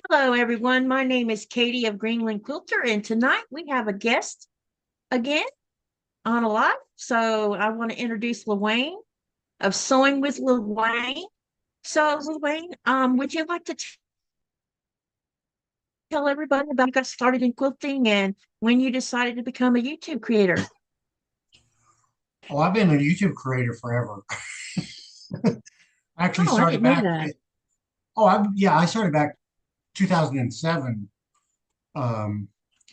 Hello, everyone. My name is Katy of Greenland Quilter, and tonight we have a guest again on a live. So I want to introduce Lawayne of Sewing with Lawayne. So, Lawayne, would you like to tell everybody about how you got started in quilting and when you decided to become a YouTube creator? Oh, I've been a YouTube creator forever. I actually Oh, I started didn't know back. that. I started back 2007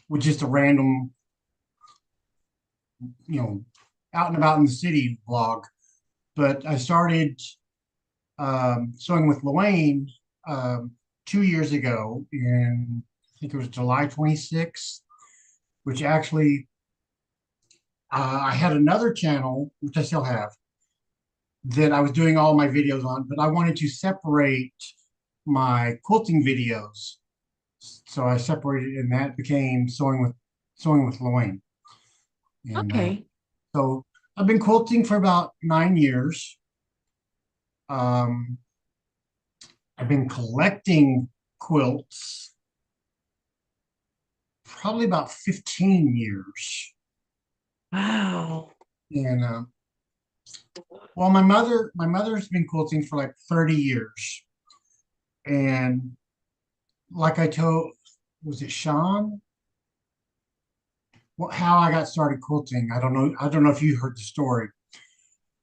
with just a random, you know, out and about in the city vlog. But I started sewing with Lawayne um, 2 years ago, in I think it was July 26th, which actually I had another channel, which I still have, that I was doing all my videos on, but I wanted to separate my quilting videos. So I separated, and that became sewing with Lawayne. And Okay. so I've been quilting for about 9 years. Um, I've been collecting quilts probably about 15 years. Wow. And well, my mother's been quilting for like 30 years. And like I told, was it Sean? How I got started quilting. I don't know. I don't know if you heard the story.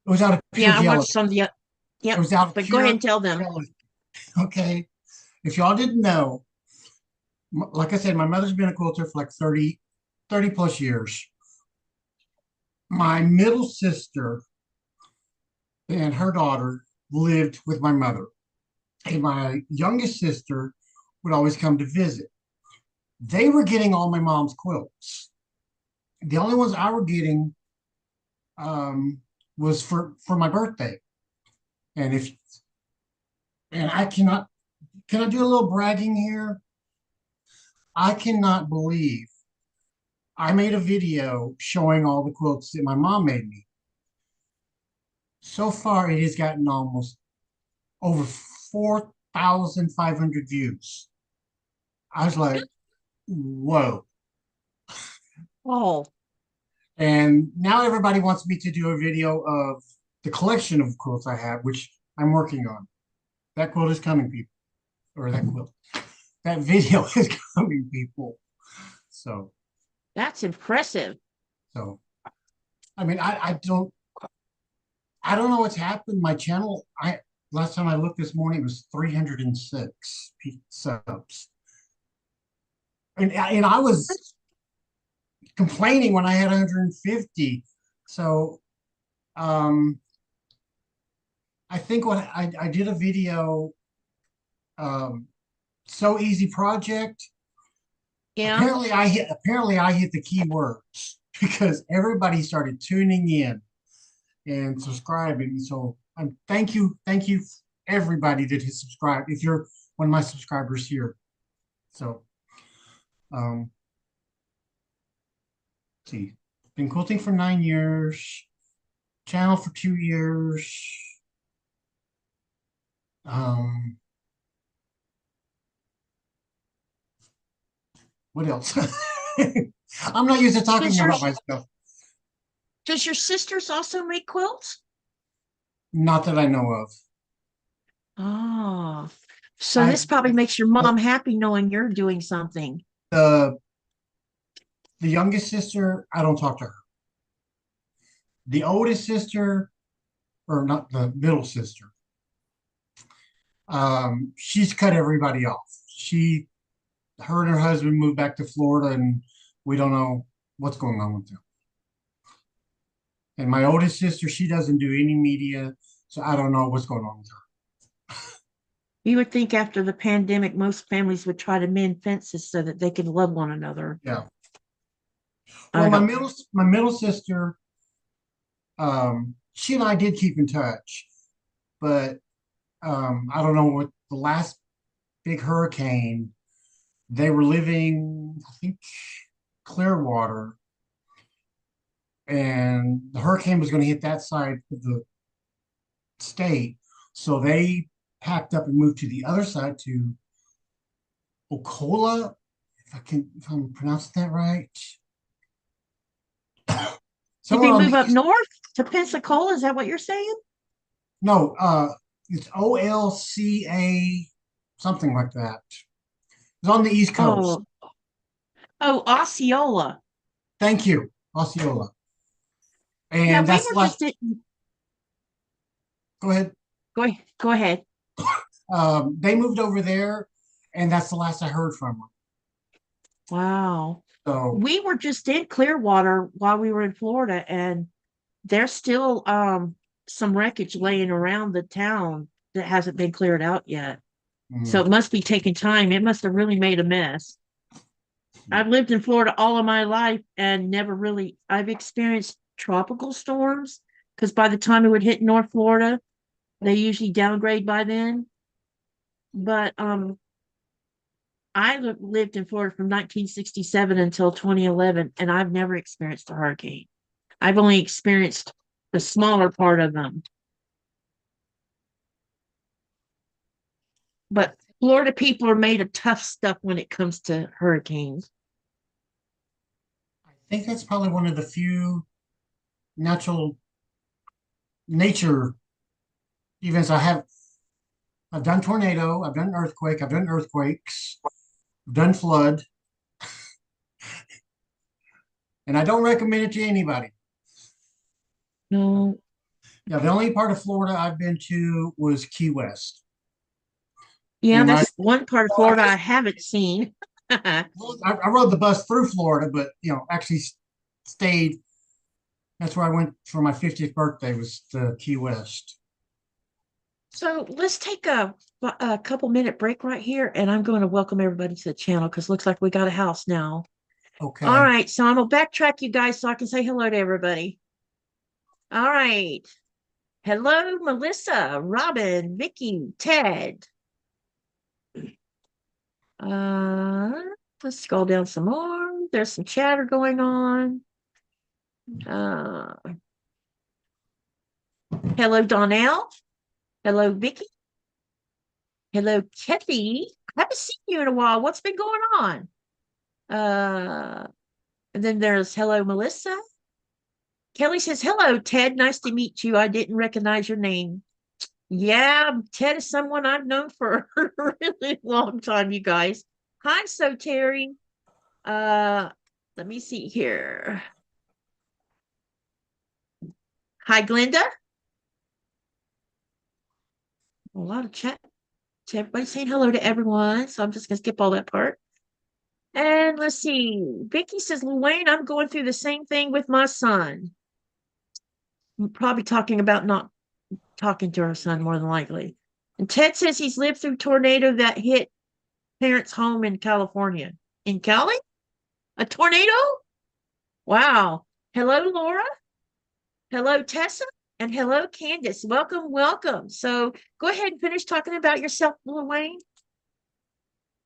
It was out of pure Yeah, I watched jealousy. some of the, It yep, was out of but go ahead pure and tell them. jealousy. Okay. If y'all didn't know, like I said, my mother's been a quilter for like 30 plus years. My middle sister and her daughter lived with my mother. And my youngest sister would always come to visit. They were getting all my mom's quilts. The only ones I were getting um, was for my birthday. And if and I cannot can I do a little bragging here? I cannot believe I made a video showing all the quilts that my mom made me. So far, it has gotten almost over 4,500 views. I was like, whoa. Oh, And now everybody wants me to do a video of the collection of quilts I have, which I'm working on. That quilt is coming, people. Or that quilt. That video is coming, people. So, that's impressive. so I mean, I don't know what's happened. My channel, I last time I looked this morning, it was 306 subs, and I was complaining when I had 150. So um, I think what I did a video, um, so easy project. Yeah. Apparently I hit the keywords because everybody started tuning in and subscribing. So thank you everybody that has subscribed. If you're one of my subscribers here, so um, let's see, been quilting for 9 years, channel for 2 years. Um, what else? I'm not used to talking Does your about myself. does your sisters also make quilts? Not that I know of. Oh, so I this probably makes your mom happy knowing you're doing something. the the youngest sister, I don't talk to her. The oldest sister, or not the middle sister, she's cut everybody off. Her and her husband moved back to Florida, and we don't know what's going on with them. And my oldest sister, she doesn't do any media, so I don't know what's going on with her. You would think after the pandemic, most families would try to mend fences so that they could love one another. Yeah. Well, I don't. my middle sister, she and I did keep in touch, but I don't know what the last big hurricane. They were living, I think, Clearwater, and the hurricane was going to hit that side of the state. So they packed up and moved to the other side to Ocola, if I'm pronouncing that right. Did Somewhere they on move the up east. north to Pensacola? Is that what you're saying? No, it's OLCA, something like that. It's on the East Coast. Oh, oh, Osceola. Thank you, Osceola. Yeah, And we that's were the last. just at, Go ahead. go ahead. They moved over there, and that's the last I heard from them. Wow. So, We were just in Clearwater while we were in Florida, and there's still some wreckage laying around the town that hasn't been cleared out yet. So mm, it must be taking time. It must have really made a mess. I've lived in Florida all of my life and never really I've experienced tropical storms because by the time it would hit North Florida, they usually downgrade by then. But I lived in Florida from 1967 until 2011, and I've never experienced a hurricane. I've only experienced the smaller part of them. But Florida people are made of tough stuff when it comes to hurricanes. I think that's probably one of the few natural nature events I have. I've done tornado, I've done earthquake, I've done earthquakes, I've done flood, and I don't recommend it to anybody. No, Yeah, the only part of Florida I've been to was Key West. yeah, And that's one part of Florida I haven't seen. I rode the bus through Florida, but actually stayed. That's where I went for my 50th birthday was to Key West. So let's take a couple minute break right here, and I'm going to welcome everybody to the channel because looks like we got a house now. All Okay. right, so I'm gonna backtrack you guys so I can say hello to everybody. All right. Hello, Melissa, Robin, Vicky, Ted. Uh, let's scroll down some more. There's some chatter going on. Uh, hello, Donnell. Hello, Vicky. Hello, Kathy. I haven't seen you in a while. What's been going on? And then there's hello, Melissa. Kelly says, hello, Ted. Nice to meet you. I didn't recognize your name. Yeah, Ted is someone I've known for a really long time, you guys. Hi, so Terry. Uh, let me see here. Hi, Glenda. A lot of chat. Everybody's saying hello to everyone. So I'm just gonna skip all that part. And let's see. Vicky says, Lawayne, I'm going through the same thing with my son. I'm probably talking about not talking to her son more than likely. And Ted says he's lived through tornado that hit parents' home in California. In Cali? A tornado? Wow. Hello, Laura. Hello, Tessa. And hello, Candace. Welcome, welcome. So go ahead and finish talking about yourself, Lawayne.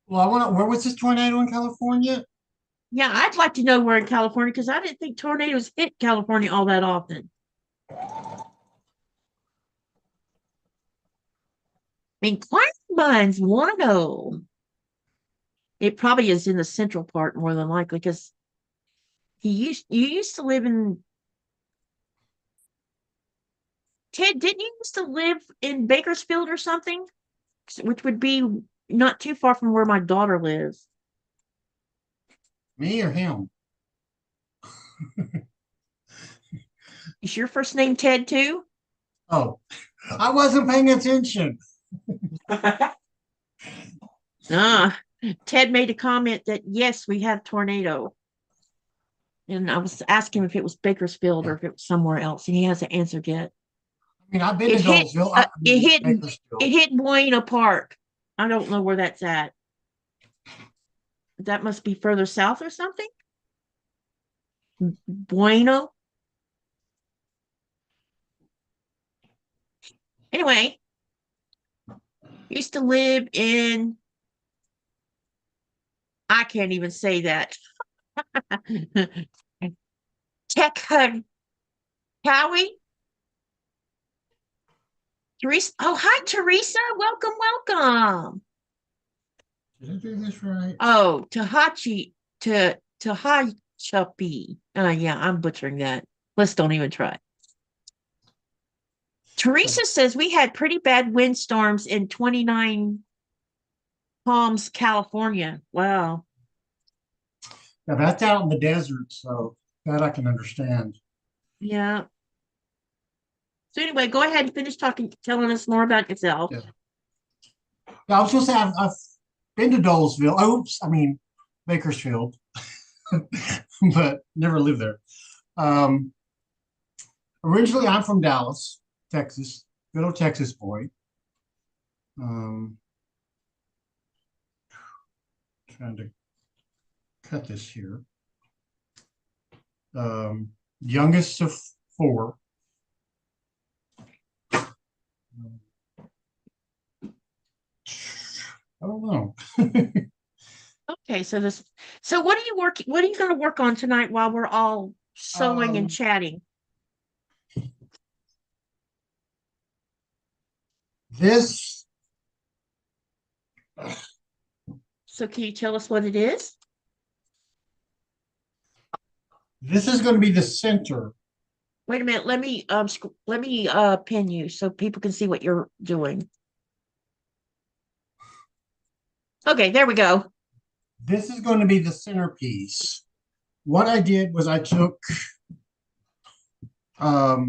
Well, I want to. Where was this tornado in California? Yeah, I'd like to know where in California because I didn't think tornadoes hit California all that often. Inquiring minds want to know. It probably is in the central part more than likely because you used to live in Ted, didn't you used to live in Bakersfield or something? Which would be not too far from where my daughter lives. Me or him? Is your first name Ted too? Oh, I wasn't paying attention. Ah, Ted made a comment that yes, we have tornado. And I was asking him if it was Bakersfield or if it was somewhere else, and he hasn't answered yet. I mean, I've been to It hit Dolesville. uh, I it mean, hit it Bakersfield. hit Buena Park. I don't know where that's at. That must be further south or something. Bueno. Anyway, used to live in I can't even say that. Tech Howie. Teresa. Oh, hi, Teresa. Welcome, welcome. Did I do this right? Oh, Tahachapi. Yeah, I'm butchering that. Let's don't even try. So, Teresa says we had pretty bad windstorms in 29 Palms, California. Wow. now that's out in the desert, so that I can understand. Yeah. So anyway, go ahead and finish talking, telling us more about yourself. Yeah. Yeah, I was gonna say I've been to Dolesville. Oops, I mean Bakersfield, but never lived there. Um, Originally, I'm from Dallas, Texas. Good old Texas boy. Um, Trying to cut this here. Youngest of four. I don't know. Okay, so what are you working, what are you going to work on tonight while we're all sewing and Um, chatting? this So can you tell us what it is? this is going to be the center. Wait a minute, let me pin you so people can see what you're doing. Okay, there we go. This is going to be the centerpiece. What I did was I took my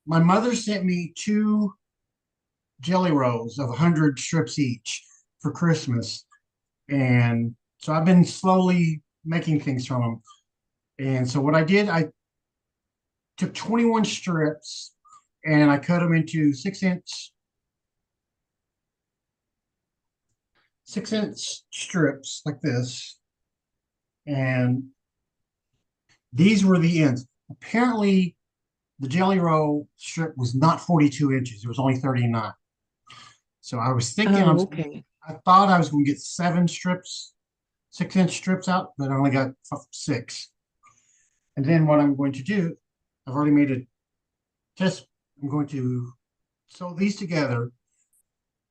mother sent me two jelly rolls of 100 strips each for Christmas. And so I've been slowly making things from them. And so what I did, I took 21 strips and I cut them into 6-inch strips like this. And these were the ends. Apparently, the jelly roll strip was not 42 inches, it was only 39. So I was thinking, Oh, okay. I thought I was going to get 7 strips, 6-inch strips out, but I only got 6. And then what I'm going to do, I've already made a test. I'm going to sew these together,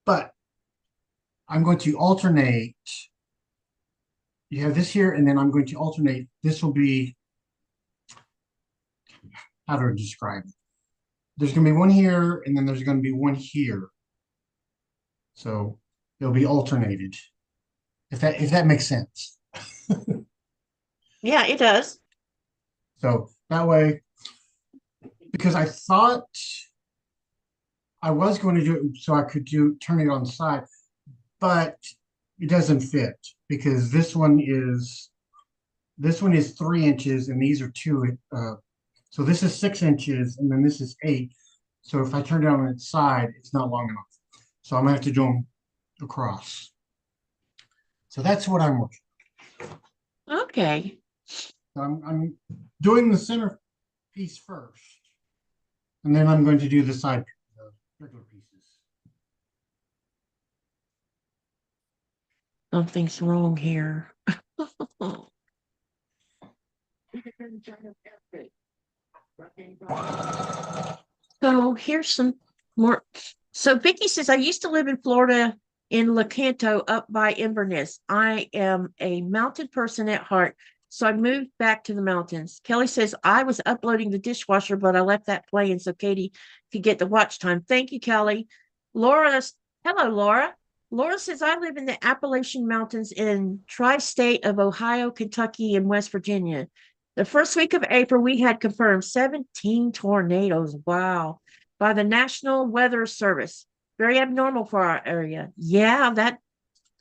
but I'm going to alternate. You have this here, and then I'm going to alternate. This will be, how do I describe it? There's going to be one here, and then there's going to be one here. So it'll be alternated. If that makes sense. Yeah, it does. So that way, because I thought I was going to do it so I could turn it on the side, but it doesn't fit because this one is 3 inches and these are two. So this is 6 inches and then this is 8. So if I turn it on its side, it's not long enough. So I'm gonna have to do them across. So that's what I'm working. Okay. So I'm doing the center piece first, and then I'm going to do the side regular pieces. Something's wrong here. So here's some more. So Vicky says, I used to live in Florida in Lecanto up by Inverness. I am a mountain person at heart, so I moved back to the mountains. Kelly says, I was uploading the dishwasher, but I left that playing so Katie could get the watch time. Thank you, Kelly. Laura, hello, Laura. Laura says, I live in the Appalachian Mountains in tri-state of Ohio, Kentucky, and West Virginia. The first week of April, we had confirmed 17 tornadoes. Wow. By the National Weather Service. Very abnormal for our area. Yeah, that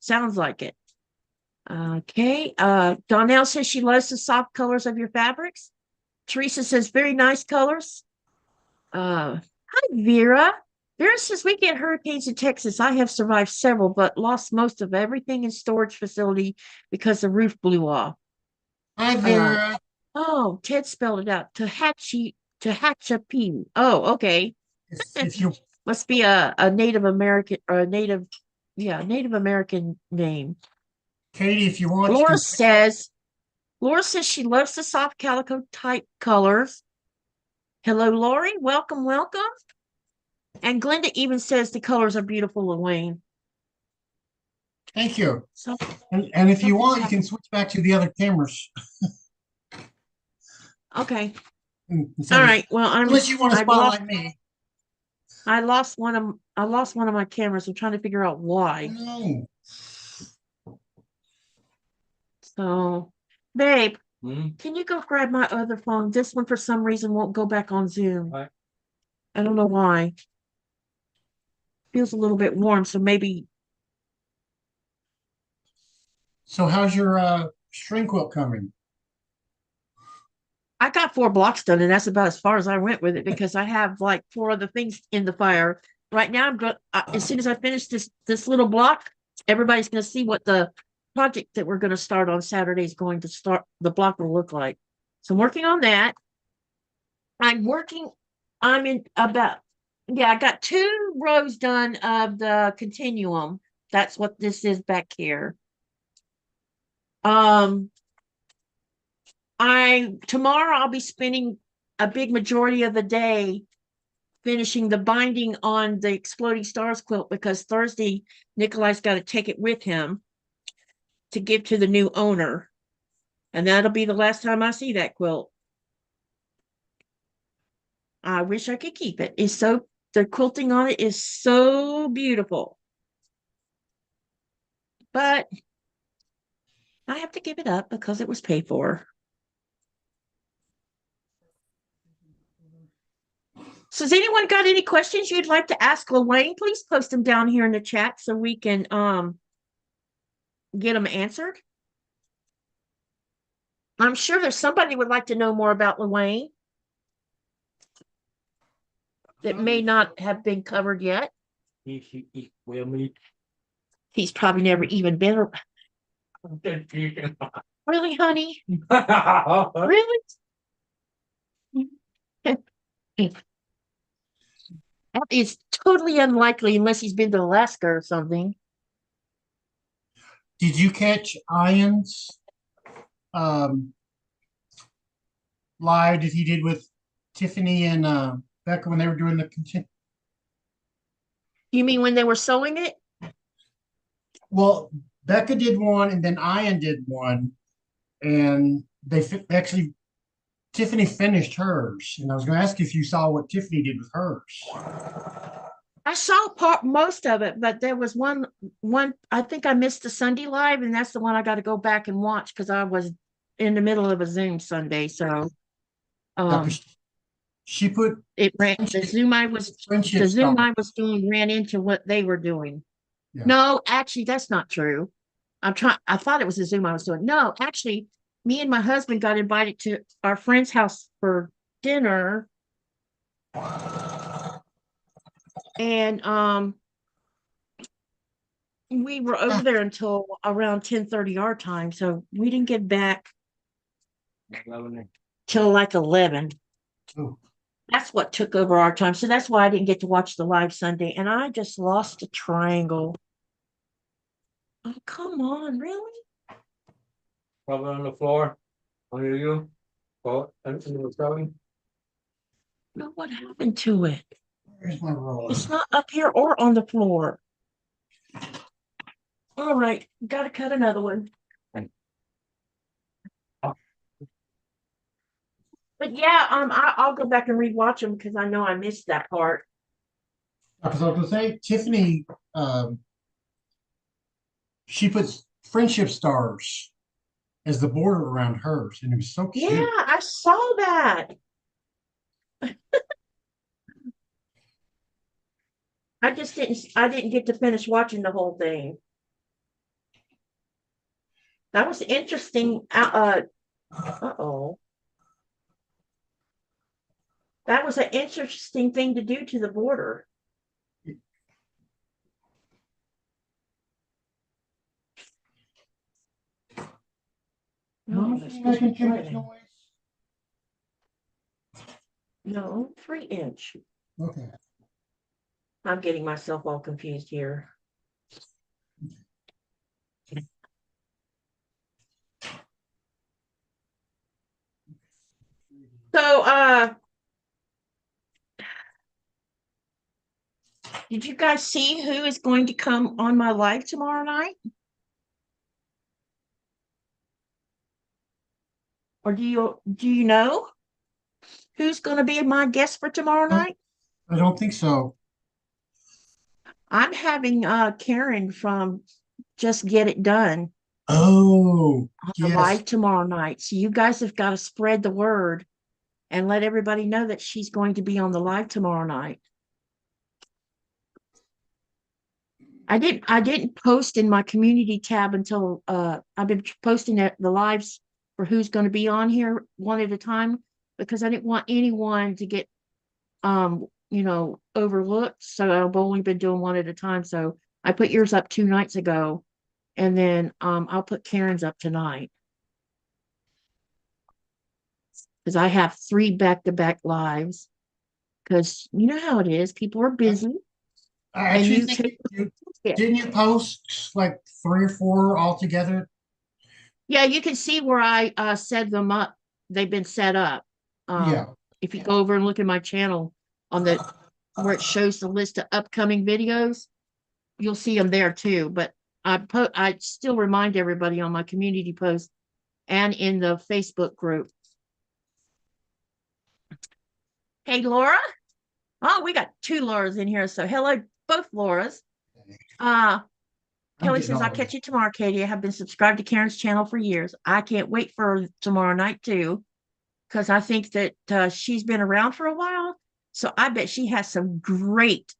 sounds like it. Okay. Donnell says she loves the soft colors of your fabrics. Teresa says, very nice colors. Hi, Vera. Vera says, we get hurricanes in Texas. I have survived several, but lost most of everything in storage facility because the roof blew off. Hi, Vera. Oh, Ted spelled it out. Tehachapi. Oh, okay. If you Must be a Native American or Native American name. Katie, if you want, you Laura can. says, Laura says she loves the soft calico type colors. Hello, Lori. Welcome, welcome. And Glenda even says the colors are beautiful, Lawayne. Thank you. So And if you something's want, you can happened. switch back to the other cameras Okay. instead All of, right. Well, unless you want to I've lost spotlight me. I lost one of my cameras. I'm trying to figure out Oh, why. no. So, babe, Hmm? can you go grab my other phone? This one for some reason won't go back on Zoom. Right. I don't know why. Feels a little bit warm, so maybe So how's your string quilt coming? I got 4 blocks done, and that's about as far as I went with it because I have like 4 other things in the fire. Right now, I'm going as soon as I finish this little block, everybody's going to see what the project that we're going to start on Saturday is going to start. The block will look like. So I'm working on that. I'm working. I'm in about yeah. I got 2 rows done of the continuum. That's what this is back here. Um, I tomorrow I'll be spending a big majority of the day finishing the binding on the Exploding Stars quilt because Thursday Nikolai's got to take it with him to give to the new owner. And that'll be the last time I see that quilt. I wish I could keep it. It's so the quilting on it is so beautiful. But I have to give it up because it was paid for. So has anyone got any questions you'd like to ask Lawayne? Please post them down here in the chat so we can get them answered. I'm sure there's somebody would like to know more about Lawayne that may not have been covered yet. He will meet. He's probably never even been. Really, honey? Really? That is totally unlikely unless he's been to Alaska or something. Did you catch Ian's um, live that he did with Tiffany and Becca when they were doing the content? You mean when they were sewing it? Well, Becca did one, and then Ian did one, and actually Tiffany finished hers. And I was going to ask if you saw what Tiffany did with hers. I saw most of it, but there was one I think I missed the Sunday live, and that's the one I got to go back and watch because I was in the middle of a Zoom Sunday. So Yeah, 'cause she put it ran friendship the Zoom star. I was doing ran into what they were doing. Yeah. No, actually, that's not true. I thought it was a Zoom I was doing. No, actually, me and my husband got invited to our friend's house for dinner. And we were over there until around 10:30 our time. So we didn't get back till like 11. Oh, That's what took over our time. So that's why I didn't get to watch the live Sunday. And I just lost a triangle. Oh, come on, really? Probably on the floor. Under you. Oh, and it was going. No, what happened to it? where's my roller? It's not up here or on the floor. All right, got to cut another one. But yeah, I'll go back and rewatch them because I know I missed that part. Because I was going to say, Tiffany, she puts friendship stars as the border around hers, and it was so cute. Yeah, I saw that. I didn't get to finish watching the whole thing. That was interesting. Uh-oh. That was an interesting thing to do to the border. Mama, that's you making too much play. noise? No, 3 inch. Okay. I'm getting myself all confused here. So, did you guys see who is going to come on my live tomorrow night? Or do you know who's going to be my guest for tomorrow No, night? I don't think so. I'm having Karen from Just Get It Done Oh, on the yes. live tomorrow night. So you guys have got to spread the word and let everybody know that she's going to be on the live tomorrow night. I didn't post in my community tab until I've been posting the lives for who's going to be on here one at a time because I didn't want anyone to get overlooked. So I've only been doing one at a time. So I put yours up 2 nights ago, and then I'll put Karen's up tonight because I have 3 back-to-back lives. Because you know how it is, people are busy, I and actually you think take didn't you post like 3 or 4 altogether? Yeah, you can see where I set them up. They've been set up. Yeah. If you go over and look at my channel on the where it shows the list of upcoming videos, you'll see them there too. But I still remind everybody on my community post and in the Facebook group. Hey, Laura. Oh, we got 2 Lauras in here. So hello, both Lauras. I'm Kelly getting says, I'll all catch you tomorrow, Katie. I have been subscribed to Karen's channel for years. I can't wait for tomorrow night too, because I think that she's been around for a while. So I bet she has some great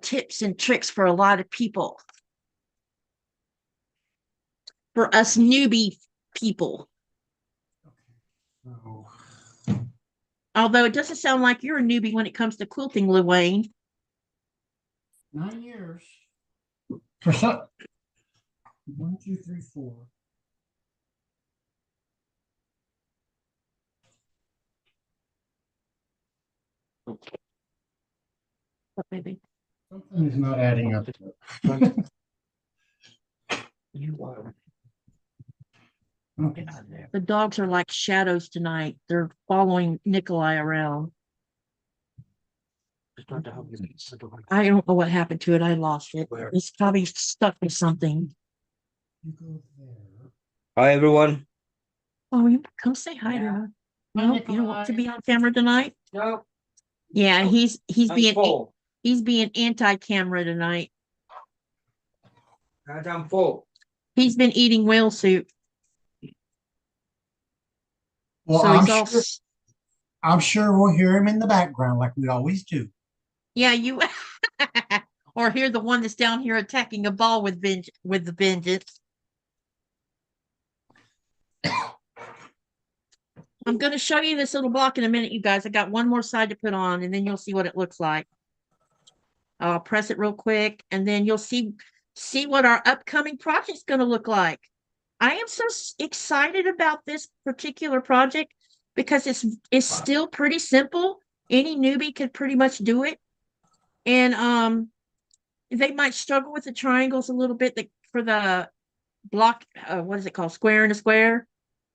tips and tricks for a lot of people, for us newbie people. Oh, Although it doesn't sound like you're a newbie when it comes to quilting, Lawayne. 9 years. For some, 1, 2, 3, 4. What, baby? Something is not adding up. You are. Okay. The dogs are like shadows tonight. They're following Nikolai around. I don't know what happened to it. I lost it. It's probably stuck with something. You go there. Hi, everyone. Oh, you come say hi to her. Hi, No, you don't want to Nikolai. be on camera tonight? No, Yeah, he's I'm being full. anti-camera tonight. I'm full. He's been eating whale soup, Well, so he's all I'm sure we'll hear him in the background like we always do. yeah, you or hear the one that's down here attacking a ball with the vengeance. I'm going to show you this little block in a minute, you guys. I got one more side to put on, and then you'll see what it looks like. I'll press it real quick, and then you'll see what our upcoming project's going to look like. I am so excited about this particular project because it's still pretty simple. Any newbie could pretty much do it, and they might struggle with the triangles a little bit for the block. What is it called? Square and a square.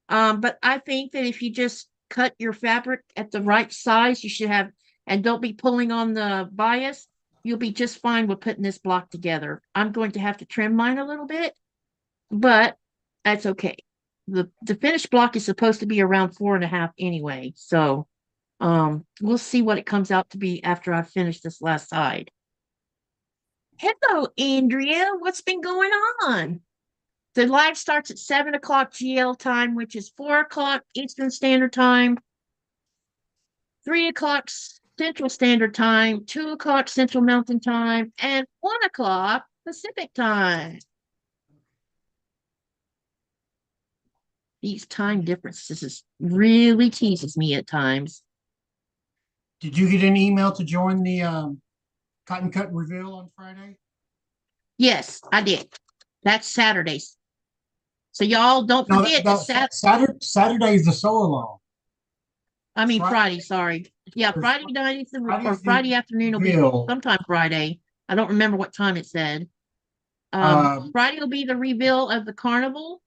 But I think that if you just cut your fabric at the right size, you should have, and don't be pulling on the bias, you'll be just fine with putting this block together. I'm going to have to trim mine a little bit, but that's okay. The finished block is supposed to be around 4.5 anyway. So we'll see what it comes out to be after I finish this last side. Hello, Andrea. What's been going on? The live starts at 7 o'clock GL time, which is 4 o'clock Eastern Standard Time, 3 o'clock Central Standard Time, 2 o'clock Central Mountain Time, and 1 o'clock Pacific Time. These time differences really teases me at times. Did you get an email to join the cotton cut reveal on Friday? Yes, I did. That's Saturdays. So y'all don't No, forget Saturday is the sew along. Friday, sorry. Yeah, There's Friday night is Friday's the Friday afternoon will be reveal. sometime Friday. I don't remember what time it said. Friday will be the reveal of the carnival.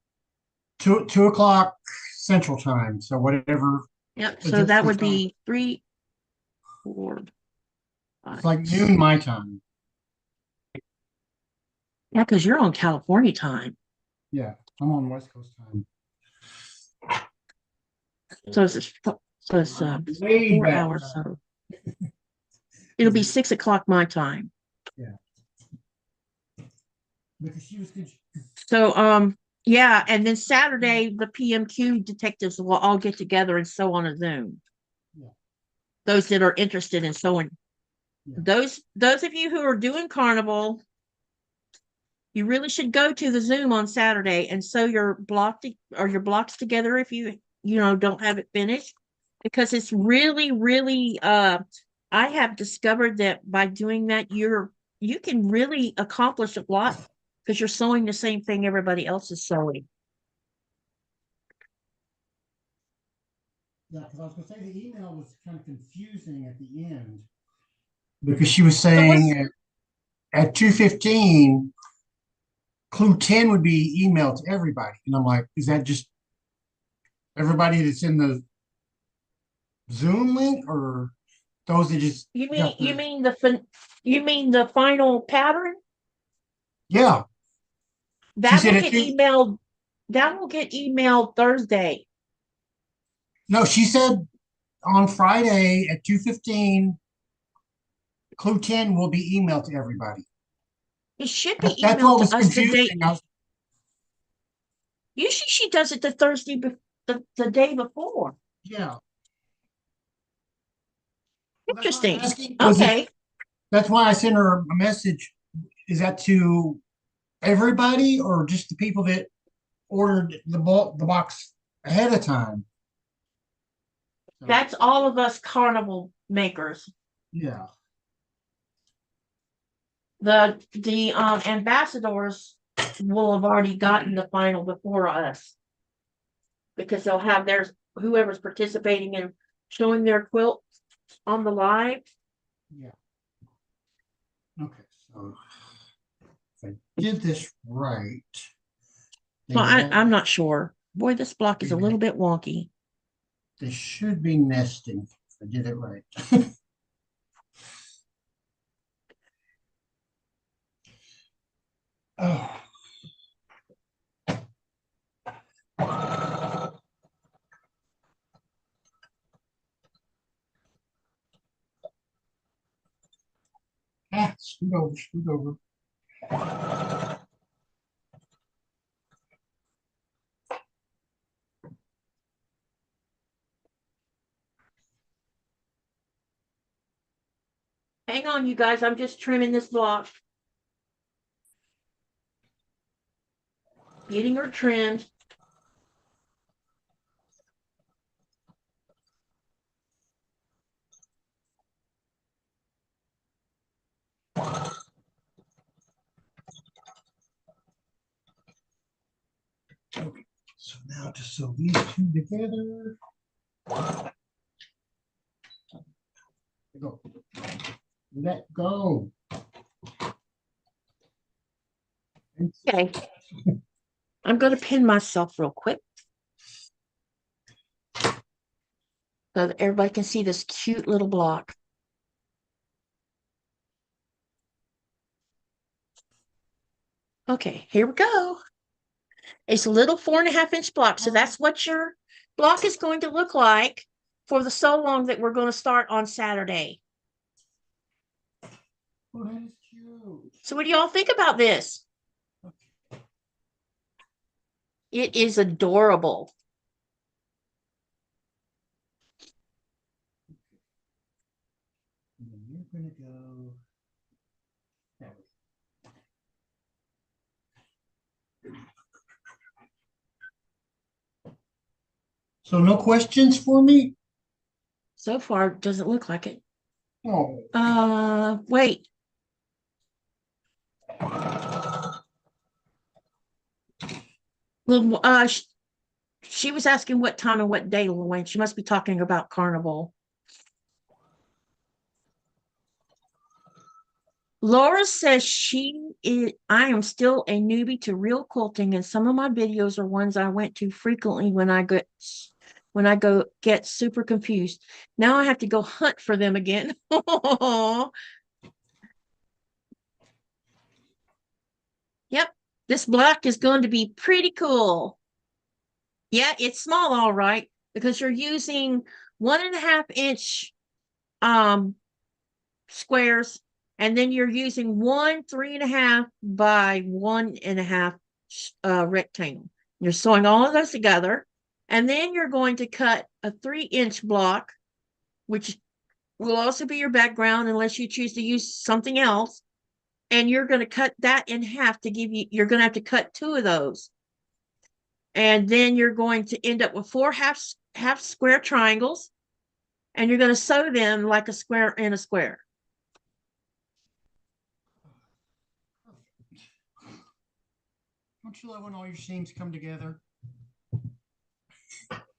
2 o'clock Central Time. So whatever. Yep. So that would be 3, 4, 5. It's like noon my time. Yeah, because you're on California time. Yeah, I'm on West Coast time. So it's Way 4 hours. back. So it'll be 6 o'clock my time. Yeah. Because she was So yeah, and then Saturday the PMQ detectives will all get together and sew on a Zoom. Yeah. Those that are interested in sewing. Yeah. Those of you who are doing carnival, you really should go to the Zoom on Saturday and sew your blocks together if you don't have it finished, because it's really, really I have discovered that by doing that you can really accomplish a lot because you're sewing the same thing everybody else is sewing. Yeah, because I was going to say the email was kind of confusing at the end because she was saying at 2:15, clue 10 would be emailed to everybody. And I'm like, is that just everybody that's in the Zoom link or those that just You got mean the final pattern? Yeah. That said will it get too. emailed. That will get emailed Thursday. No, she said on Friday at 2:15, clue 10 will be emailed to everybody. It should be That's what emailed was to us the day. confusing. Usually she does it the Thursday, the day before. Yeah. Interesting. Was Okay. That's why I sent her a message. Is that to everybody or just the people that ordered the box ahead of time? So, That's all of us carnival makers. yeah. The ambassadors will have already gotten the final before us because they'll have whoever's participating in showing their quilt on the live. Yeah. Okay, so if I did this right. Well, I'm not sure. Boy, this block is a little bit wonky. They should be nesting if I did it right. Oh. Scoot over, scoot over. Hang on, you guys. I'm just trimming this block. Getting her trimmed. Okay, so now to sew these two together. Go. Let go. Okay. I'm going to pin myself real quick so that everybody can see this cute little block. Okay, here we go. It's a little 4.5-inch block. So that's what your block is going to look like for the sew along that we're going to start on Saturday. Oh, that is cute. So what do y'all think about this? It is adorable. And then you're going to go that way. So no questions for me? So far, it doesn't look like it. Oh. Wait. Well, she was asking what time and what day, Lawayne. She must be talking about carnival. Laura says I am still a newbie to real quilting, and some of my videos are ones I went to frequently when I go get super confused. Now I have to go hunt for them again. Yep, this block is going to be pretty cool. Yeah, it's small, all right, because you're using 1.5 inch squares, and then you're using one 3.5 by 1.5 rectangle. You're sewing all of those together, and then you're going to cut a 3-inch block, which will also be your background unless you choose to use something else. And you're going to cut that in half to give you, you're going to have to cut 2 of those. And then you're going to end up with 4 half square triangles, and you're going to sew them like a square in a square. Don't you love when all your seams come together?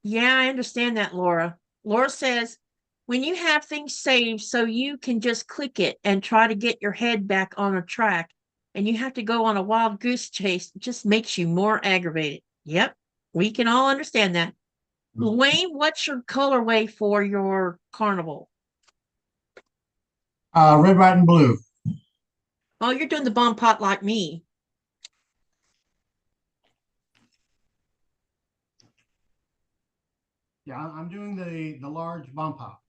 Yeah, I understand that, Laura. Laura says, when you have things saved so you can just click it and try to get your head back on a track, and you have to go on a wild goose chase, it just makes you more aggravated. Yep, we can all understand that. Lawayne, what's your colorway for your carnival? Red, white, and blue. Oh, you're doing the bomb pot like me. Yeah, I'm doing the large bomb pop.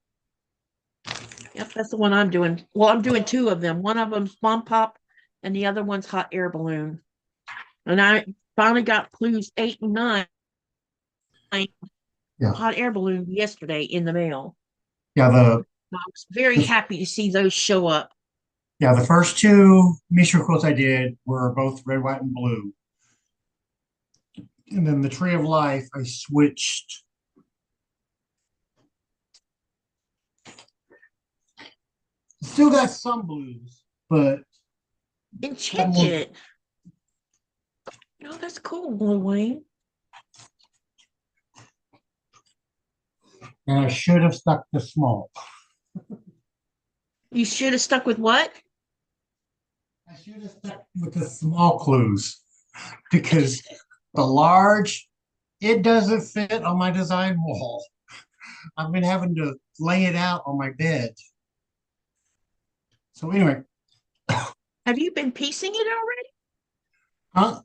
Yep, that's the one I'm doing. Well, I'm doing 2 of them. One of them's bomb pop, and the other one's hot air balloon. And I finally got clues 8 and 9. Yeah. Hot air balloon yesterday in the mail. Yeah, I was very happy to see those show up. the first 2 mishra quilts I did were both red, white, and blue. And then the Tree of Life, I switched. Still got some blues, but Enchanted. Oh, that's cool, Lawayne. and I should have stuck the small. You should have stuck with what? I should have stuck with the small clues because the large, it doesn't fit on my design wall. I've been having to lay it out on my bed. So anyway, Have you been piecing it already?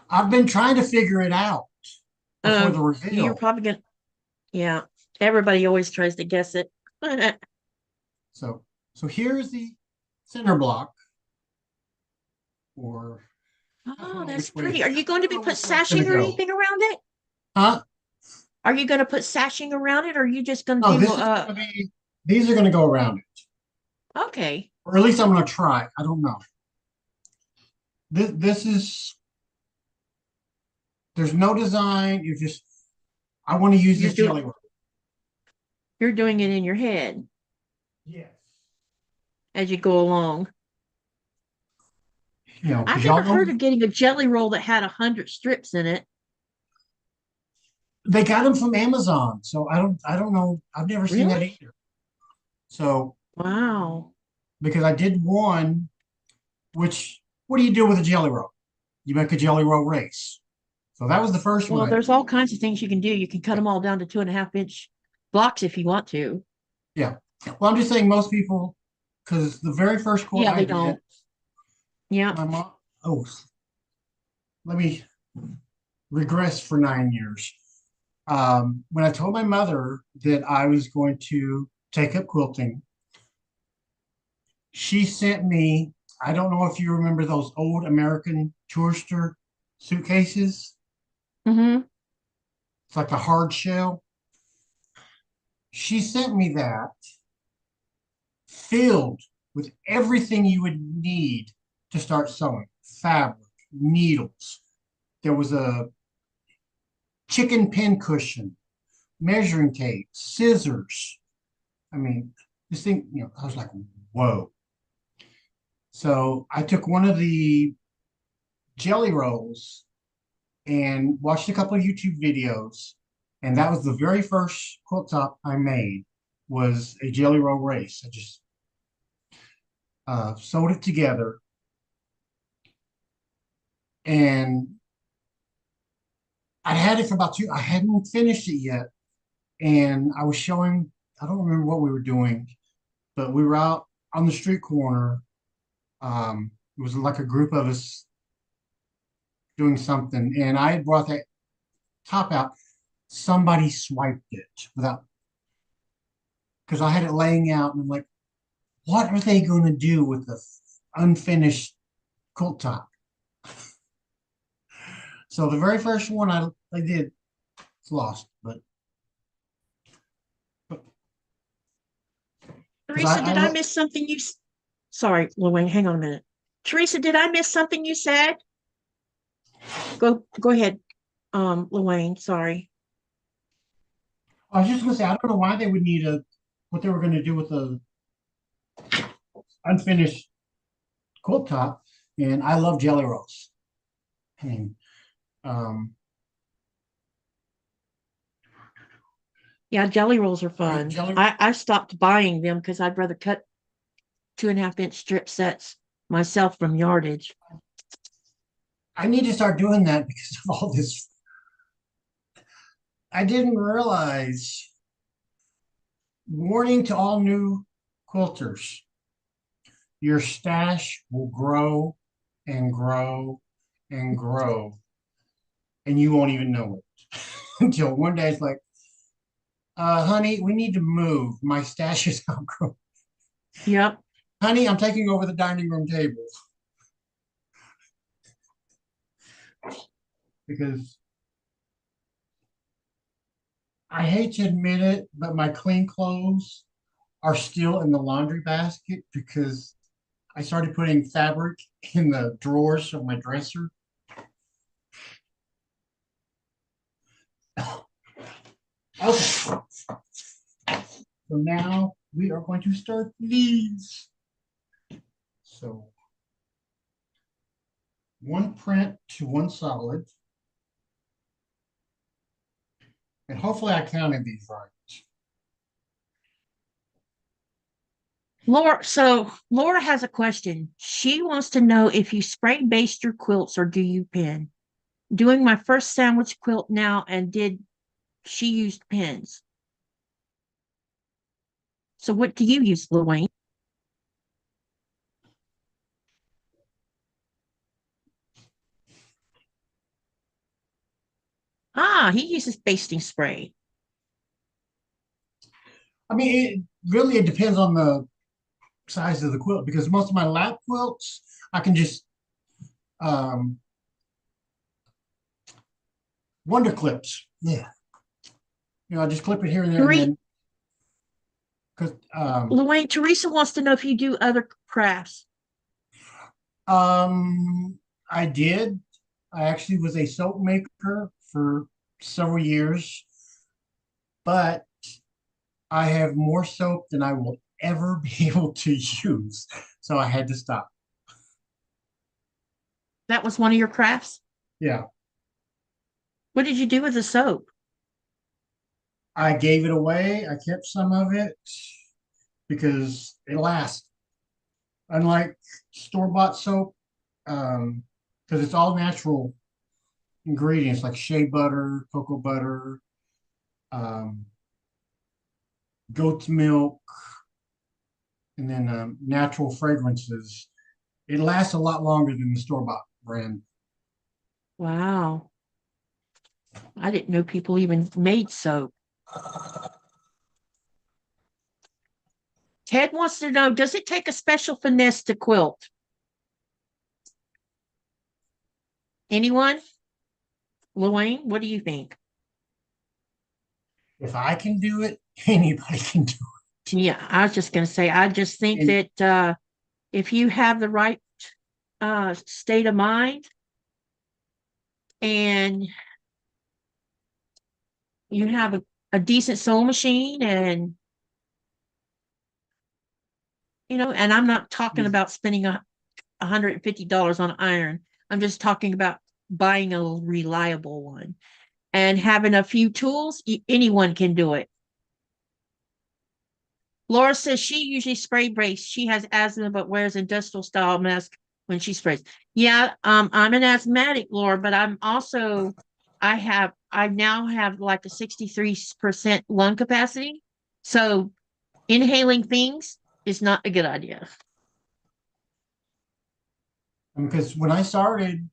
I've been trying to figure it out before the You're reveal. probably gonna, yeah. Everybody always tries to guess it. So here's the center block. Or Oh, that's pretty. Are you going to be put sashing or go. anything around it? Huh? Are you going to put sashing around it, or are you just going to No, do this is gonna be, these are going to go around it. okay? Or at least I'm going to try. I don't know. This is, there's no design. You just, I want to use this jelly roll. You're doing it in your head Yes. as you go along. You know, I've never heard of getting a jelly roll that had 100 strips in it. They got them from Amazon, so I don't know. I've never seen that either. So wow, because I did one, which what do you do with a jelly roll? You make a jelly roll race. So that was the first one. Well, there's all kinds of things you can do. You can cut them all down to 2.5-inch blocks if you want to. Yeah. Well, I'm just saying most people, because the very first quote I did, yeah. my mom. Oh, let me regress for 9 years. When I told my mother that I was going to take up quilting, she sent me, I don't know if you remember those old American tourister suitcases. Mm-hmm. It's like a hard shell. She sent me that filled with everything you would need to start sewing. Fabric, needles. There was a chicken pin cushion, measuring tape, scissors. I mean, this thing, I was like, whoa. So I took one of the jelly rolls and watched a couple of YouTube videos. And that was the very first quilt top I made, was a jelly roll race. I just sewed it together. And I had it for about I hadn't finished it yet. And I was showing, I don't remember what we were doing, but we were out on the street corner. It was like a group of us doing something. And I had brought that top out. somebody swiped it without, because I had it laying out and I'm like, what are they going to do with the unfinished quilt top? So the very first one I did, it's lost, but Teresa, I did I miss something sorry, Lawayne, hang on a minute. Teresa, did I miss something you said? Go ahead, Lawayne, sorry. I was just gonna say, I don't know why they would need what they were gonna do with the unfinished quilt top, and I love jelly rolls. I mean, um, Yeah, jelly rolls are fun. jelly. I stopped buying them because I'd rather cut 2.5-inch strip sets myself from yardage. I need to start doing that because of all this. I didn't realize. Warning to all new quilters: your stash will grow and grow and grow, and you won't even know it until one day it's like, honey, we need to move. My stash is outgrown. Yep. Honey, I'm taking over the dining room table. Because I hate to admit it, but my clean clothes are still in the laundry basket because I started putting fabric in the drawers of my dresser. Okay. So now we are going to start these. So one print to one solid. And hopefully I counted these right. Laura has a question. She wants to know if you spray baste your quilts or do you pin? Doing my first sandwich quilt now, and she used pins. So what do you use, Lawayne? Ah, he uses basting spray. I mean, it depends on the size of the quilt because most of my lap quilts, I can just um, wonder clips. Yeah. I just clip it here and there and then because Lawayne, Teresa wants to know if you do other crafts. I did. I actually was a soap maker for several years, but I have more soap than I will ever be able to use. So I had to stop. That was one of your crafts? Yeah. What did you do with the soap? I gave it away. I kept some of it because it lasts. Unlike store-bought soap, because it's all natural ingredients like shea butter, cocoa butter, um, goat's milk, and then natural fragrances. It lasts a lot longer than the store-bought brand. Wow. I didn't know people even made soap. Ted wants to know, does it take a special finesse to quilt? Anyone? Lawayne, what do you think? If I can do it, anybody can do it. Yeah, I was just going to say, I just think And that if you have the right state of mind and you have a decent sewing machine and and I'm not talking about spending $150 on iron. I'm just talking about buying a reliable one and having a few tools. Anyone can do it. Laura says she usually spray brace. She has asthma but wears industrial style mask when she sprays. Yeah, I'm an asthmatic, Laura, but I'm also I now have like a 63% lung capacity. So inhaling things is not a good idea. because when I started,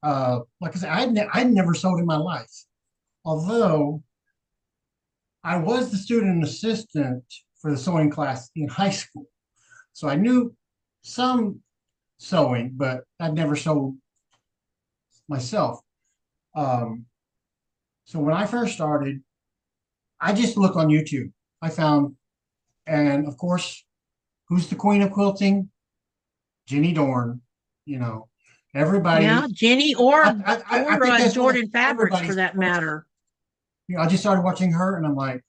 like I said, I'd never sewed in my life. although I was the student assistant for the sewing class in high school. So I knew some sewing, but I'd never sewed myself. Um, so when I first started, I just looked on YouTube. I found, and of course, who's the queen of quilting? Jenny Dorn. You know, Yeah, everybody. Jenny I think that's one of Jordan Fabrics for everybody's that first. matter. I just started watching her, and I'm like,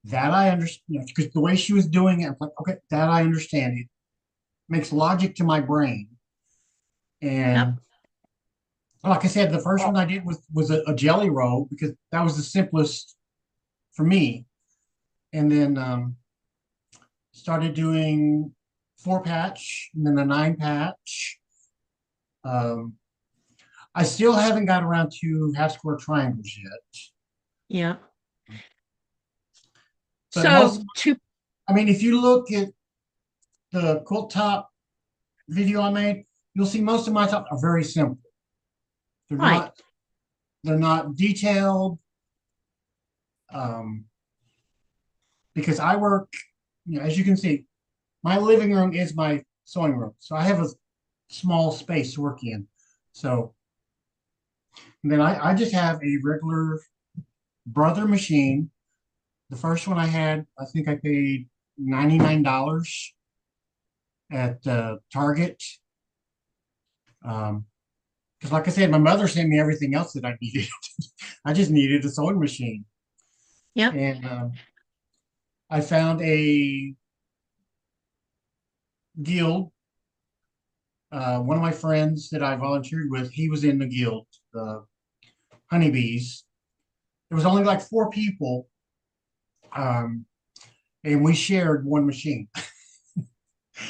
that I understand, because the way she was doing it, I'm like, okay, that I understand. It makes logic to my brain. Yep. And like I said, the first one I did was a jelly roll because that was the simplest for me. And then started doing 4 patch and then a 9 patch. Um, I still haven't got around to half square triangles yet. Yeah. But most, So to I mean, if you look at the quilt top video I made, you'll see most of my tops are very simple. They're right. not they're not detailed. Because I work, as you can see, my living room is my sewing room. So I have a small space to work in. So then I just have a regular brother machine. The first one I had, I think I paid $99 at Target. Because like I said, my mother sent me everything else that I needed. I just needed a sewing machine. Yep. And I found a guild. One of my friends that I volunteered with, he was in the guild, the honeybees. There was only like 4 people, and we shared one machine.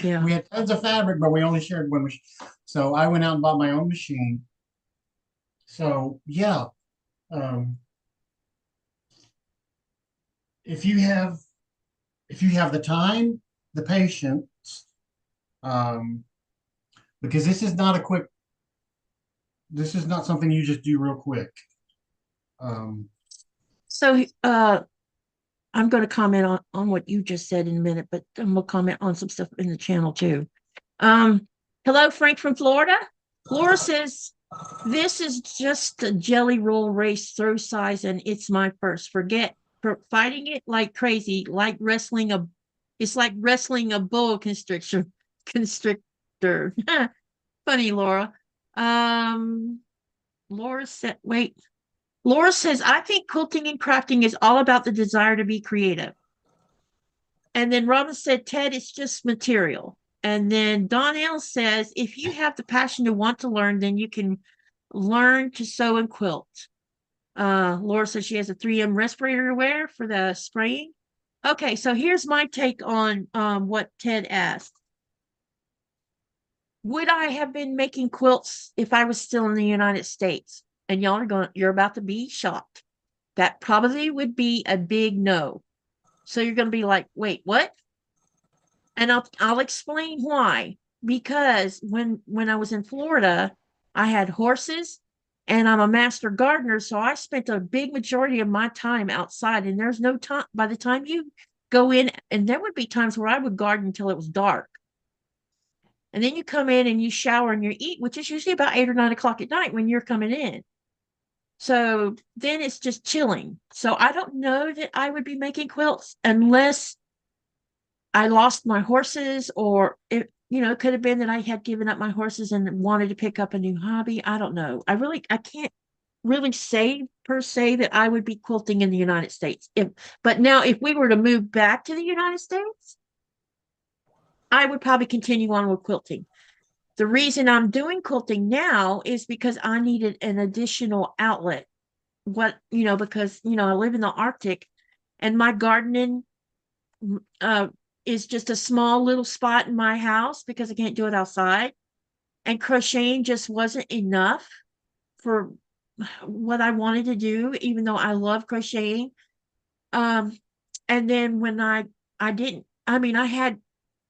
Yeah. We had tons of fabric, but we only shared one machine. So I went out and bought my own machine. So yeah, um, if you have the time, the patience, um, because this is not something you just do real quick. Um, So I'm going to comment on what you just said in a minute, but I'm going to comment on some stuff in the channel too. Hello, Frank from Florida. Laura says, this is just a jelly roll race throw size, and it's my first. Forget fighting it like crazy, it's like wrestling a boa constrictor. Funny, Laura. Laura said, wait. Laura says, I think quilting and crafting is all about the desire to be creative. And then Robin said, Ted, it's just material. And then Donnell says, if you have the passion to want to learn, then you can learn to sew and quilt. Laura says she has a 3M respirator to wear for the spraying. Okay, so here's my take on what Ted asked. Would I have been making quilts if I was still in the United States? And you're about to be shocked. That probably would be a big no. So you're going to be like, wait, what? And I'll explain why. Because when I was in Florida, I had horses and I'm a master gardener, so I spent a big majority of my time outside, and there's no time by the time you go in, and there would be times where I would garden until it was dark. And then you come in and you shower and you eat, which is usually about 8 or 9 o'clock at night when you're coming in. So then it's just chilling. So I don't know that I would be making quilts unless I lost my horses, or it could have been that I had given up my horses and wanted to pick up a new hobby. I don't know. I can't really say per se that I would be quilting in the United States. But now if we were to move back to the United States, I would probably continue on with quilting. The reason I'm doing quilting now is because I needed an additional outlet. Because I live in the Arctic and my gardening uh is just a small little spot in my house because I can't do it outside. And crocheting just wasn't enough for what I wanted to do, even though I love crocheting. And then when I didn't, I mean, I had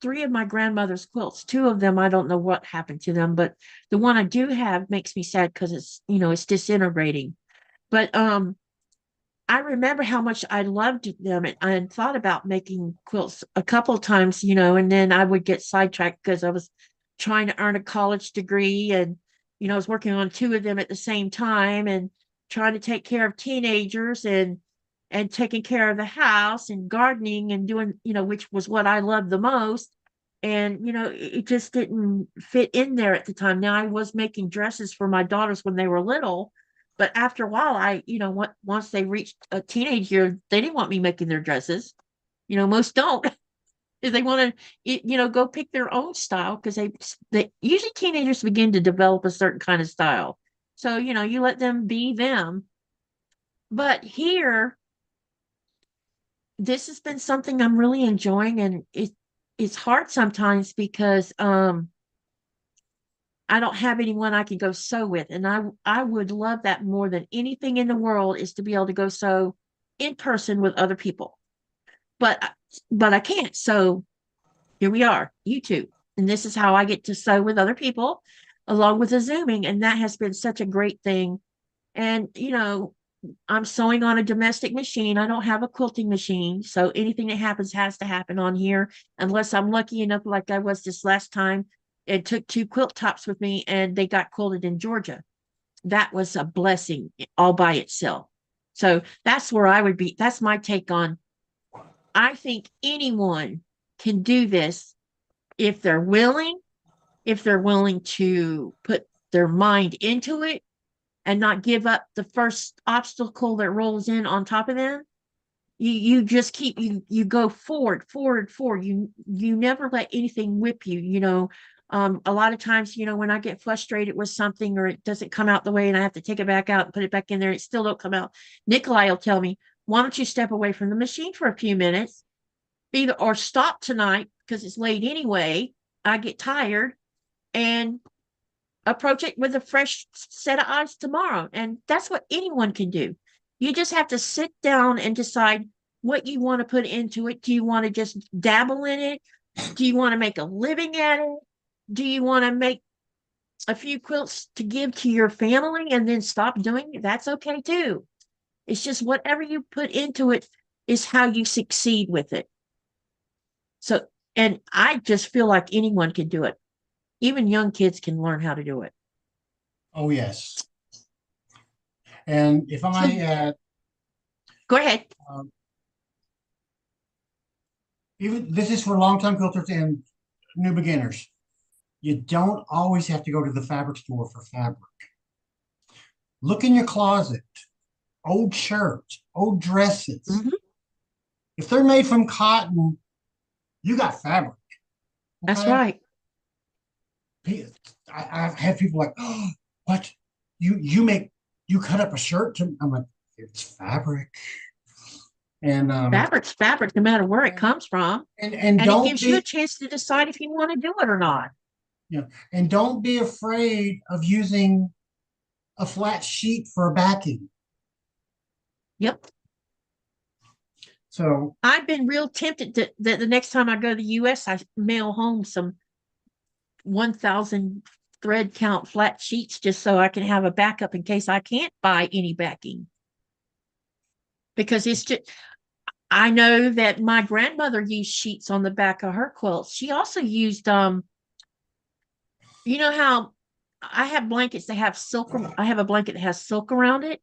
3 of my grandmother's quilts. 2 of them, I don't know what happened to them, but the one I do have makes me sad because it's disintegrating. But I remember how much I loved them, and I had thought about making quilts a couple of times, and then I would get sidetracked because I was trying to earn a college degree, and I was working on two of them at the same time, and trying to take care of teenagers, and taking care of the house and gardening and doing, which was what I loved the most. And it just didn't fit in there at the time. Now I was making dresses for my daughters when they were little, but after a while, once they reached a teenage year, they didn't want me making their dresses. Most don't. If they want to, go pick their own style, because they usually teenagers begin to develop a certain kind of style. So, you let them be them. But here, this has been something I'm really enjoying, and it's hard sometimes because I don't have anyone I can go sew with. And I would love that more than anything in the world, is to be able to go sew in person with other people. But I can't. So here we are, YouTube. And this is how I get to sew with other people along with the Zooming. And that has been such a great thing. And I'm sewing on a domestic machine. I don't have a quilting machine. So anything that happens has to happen on here, unless I'm lucky enough, like I was this last time. It took two quilt tops with me, and they got quilted in Georgia. That was a blessing all by itself. So that's where I would be. That's my take on. I think anyone can do this if they're willing, to put their mind into it and not give up the first obstacle that rolls in on top of them. You just keep, you go forward. You never let anything whip you. A lot of times, when I get frustrated with something, or it doesn't come out the way and I have to take it back out and put it back in there, it still don't come out. Nikolai will tell me, why don't you step away from the machine for a few minutes, or stop tonight because it's late anyway. I get tired, and approach it with a fresh set of eyes tomorrow. And that's what anyone can do. You just have to sit down and decide what you want to put into it. Do you want to just dabble in it? Do you want to make a living at it? Do you want to make a few quilts to give to your family and then stop doing it? That's okay too. It's just whatever you put into it is how you succeed with it. So, and I just feel like anyone can do it. Even young kids can learn how to do it. Oh, yes. And if I might add, Go ahead. Even this is for long-time quilters and new beginners. You don't always have to go to the fabric store for fabric. Look in your closet. Old shirts, old dresses. Mhm. If they're made from cotton, you got fabric. That's Okay? right. I've had people like, oh, what? You cut up a shirt to, I'm like, it's fabric. And Fabric's fabric, no matter where it comes from. and And it don't gives you a be chance to decide if you want to do it or not. and don't be afraid of using a flat sheet for a backing. Yep. So I've been real tempted that the next time I go to the US, I mail home some 1,000 thread count flat sheets, just so I can have a backup in case I can't buy any backing. Because it's just, I know that my grandmother used sheets on the back of her quilts. She also used, you know how I have blankets that have silk. I have a blanket that has silk around it.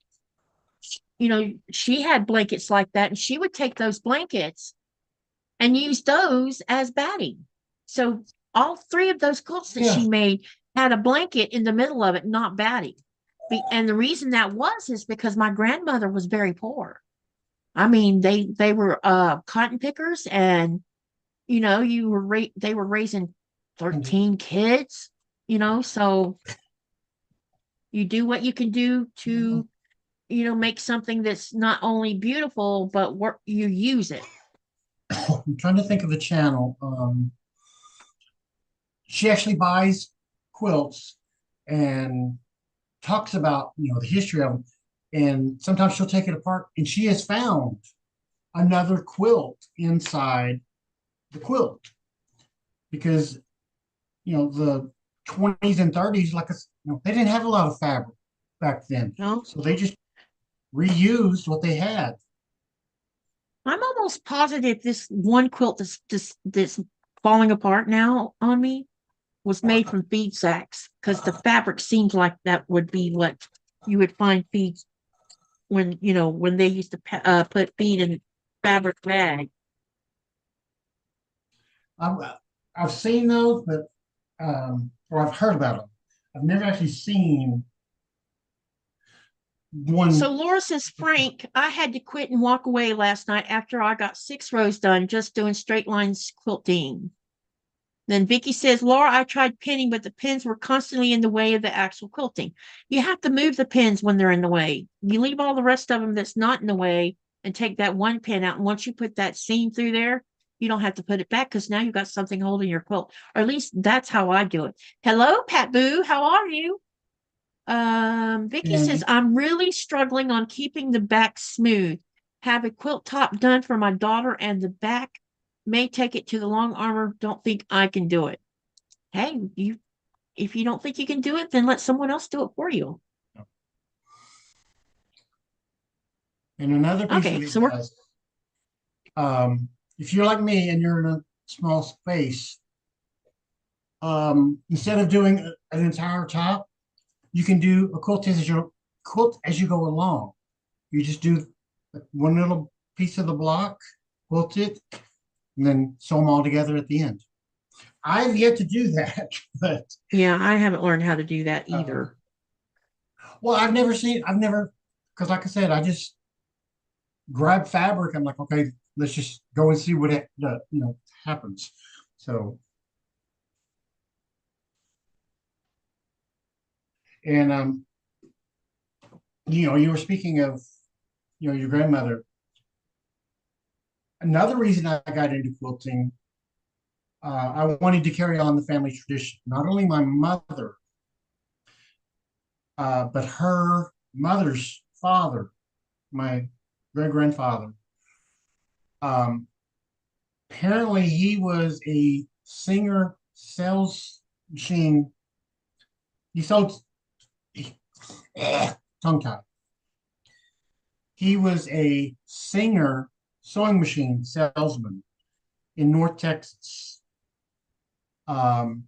She had blankets like that, and she would take those blankets and use those as batting. So all three of those quilts that she yeah, made had a blanket in the middle of it, not batting. And the reason that was is because my grandmother was very poor. I mean, they were cotton pickers, and they were raising 13 kids, so you do what you can do to make something that's not only beautiful, but you use it. I'm trying to think of a channel. She actually buys quilts and talks about the history of them, and sometimes she'll take it apart, and she has found another quilt inside the quilt because the 20s and 30s, like they didn't have a lot of fabric back then, No, so they just reused what they had. I'm almost positive this one quilt that's falling apart now on me was made from feed sacks because the fabric seems like that would be what you would find feeds when when they used to put feed in fabric bag. I've seen those, but or I've heard about them. I've never actually seen one. So Laura says, Frank, I had to quit and walk away last night after I got 6 rows done just doing straight lines quilting. Then Vicky says, Laura, I tried pinning, but the pins were constantly in the way of the actual quilting. You have to move the pins when they're in the way. You leave all the rest of them that's not in the way and take that one pin out. And once you put that seam through there, you don't have to put it back because now you've got something holding your quilt. Or at least that's how I do it. Hello, Pat Boo. How are you? Vicky says, I'm really struggling on keeping the back smooth. Have a quilt top done for my daughter and the back may take it to the long armor. Don't think I can do it. Hey, if you don't think you can do it, then let someone else do it for you. And another piece of advice, if you're like me and you're in a small space, instead of doing an entire top, you can do a quilt as you go along. You just do one little piece of the block, quilt it, and then sew them all together at the end. I've yet to do that, but yeah, I haven't learned how to do that either. Well, because like I said, I just grab fabric. I'm like, okay, let's just go and see what happens. So, and you were speaking of your grandmother. Another reason I got into quilting, I wanted to carry on the family tradition. Not only my mother, but her mother's father, my great-grandfather. Apparently, he was a singer, sales machine. He sold tongue tie. He was a singer, sewing machine salesman in North Texas. And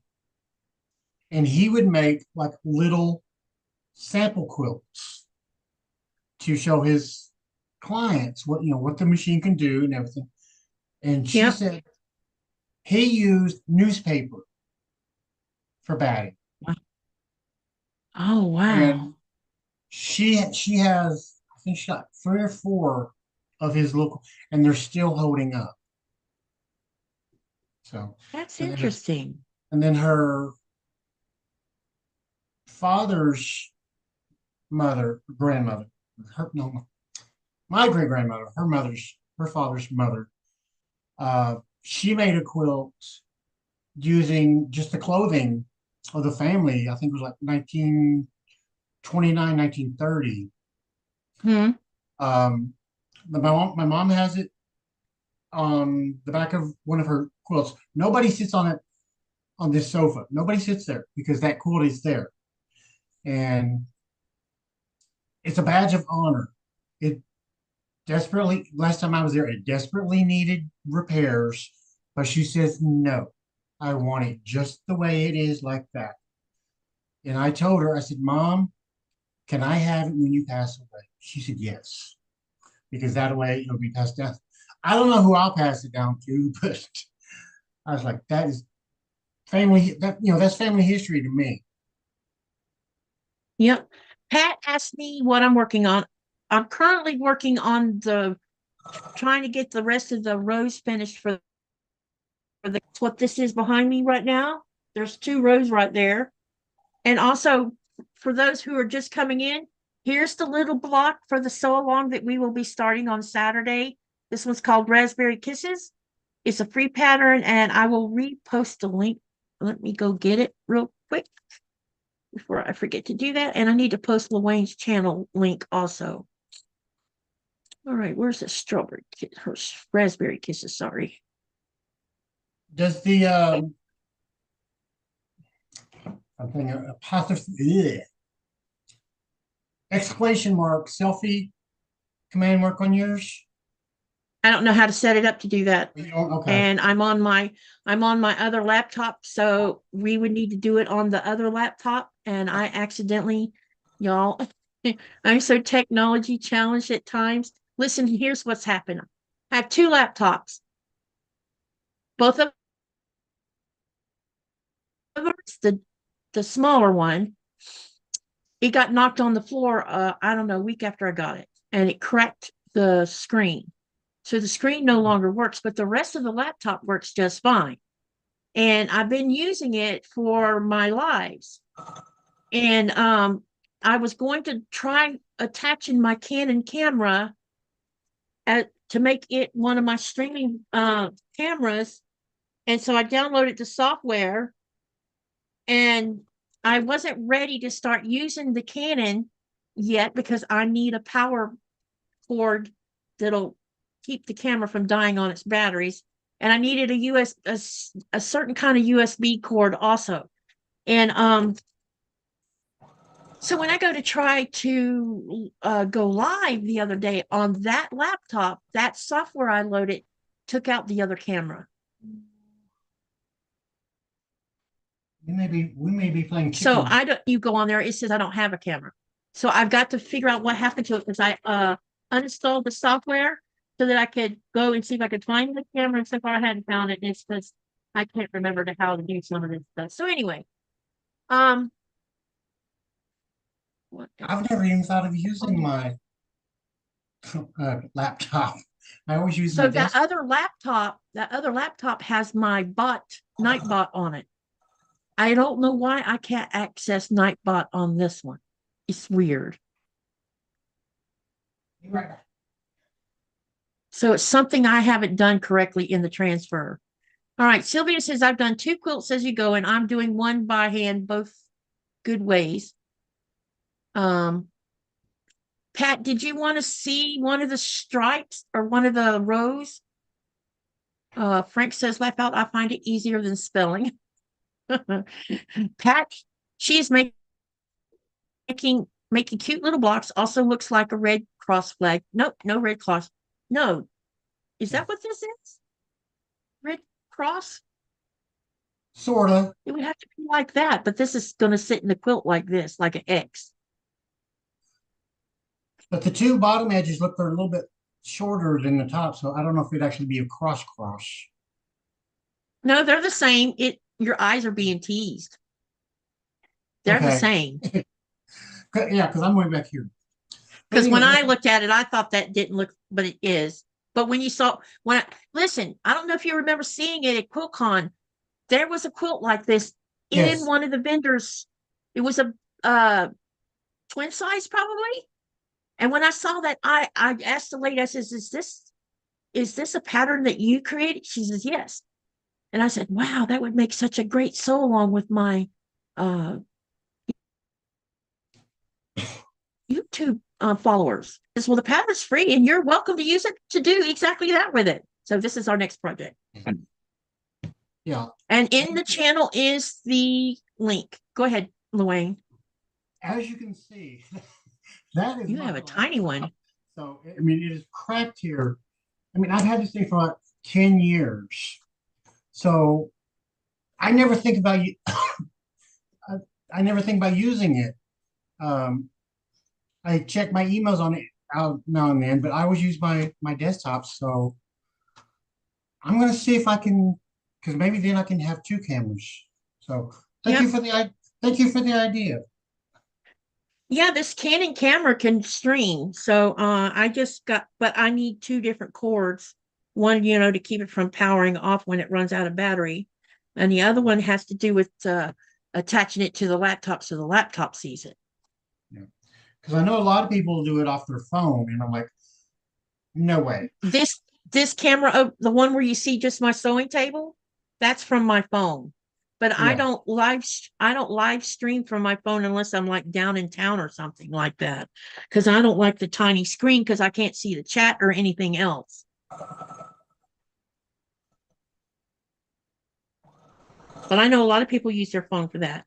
he would make like little sample quilts to show his clients what the machine can do and everything. And she said he used newspaper for batting. Oh wow! And she has, I think she got 3 or 4 of his local, and they're still holding up. So that's interesting. And then her father's grandmother, my great grandmother, her father's mother, she made a quilt using just the clothing of the family. I think it was like 1929, 1930. My mom has it on the back of one of her quilts. Nobody sits on it on this sofa. Nobody sits there because that quilt is there. And it's a badge of honor. It desperately, last time I was there, it desperately needed repairs, but she says, no, I want it just the way it is, like that. And I told her, I said, Mom, can I have it when you pass away? She said, yes, because that way it'll be passed down. I don't know who I'll pass it down to, but I was like, that is family, that's family history to me. Yep. Pat asked me what I'm working on. I'm currently working on trying to get the rest of the rows finished for what this is behind me right now. There's 2 rows right there. And also for those who are just coming in, here's the little block for the sew along that we will be starting on Saturday. This one's called Raspberry Kisses. It's a free pattern and I will repost the link. Let me go get it real quick before I forget to do that. And I need to post Lawayne's channel link also. All right, where's the strawberry kiss? Her raspberry kisses, sorry. Does the I'm thinking apostrophe exclamation mark selfie command work on yours? I don't know how to set it up to do that. You don't? Okay. And I'm on my other laptop, so we would need to do it on the other laptop. And I accidentally, y'all, I'm so technology challenged at times. Listen, here's what's happened. I have two laptops. Both of them, the smaller one, it got knocked on the floor, I don't know, a week after I got it, and it cracked the screen. So the screen no longer works, but the rest of the laptop works just fine. And I've been using it for my lives. And I was going to try attaching my Canon camera to make it one of my streaming cameras. And so I downloaded the software, and I wasn't ready to start using the Canon yet because I need a power cord that'll keep the camera from dying on its batteries. And I needed a certain kind of USB cord also. And so when I go to try to go live the other day on that laptop, that software I loaded took out the other camera. We may be playing chicken. So you go on there, it says I don't have a camera. So I've got to figure out what happened to it, because I uninstalled the software so that I could go and see if I could find the camera. And so far I hadn't found it. It's because I can't remember how to do some of this stuff. So anyway, I've never even thought of using my laptop. I always use my that other laptop has my Nightbot on it. I don't know why I can't access Nightbot on this one. It's weird. Right. So it's something I haven't done correctly in the transfer. All right, Sylvia says, I've done 2 quilts as you go, and I'm doing one by hand, both good ways. Pat, did you want to see one of the stripes or one of the rows? Frank says, laugh out, I find it easier than spelling. Pat, she's making cute little blocks. Also looks like a red cross flag. Nope, no red cross. No. Is that what this is? Red cross? Sort of. It would have to be like that, but this is going to sit in the quilt like this, like an X. But the 2 bottom edges look they're a little bit shorter than the top, so I don't know if it'd actually be a cross. No, they're the same. Your eyes are being teased. They're the same. Yeah, because I'm way back here. Because when I looked at it, I thought that didn't look, but it is. But when you saw, listen, I don't know if you remember seeing it at QuiltCon. There was a quilt like this in one of the vendors. It was a twin size probably. And when I saw that, I asked the lady, I says, is this a pattern that you created? She says, yes. And I said, wow, that would make such a great sew along with my YouTube followers. Says, well, the pattern's free and you're welcome to use it to do exactly that with it. So this is our next project. Yeah. And in the channel is the link. Go ahead, Lawayne. As you can see, that is. You have a tiny one. So, I mean, it is cracked here. I mean, I've had this thing for like 10 years. So I never think about I never think about using it. I check my emails on it out now and then, but I always use my desktop. So I'm gonna see if I can, because maybe then I can have 2 cameras. So thank you for the idea. Yeah, this Canon camera can stream. So but I need 2 different cords. One, to keep it from powering off when it runs out of battery. And the other one has to do with attaching it to the laptop so the laptop sees it. Yeah. Because I know a lot of people do it off their phone, and I'm like, no way. This camera, the one where you see just my sewing table, that's from my phone. But yeah. I don't live stream from my phone unless I'm like down in town or something like that. Because I don't like the tiny screen because I can't see the chat or anything else. But I know a lot of people use their phone for that.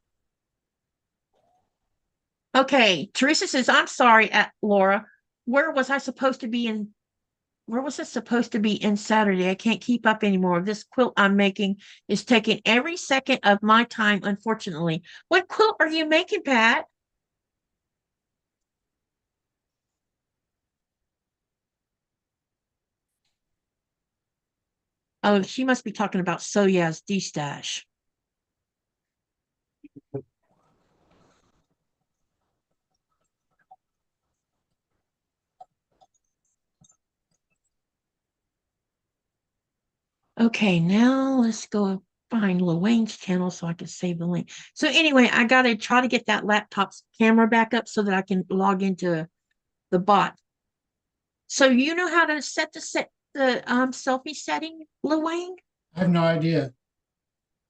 Okay, Teresa says, I'm sorry, Laura. where was I supposed to be in? Where was it supposed to be in Saturday? I can't keep up anymore. This quilt I'm making is taking every second of my time, unfortunately. What quilt are you making, Pat? Oh, she must be talking about Soya's D-stash. Okay, now let's go find Lawayne's channel so I can save the link. So anyway, I gotta try to get that laptop's camera back up so that I can log into the bot. So you know how to set the selfie setting, Lawayne? I have no idea.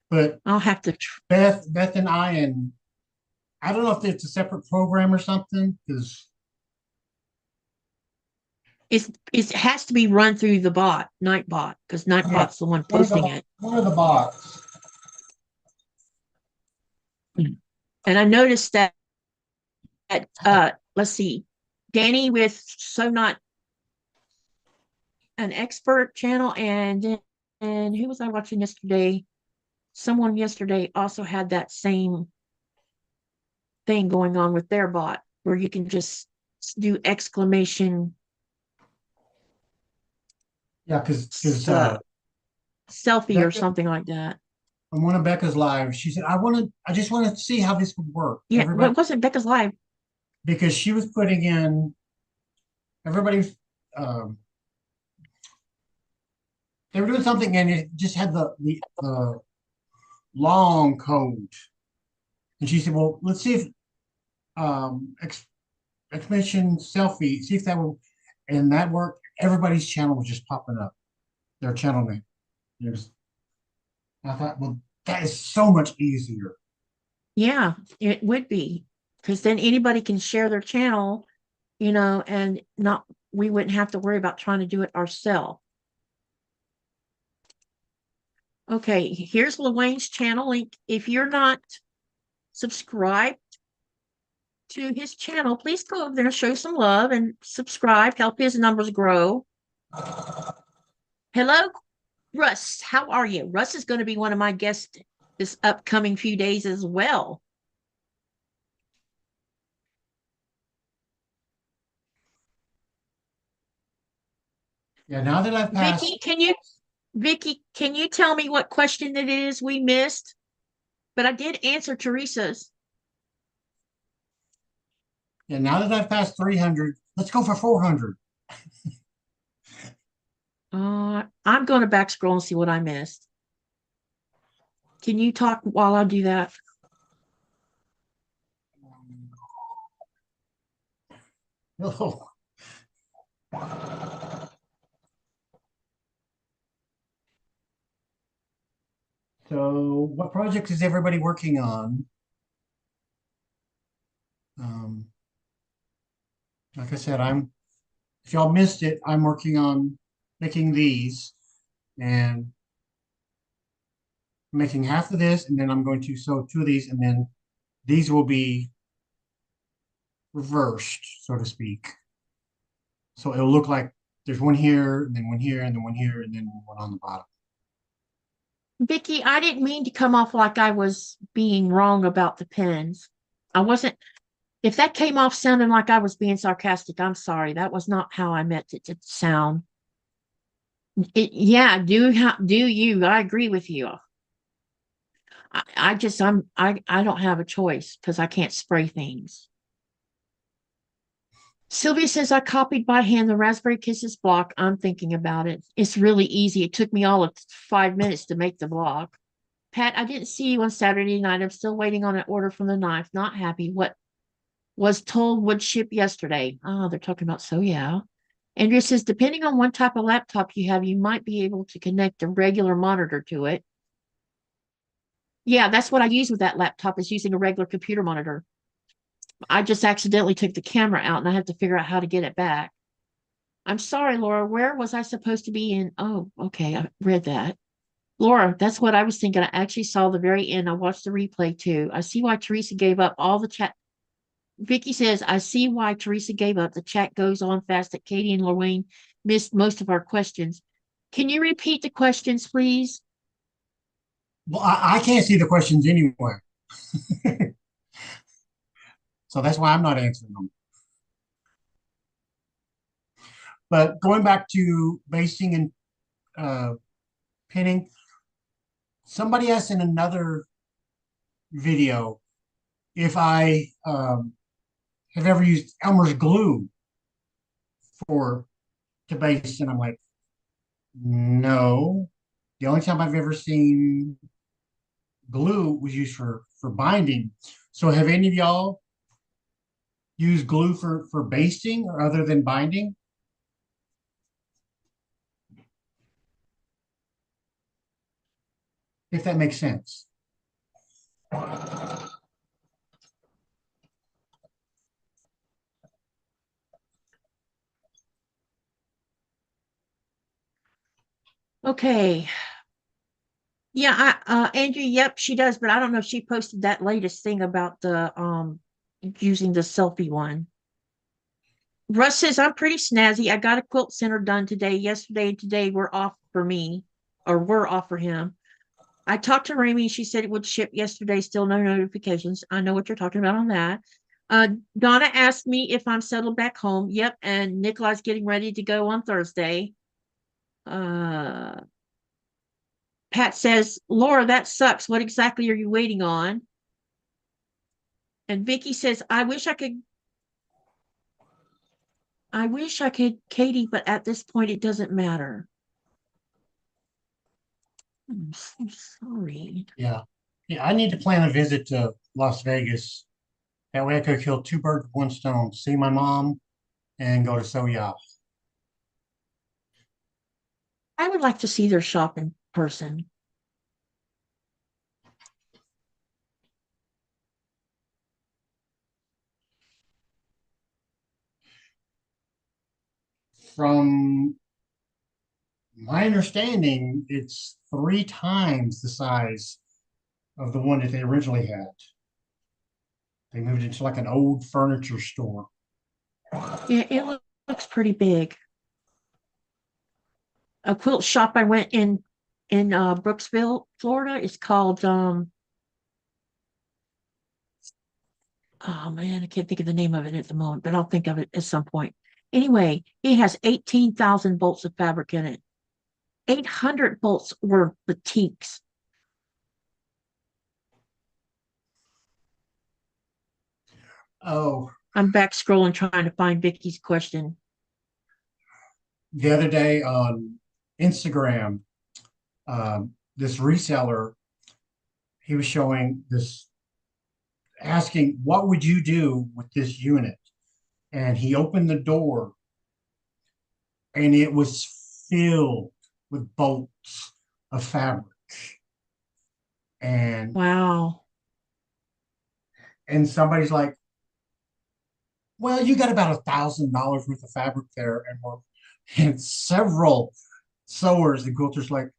But I'll have to. Beth and I don't know if it's a separate program or something, because It has to be run through the bot, Nightbot, because Nightbot's the one posting it. one of the bots. And I noticed that let's see, Danny with So Not an Expert channel, and who was I watching yesterday? Someone yesterday also had that same thing going on with their bot, where you can just do exclamation Yeah, because selfie or Becca, something like that. on one of Becca's live, she said, I just want to see how this would work. Yeah, Everybody, it wasn't Becca's Live. because she was putting in everybody's um they were doing something and it just had the long code. And she said, well, let's see if exclamation selfie, see if that will, and that worked. Everybody's channel was just popping up, their channel name. I thought, well, that is so much easier. Yeah, it would be, because then anybody can share their channel, and not we wouldn't have to worry about trying to do it ourselves. Okay, here's Lawayne's channel link. If you're not subscribed to his channel, please go over there and show some love and subscribe, help his numbers grow. Hello, Russ. How are you? Russ is going to be one of my guests this upcoming few days as well. Yeah, now that I've passed. Vicky, can you tell me what question it is we missed? But I did answer Teresa's. Yeah, now that I've passed 300, let's go for 400. I'm going to back scroll and see what I missed. Can you talk while I do that? Oh. So, what projects is everybody working on? Like I said, if y'all missed it, I'm working on making these and making half of this, and then I'm going to sew two of these, and then these will be reversed, so to speak. So it'll look like there's one here, and then one here, and then one here, and then one on the bottom. Vicky, I didn't mean to come off like I was being wrong about the pens. I wasn't. If that came off sounding like I was being sarcastic, I'm sorry. That was not how I meant it to sound. Yeah, do you? I agree with you. I don't have a choice because I can't spray things. Sylvia says, I copied by hand the Raspberry Kisses block. I'm thinking about it. It's really easy. It took me all of 5 minutes to make the block. Pat, I didn't see you on Saturday night. I'm still waiting on an order from the knife. Not happy. What was told would ship yesterday. Oh, they're talking about, so yeah. Andrea says, depending on what type of laptop you have, you might be able to connect a regular monitor to it. Yeah, that's what I use with that laptop, is using a regular computer monitor. I just accidentally took the camera out and I have to figure out how to get it back. I'm sorry, Laura. Where was I supposed to be in? Oh, okay. I read that. Laura, that's what I was thinking. I actually saw the very end. I watched the replay too. I see why Teresa gave up all the chat. Vicky says, I see why Teresa gave up. The chat goes on fast that Katie and Lawayne missed most of our questions. Can you repeat the questions, please? Well, I can't see the questions anyway. So that's why I'm not answering them. But going back to basting and pinning, somebody asked in another video if I have ever used Elmer's glue to baste, and I'm like, no. The only time I've ever seen glue was used for binding. So have any of y'all used glue for basting or other than binding? If that makes sense. Okay. Yeah, Andrew, yep, she does, but I don't know if she posted that latest thing about the using the selfie one. Russ says I'm pretty snazzy. I got a quilt center done today. Yesterday and today were off for me, or were off for him. I talked to Remy. She said it would ship yesterday. Still no notifications. I know what you're talking about on that. Donna asked me if I'm settled back home. Yep, and Nikolai's getting ready to go on Thursday. Pat says, Laura, that sucks. What exactly are you waiting on? And Vicky says, I wish I could, Katie, but at this point it doesn't matter. I'm so sorry. Yeah. Yeah, I need to plan a visit to Las Vegas. That way I could kill two birds with one stone, see my mom and go to Soya. I would like to see their shop in person. From my understanding, it's 3 times the size of the one that they originally had. They moved it into like an old furniture store. Yeah, it looks pretty big. A quilt shop I went in Brooksville, Florida. It's called oh man, I can't think of the name of it at the moment, but I'll think of it at some point. Anyway, it has 18,000 bolts of fabric in it. 800 bolts were batiks. Oh, I'm back scrolling trying to find Vicky's question. the other day on Instagram, this reseller, he was showing this, asking, what would you do with this unit? And he opened the door and it was filled with bolts of fabric. And Wow. somebody's like, well, you got about $1,000 worth of fabric there, and several sewers and quilters like,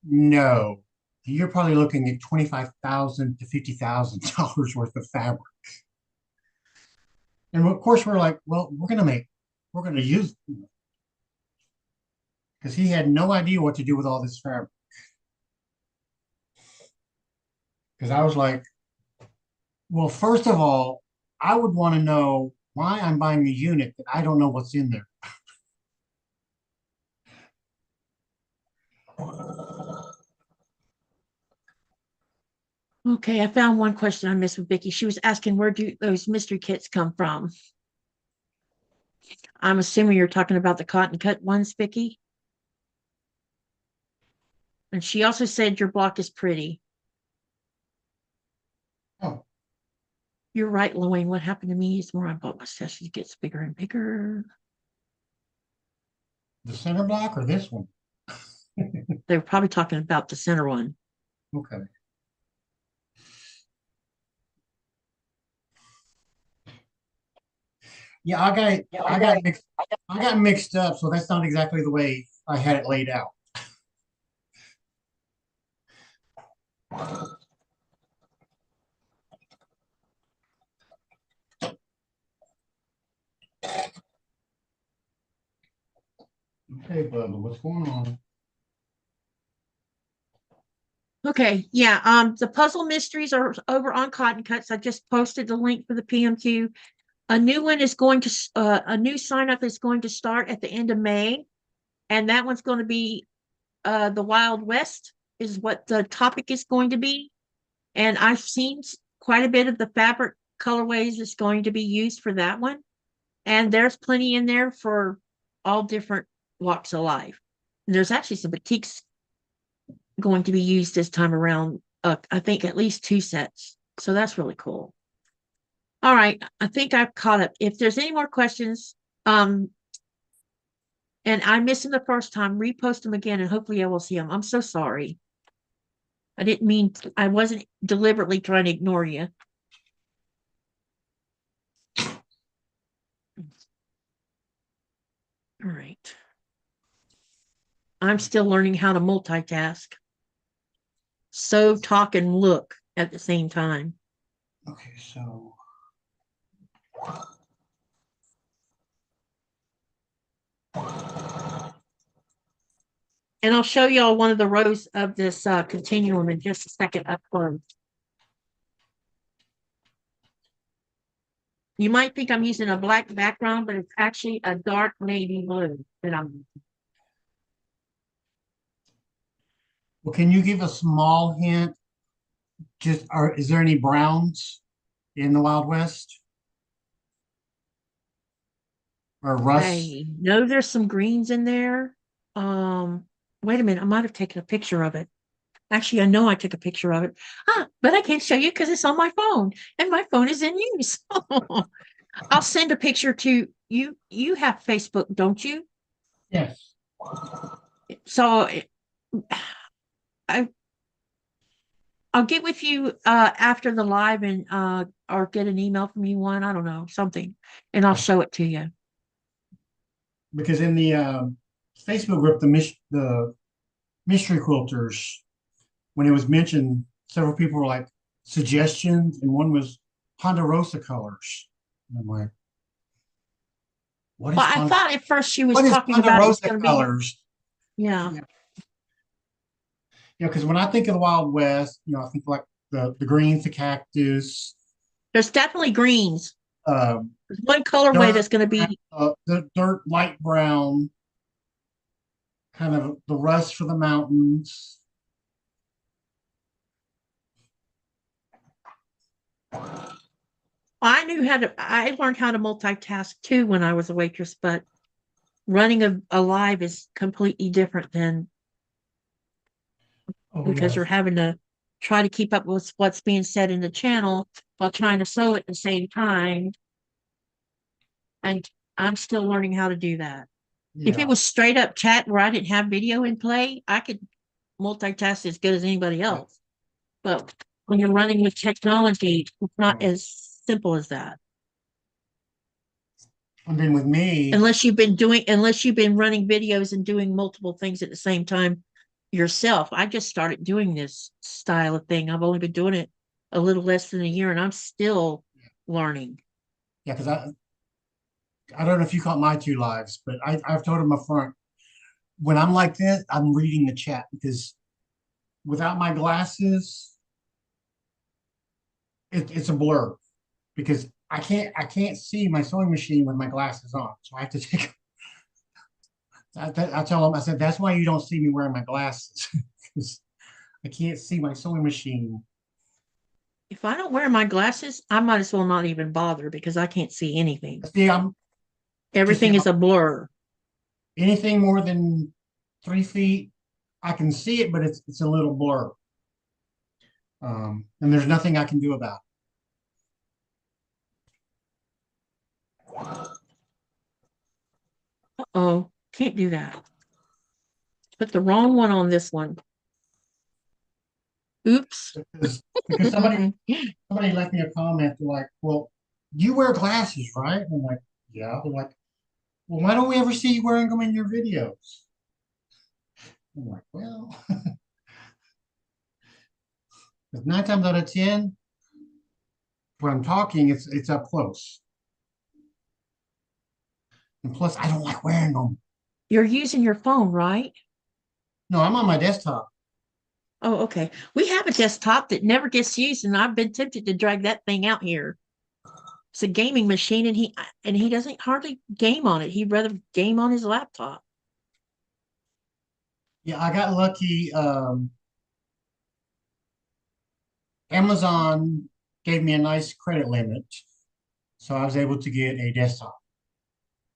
no, you're probably looking at $25,000 to $50,000 worth of fabric. And of course, we're like, well, we're going to use, because he had no idea what to do with all this fabric. Because I was like, well, first of all, I would want to know why I'm buying a unit that I don't know what's in there. Okay, I found one question I missed with Vicky. She was asking where do those mystery kits come from? I'm assuming you're talking about the cotton cut ones, Vicky. And she also said your block is pretty. Oh, You're right, Lawayne. What happened to me is more I bought my stuff. It gets bigger and bigger. the center block or this one? They were probably talking about the center one. Okay. Yeah, I got mixed up, so that's not exactly the way I had it laid out. Bubba, what's going on? Okay, yeah. The puzzle mysteries are over on Cotton Cuts. I just posted the link for the PMQ. A new one is going to a new sign up is going to start at the end of May, and that one's going to be the Wild West is what the topic is going to be. And I've seen quite a bit of the fabric colorways that's going to be used for that one. And there's plenty in there for all different walks of life. And there's actually some batiks going to be used this time around. I think at least 2 sets. So that's really cool. All right, I think I've caught up. If there's any more questions, and I missed them the first time, repost them again, and hopefully I will see them. I'm so sorry. I didn't mean, I wasn't deliberately trying to ignore you. All right. I'm still learning how to multitask. So talk and look at the same time. Okay, so And I'll show y'all one of the rows of this continuum in just a second up close. You might think I'm using a black background, but it's actually a dark navy blue that I'm using. well, can you give a small hint? Just is there any browns in the Wild West? Or rust? I know there's some greens in there. Wait a minute, I might have taken a picture of it. Actually, I know I took a picture of it. But I can't show you because it's on my phone, and my phone is in use. I'll send a picture to you. You have Facebook, don't you? Yes. So I'll get with you after the live and or get an email from you one. I don't know, something, and I'll show it to you. Because in the Facebook group, the mystery quilters, when it was mentioned, several people were like suggestions, and one was Ponderosa colors. And I'm like, what is Well, I thought at first she was what is talking about it's Ponderosa going to colors? be, yeah. You know, because when I think of the Wild West, you know, I think like the greens, the cactus. There's definitely greens. Um, There's one colorway dirt, that's going to be the dirt light brown, kind of the rust for the mountains. I learned how to multitask too when I was a waitress, but running a live is completely different than because you're having to try to keep up with what's being said in the channel while trying to sew at the same time. And I'm still learning how to do that. If it was straight up chat where I didn't have video in play, I could multitask as good as anybody else. But when you're running with technology, it's not as simple as that. And then with me, Unless you've been running videos and doing multiple things at the same time yourself. I just started doing this style of thing. I've only been doing it a little less than a year, and I'm still learning. yeah, because I don't know if you caught my 2 lives, but I've told them up front, when I'm like this, I'm reading the chat, because without my glasses, it's a blur, because I can't see my sewing machine with my glasses on, so I have to take. I tell them, I said, that's why you don't see me wearing my glasses, because I can't see my sewing machine. If I don't wear my glasses, I might as well not even bother because I can't see anything. See, Everything is a blur. Anything more than 3 feet, I can see it, but it's a little blur. And there's nothing I can do about it. Uh-oh, can't do that. Put the wrong one on this one. Oops. Because somebody left me a comment, they're like, well, you wear glasses, right? I'm like, yeah. They're like, well, why don't we ever see you wearing them in your videos? I'm like, well, 9 times out of 10, when I'm talking, it's up close. And plus, I don't like wearing them. You're using your phone, right? No, I'm on my desktop. Oh, okay. We have a desktop that never gets used, and I've been tempted to drag that thing out here. It's a gaming machine, and he doesn't hardly game on it. He'd rather game on his laptop. Yeah, I got lucky. Amazon gave me a nice credit limit, so I was able to get a desktop.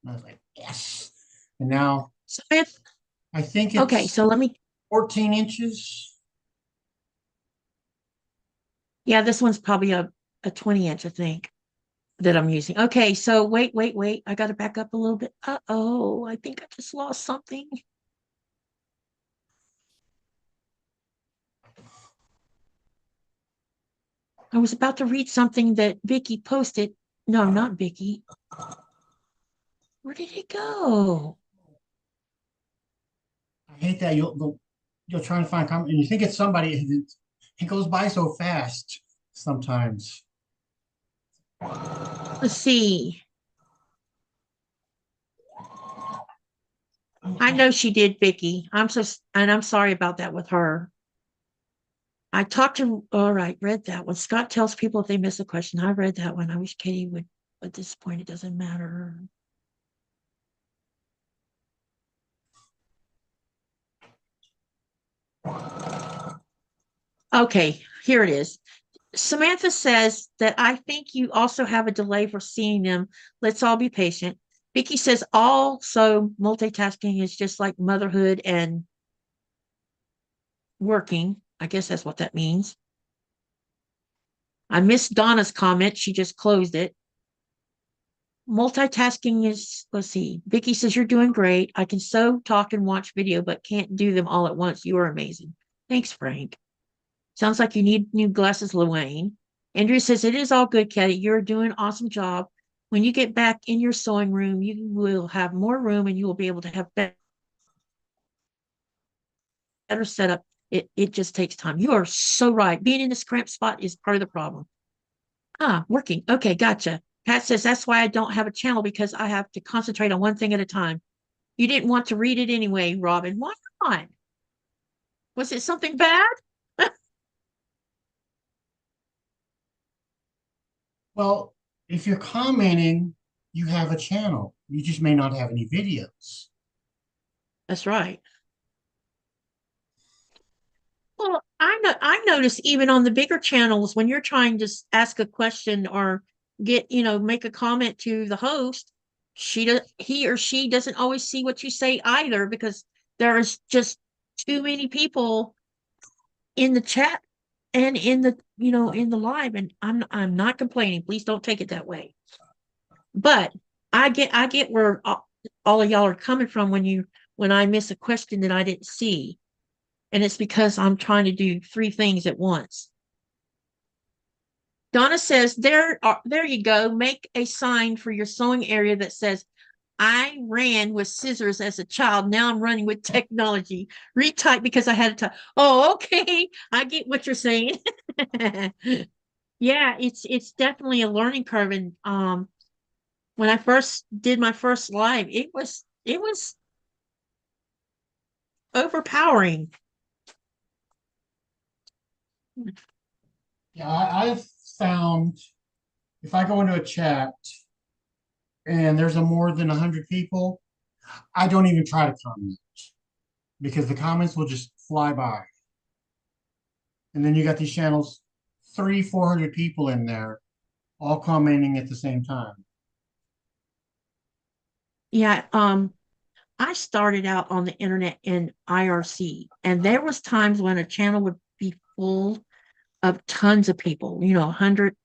And I was like, yes. And now So if I think okay, it's so let me 14 inches. yeah, this one's probably a 20-inch, I think, that I'm using. Okay, so wait. I got to back up a little bit. Uh-oh, I think I just lost something. I was about to read something that Vicky posted. No, not Vicky. Where did it go? I hate that you'll try to find comment and you think it's somebody. It goes by so fast sometimes. Let's see. I know she did, Vicky. I'm sorry about that with her. I talked to, all right, read that one. Scott tells people if they miss a question. I read that one. I wish Katie would, at this point, it doesn't matter. Okay, here it is. Samantha says that I think you also have a delay for seeing them. Let's all be patient. Vicky says also multitasking is just like motherhood and working. I guess that's what that means. I missed Donna's comment. She just closed it. Multitasking is, let's see. Vicky says you're doing great. I can sew, talk, and watch video, but can't do them all at once. You are amazing. Thanks, Frank. Sounds like you need new glasses, Lawayne. Andrew says it is all good, Katie. You're doing an awesome job. When you get back in your sewing room, you will have more room and you will be able to have better setup. It just takes time. You are so right. Being in this cramped spot is part of the problem. Working. Okay, gotcha. Pat says that's why I don't have a channel because I have to concentrate on one thing at a time. You didn't want to read it anyway, Robin. Why not? Was it something bad? Well, if you're commenting, you have a channel. You just may not have any videos. That's right. Well, I notice even on the bigger channels when you're trying to ask a question or get, make a comment to the host, he or she doesn't always see what you say either because there's just too many people in the chat and in the, in the live, and I'm not complaining. Please don't take it that way. But I get where all of y'all are coming from when I miss a question that I didn't see. And it's because I'm trying to do 3 things at once. Donna says, there you go. Make a sign for your sewing area that says, I ran with scissors as a child. Now I'm running with technology. Retype because I had to type. Oh, okay. I get what you're saying. Yeah, it's definitely a learning curve. And when I first did my first live, it was overpowering. Yeah, I've found if I go into a chat and there's a more than 100 people, I don't even try to comment because the comments will just fly by. And then you got these channels, 400 people in there, all commenting at the same time. Yeah, I started out on the internet in IRC, and there was times when a channel would be full of tons of people, 100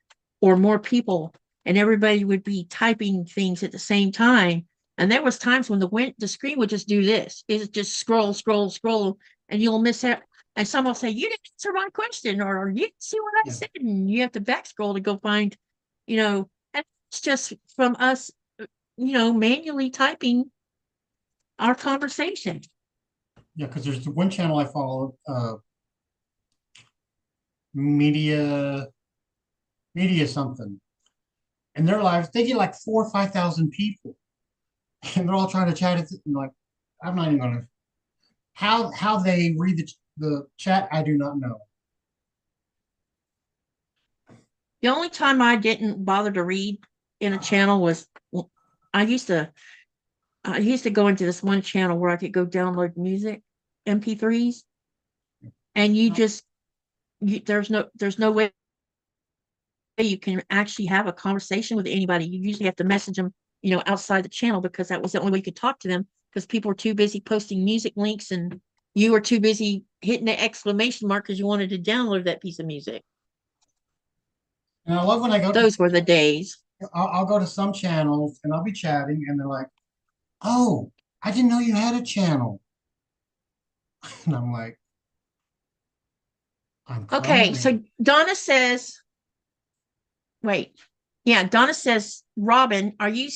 or more people, and everybody would be typing things at the same time. And there was times when the screen would just do this. It would just scroll, scroll, scroll, and you'll miss it. And someone will say, you didn't answer my question, or you didn't see what I Yeah. said. And you have to back scroll to go find, and it's just from us, manually typing our conversation. Yeah, because there's one channel I follow, media something, and they're live. They get like 4,000 or 5,000 people, and they're all trying to chat. And like, I'm not even gonna how they read the chat, I do not know. The only time I didn't bother to read in a channel was I used to I used to go into this one channel where I could go download music, MP3s, and there's no way you can actually have a conversation with anybody. You usually have to message them, outside the channel, because that was the only way you could talk to them, because people were too busy posting music links and you were too busy hitting the exclamation mark because you wanted to download that piece of music. And I love when I go Those were the days. I'll go to some channels and I'll be chatting and they're like, "Oh, I didn't know you had a channel." And I'm like, "I'm Okay, cloning." so Donna says, wait, yeah, Donna says, Robin, are you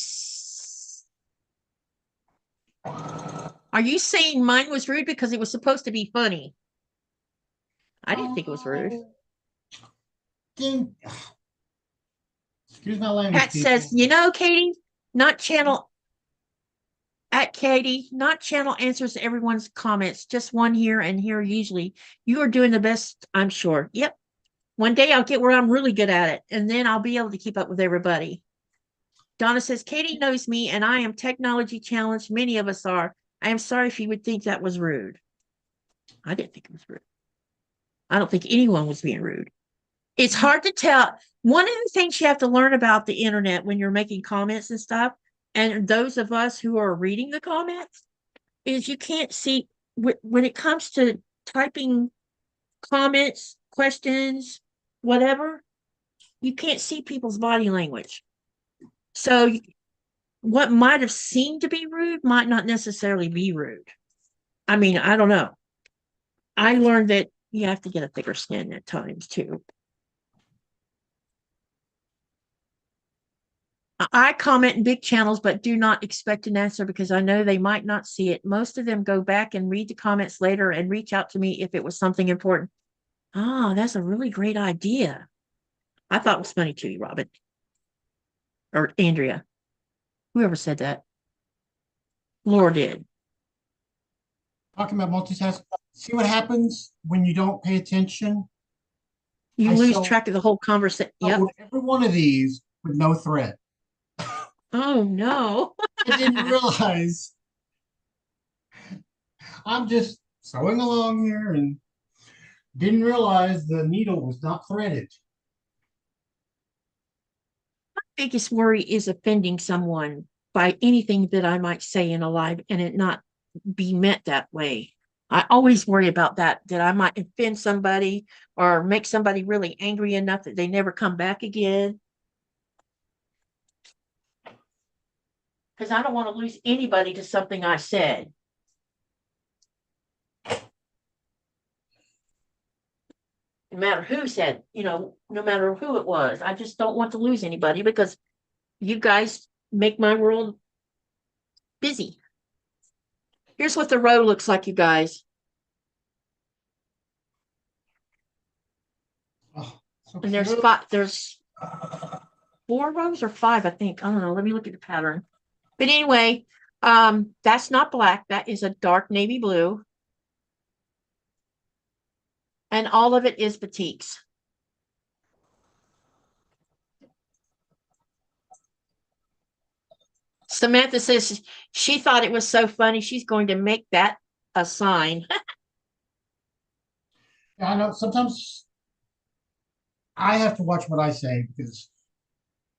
saying mine was rude because it was supposed to be funny? I didn't think it was rude. Ding. Excuse my language, Pat people. says, Katie, not channel answers everyone's comments, just one here and here usually. You are doing the best, I'm sure. Yep. One day I'll get where I'm really good at it, and then I'll be able to keep up with everybody. Donna says, Katie knows me, and I am technology challenged. Many of us are. I am sorry if you would think that was rude. I didn't think it was rude. I don't think anyone was being rude. It's hard to tell. One of the things you have to learn about the internet when you're making comments and stuff, and those of us who are reading the comments, is you can't see when it comes to typing comments, questions, whatever, you can't see people's body language. So what might have seemed to be rude might not necessarily be rude. I mean, I don't know. I learned that you have to get a thicker skin at times too. I comment in big channels, but do not expect an answer because I know they might not see it. Most of them go back and read the comments later and reach out to me if it was something important. Ah, that's a really great idea. I thought it was funny too, Robin. Or Andrea. Whoever said that. Laura did. Talking about multitasking. See what happens when you don't pay attention? You I lose sewed track of the whole conversation. Yep. every one of these with no thread. Oh no. I didn't realize. I'm just sewing along here and didn't realize the needle was not threaded. Biggest worry is offending someone by anything that I might say in a live and it not be meant that way. I always worry about that I might offend somebody or make somebody really angry enough that they never come back again. Because I don't want to lose anybody to something I said. No matter who said, no matter who it was. I just don't want to lose anybody because you guys make my world busy. Here's what the row looks like, you guys. Oh, so And there's cute. there's 4 rows or 5, I think. I don't know. Let me look at the pattern. But anyway, that's not black. That is a dark navy blue. And all of it is batiks. Samantha says she thought it was so funny. She's going to make that a sign. Yeah, I know sometimes I have to watch what I say because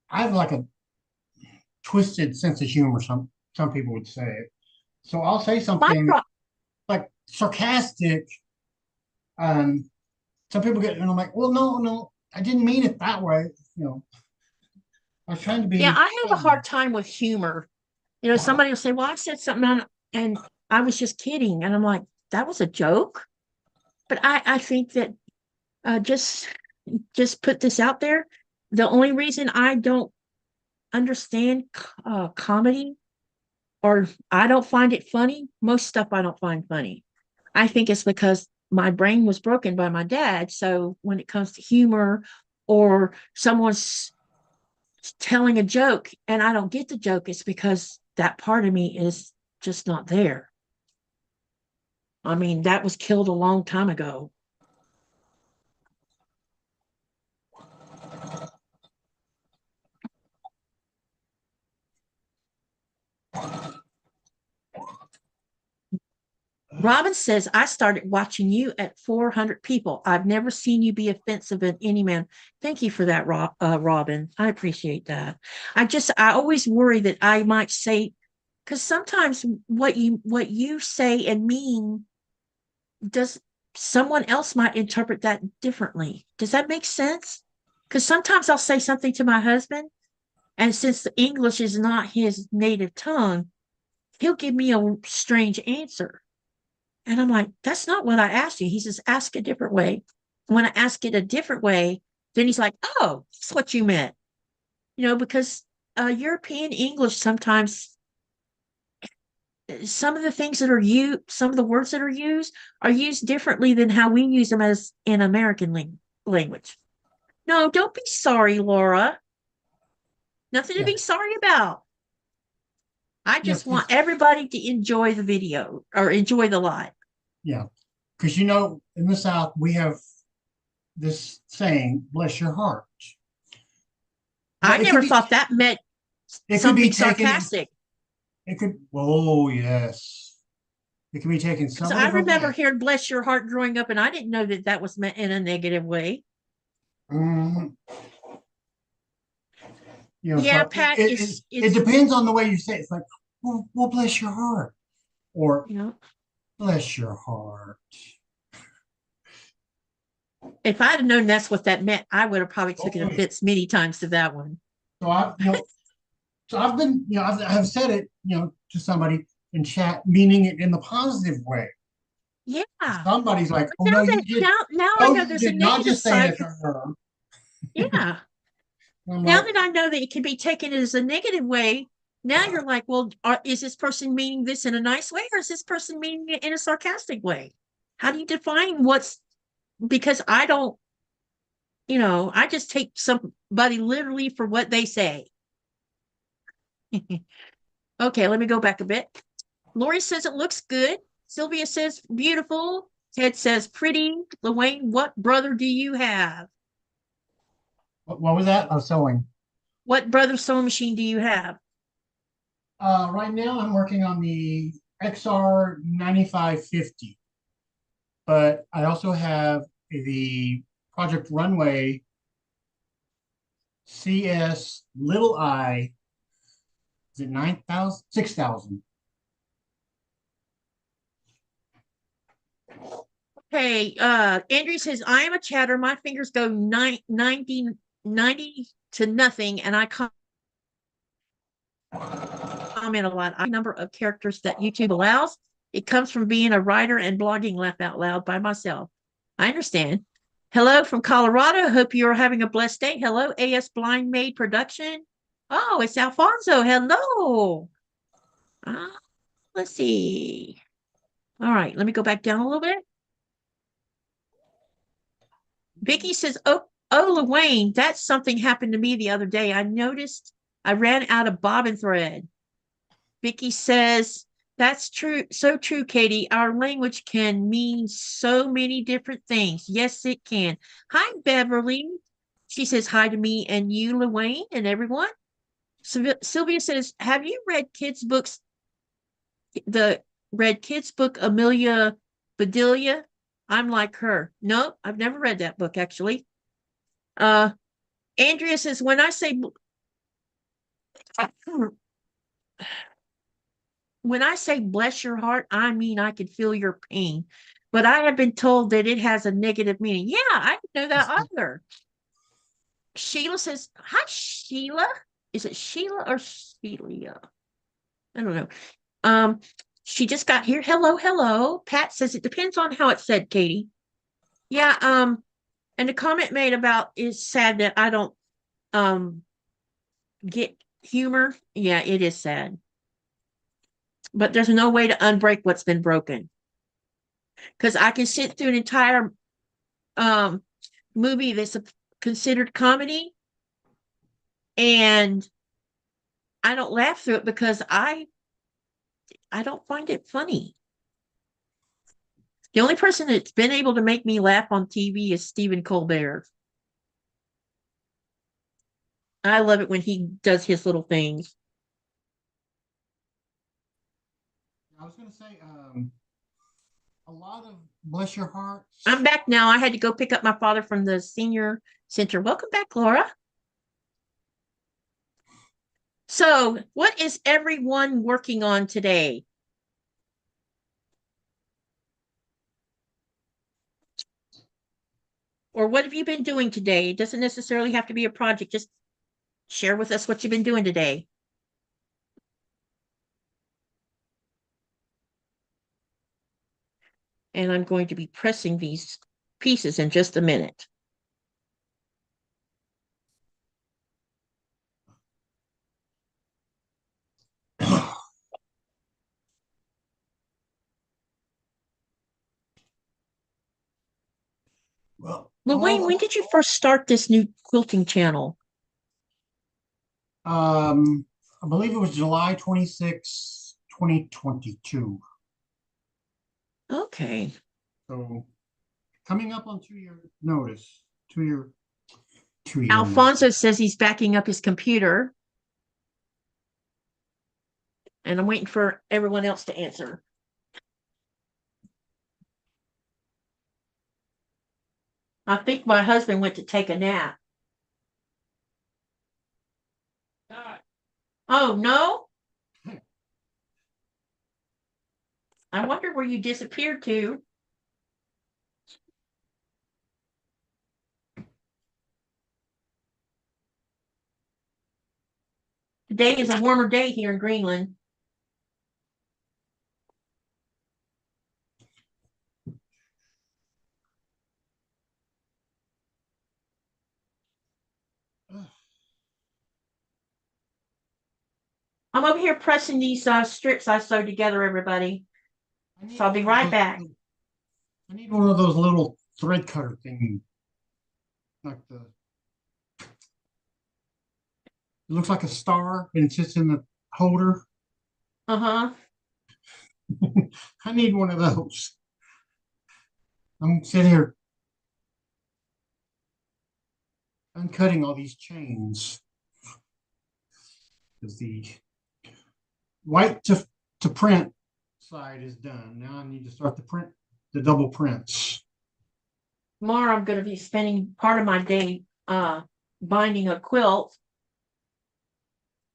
I have like a twisted sense of humor, some people would say. So I'll say something like sarcastic, and some people get, and I'm like, well, no, I didn't mean it that way. I was trying to Yeah, be I have a hard time with humor. Somebody will say, well, I said something and I was just kidding. And I'm like, that was a joke. But I think that just put this out there. The only reason I don't understand comedy or I don't find it funny, most stuff I don't find funny. I think it's because my brain was broken by my dad. So when it comes to humor or someone's telling a joke and I don't get the joke, it's because that part of me is just not there. I mean, that was killed a long time ago. Robin says, I started watching you at 400 people. I've never seen you be offensive in any man. Thank you for that, Robin. I appreciate that. I always worry that I might say, because sometimes what you say and mean does someone else might interpret that differently. Does that make sense? Because sometimes I'll say something to my husband, and since the English is not his native tongue, he'll give me a strange answer. And I'm like, that's not what I asked you. He says, ask a different way. When I ask it a different way, then he's like, oh, that's what you meant. Because European English sometimes, some of the things that are used, some of the words that are used differently than how we use them as in American language. No, don't be sorry, Laura. Nothing to Yeah. be sorry about. I Yeah, just want everybody to enjoy the video or enjoy the live. yeah. Because in the South, we have this saying, bless your heart. I But never thought that meant it could be something taken, sarcastic. oh, yes. It can be taken Because some I different remember way. hearing bless your heart growing up, and I didn't know that that was meant in a negative way. Mhm. Yeah, So Pat, it depends on the way you say it. It's like, well, bless your heart. Or bless your heart. if I'd have known that's what that meant, I would have probably taken Oh, yeah. offense many times to that one. So I've been, I've said it, to somebody in chat, meaning it in the positive way. Yeah. Somebody's like, But oh no, you did. now I No, know you there's a did not negative just say side. it to her. Yeah. I'm Now like, that I know that it can be taken as a negative way, now you're like, well, is this person meaning this in a nice way, or is this person meaning it in a sarcastic way? How do you define because I don't, I just take somebody literally for what they say. Okay, let me go back a bit. Lori says it looks good. Sylvia says beautiful. Ted says pretty. Lawayne, what brother do you have? what was that? I was sewing. What brother sewing machine do you have? Right now I'm working on the XR 9550, but I also have the Project Runway CS little I. Is it 9,000? 6,000. Okay, Andrew says, I am a chatter. My fingers go 90 to nothing, and I comment a lot. I number of characters that YouTube allows. It comes from being a writer and blogging laugh out loud by myself. I understand. Hello from Colorado. Hope you're having a blessed day. Hello, AS Blind Made Production. Oh, it's Alfonso. Hello. Let's see. All right, let me go back down a little bit. Vicky says, oh, Lawayne, that's something happened to me the other day. I noticed I ran out of bobbin thread. Vicky says, that's true. So true, Katy. Our language can mean so many different things. Yes, it can. Hi, Beverly. She says hi to me and you, Lawayne, and everyone. Sylvia says, have you read kids' books? Read kids' book, Amelia Bedelia? I'm like her. No, I've never read that book, actually. Andrea says, when I say bless your heart, I mean I can feel your pain. But I have been told that it has a negative meaning. Yeah, I didn't know that either. Sheila says, hi, Sheila. Is it Sheila or Sheila? I don't know. She just got here. Hello, hello. Pat says it depends on how it's said, Katy. Yeah, and the comment made about is sad that I don't get humor. Yeah, it is sad. But there's no way to unbreak what's been broken. Because I can sit through an entire movie that's considered comedy, and I don't laugh through it because I don't find it funny. The only person that's been able to make me laugh on TV is Stephen Colbert. I love it when he does his little things. I was going to say, a lot of bless your hearts. I'm back now. I had to go pick up my father from the senior center. Welcome back, Laura. So, what is everyone working on today? Or what have you been doing today? It doesn't necessarily have to be a project. Just share with us what you've been doing today. And I'm going to be pressing these pieces in just a minute. Well, Lawayne, when did you first start this new quilting channel? I believe it was July 26, 2022. Okay. So coming up on 2 year notice, 2 year. Alfonso says he's backing up his computer. And I'm waiting for everyone else to answer. I think my husband went to take a nap. Oh, no? I wonder where you disappeared to. Today is a warmer day here in Greenland. I'm over here pressing these strips I sewed together, everybody. So I'll be right back. I need one of those little thread cutter thingy. Like it looks like a star and it sits in the holder. Uh-huh. I need one of those. I'm sitting here uncutting all these chains. Because the white to print side is done. Now I need to start the double prints. Tomorrow I'm going to be spending part of my day binding a quilt,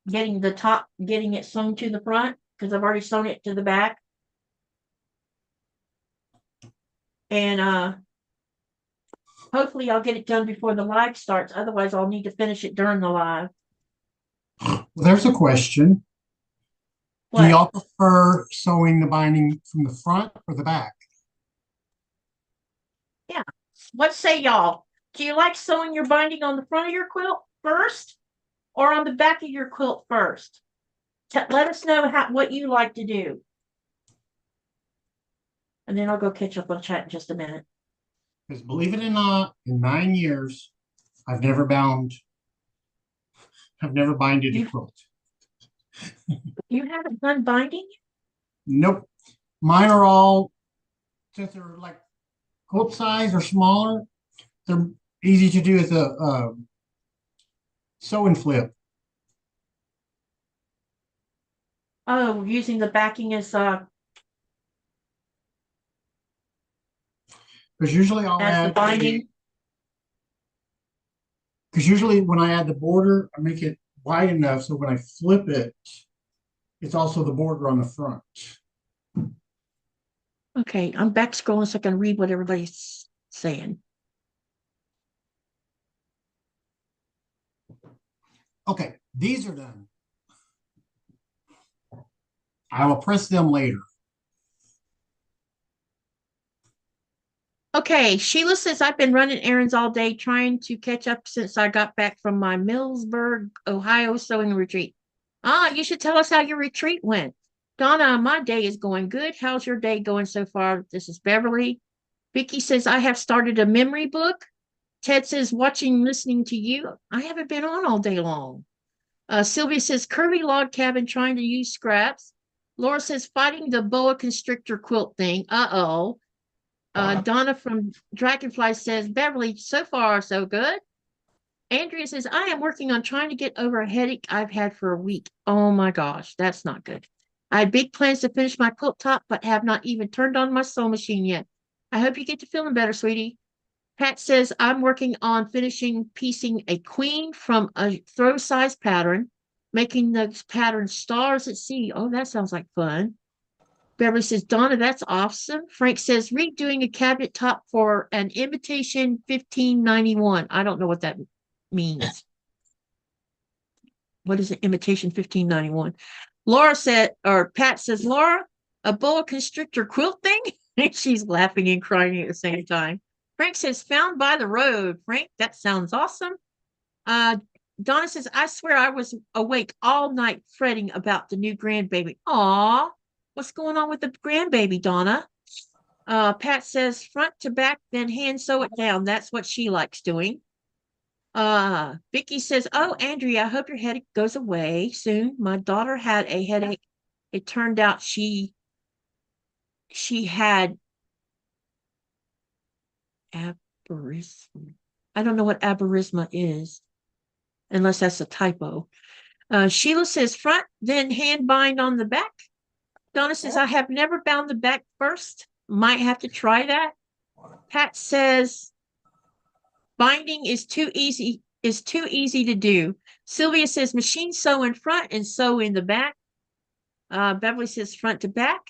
getting it sewn to the front because I've already sewn it to the back. And hopefully I'll get it done before the live starts. Otherwise, I'll need to finish it during the live. Well, there's a question. What? Do y'all prefer sewing the binding from the front or the back? Yeah. What say y'all? Do you like sewing your binding on the front of your quilt first or on the back of your quilt first? Let us know what you like to do. And then I'll go catch up on chat in just a minute. Because believe it or not, in 9 years, I've never binded a quilt. You haven't done binding? Nope. Mine are all, since they're like quilt size or smaller, they're easy to do with a sew and flip. Oh, using the backing as Because usually I'll as the add binding. Because usually when I add the border, I make it wide enough so when I flip it, it's also the border on the front. Okay, I'm back scrolling so I can read what everybody's saying. Okay, these are done. I will press them later. Okay, Sheila says I've been running errands all day trying to catch up since I got back from my Millsburg, Ohio sewing retreat. You should tell us how your retreat went. Donna, my day is going good. How's your day going so far? This is Beverly. Vicky says I have started a memory book. Ted says watching, listening to you. I haven't been on all day long. Sylvia says curvy log cabin trying to use scraps. Laura says fighting the boa constrictor quilt thing. Uh-oh. Donna from Dragonfly says, Beverly, so far so good. Andrea says, I am working on trying to get over a headache I've had for a week. Oh my gosh, that's not good. I had big plans to finish my quilt top, but have not even turned on my sewing machine yet. I hope you get to feeling better, sweetie. Pat says, I'm working on finishing piecing a queen from a throw size pattern, making the pattern stars at sea. Oh, that sounds like fun. Beverly says, Donna, that's awesome. Frank says, redoing a cabinet top for an imitation 1591. I don't know what that means. What is an imitation 1591? Laura said, or Pat says, Laura, a boa constrictor quilt thing? She's laughing and crying at the same time. Frank says, found by the road. Frank, that sounds awesome. Donna says, I swear I was awake all night fretting about the new grandbaby. Aw, what's going on with the grandbaby, Donna? Pat says, front to back, then hand sew it down. That's what she likes doing. Vicky says, oh, Andrea, I hope your headache goes away soon. My daughter had a headache. It turned out she had aberrisma. I don't know what aberrisma is, unless that's a typo. Sheila says front, then hand bind on the back. Donna says, I have never bound the back first. Might have to try that. Pat says, binding is too easy to do. Sylvia says, machine sew in front and sew in the back. Beverly says front to back.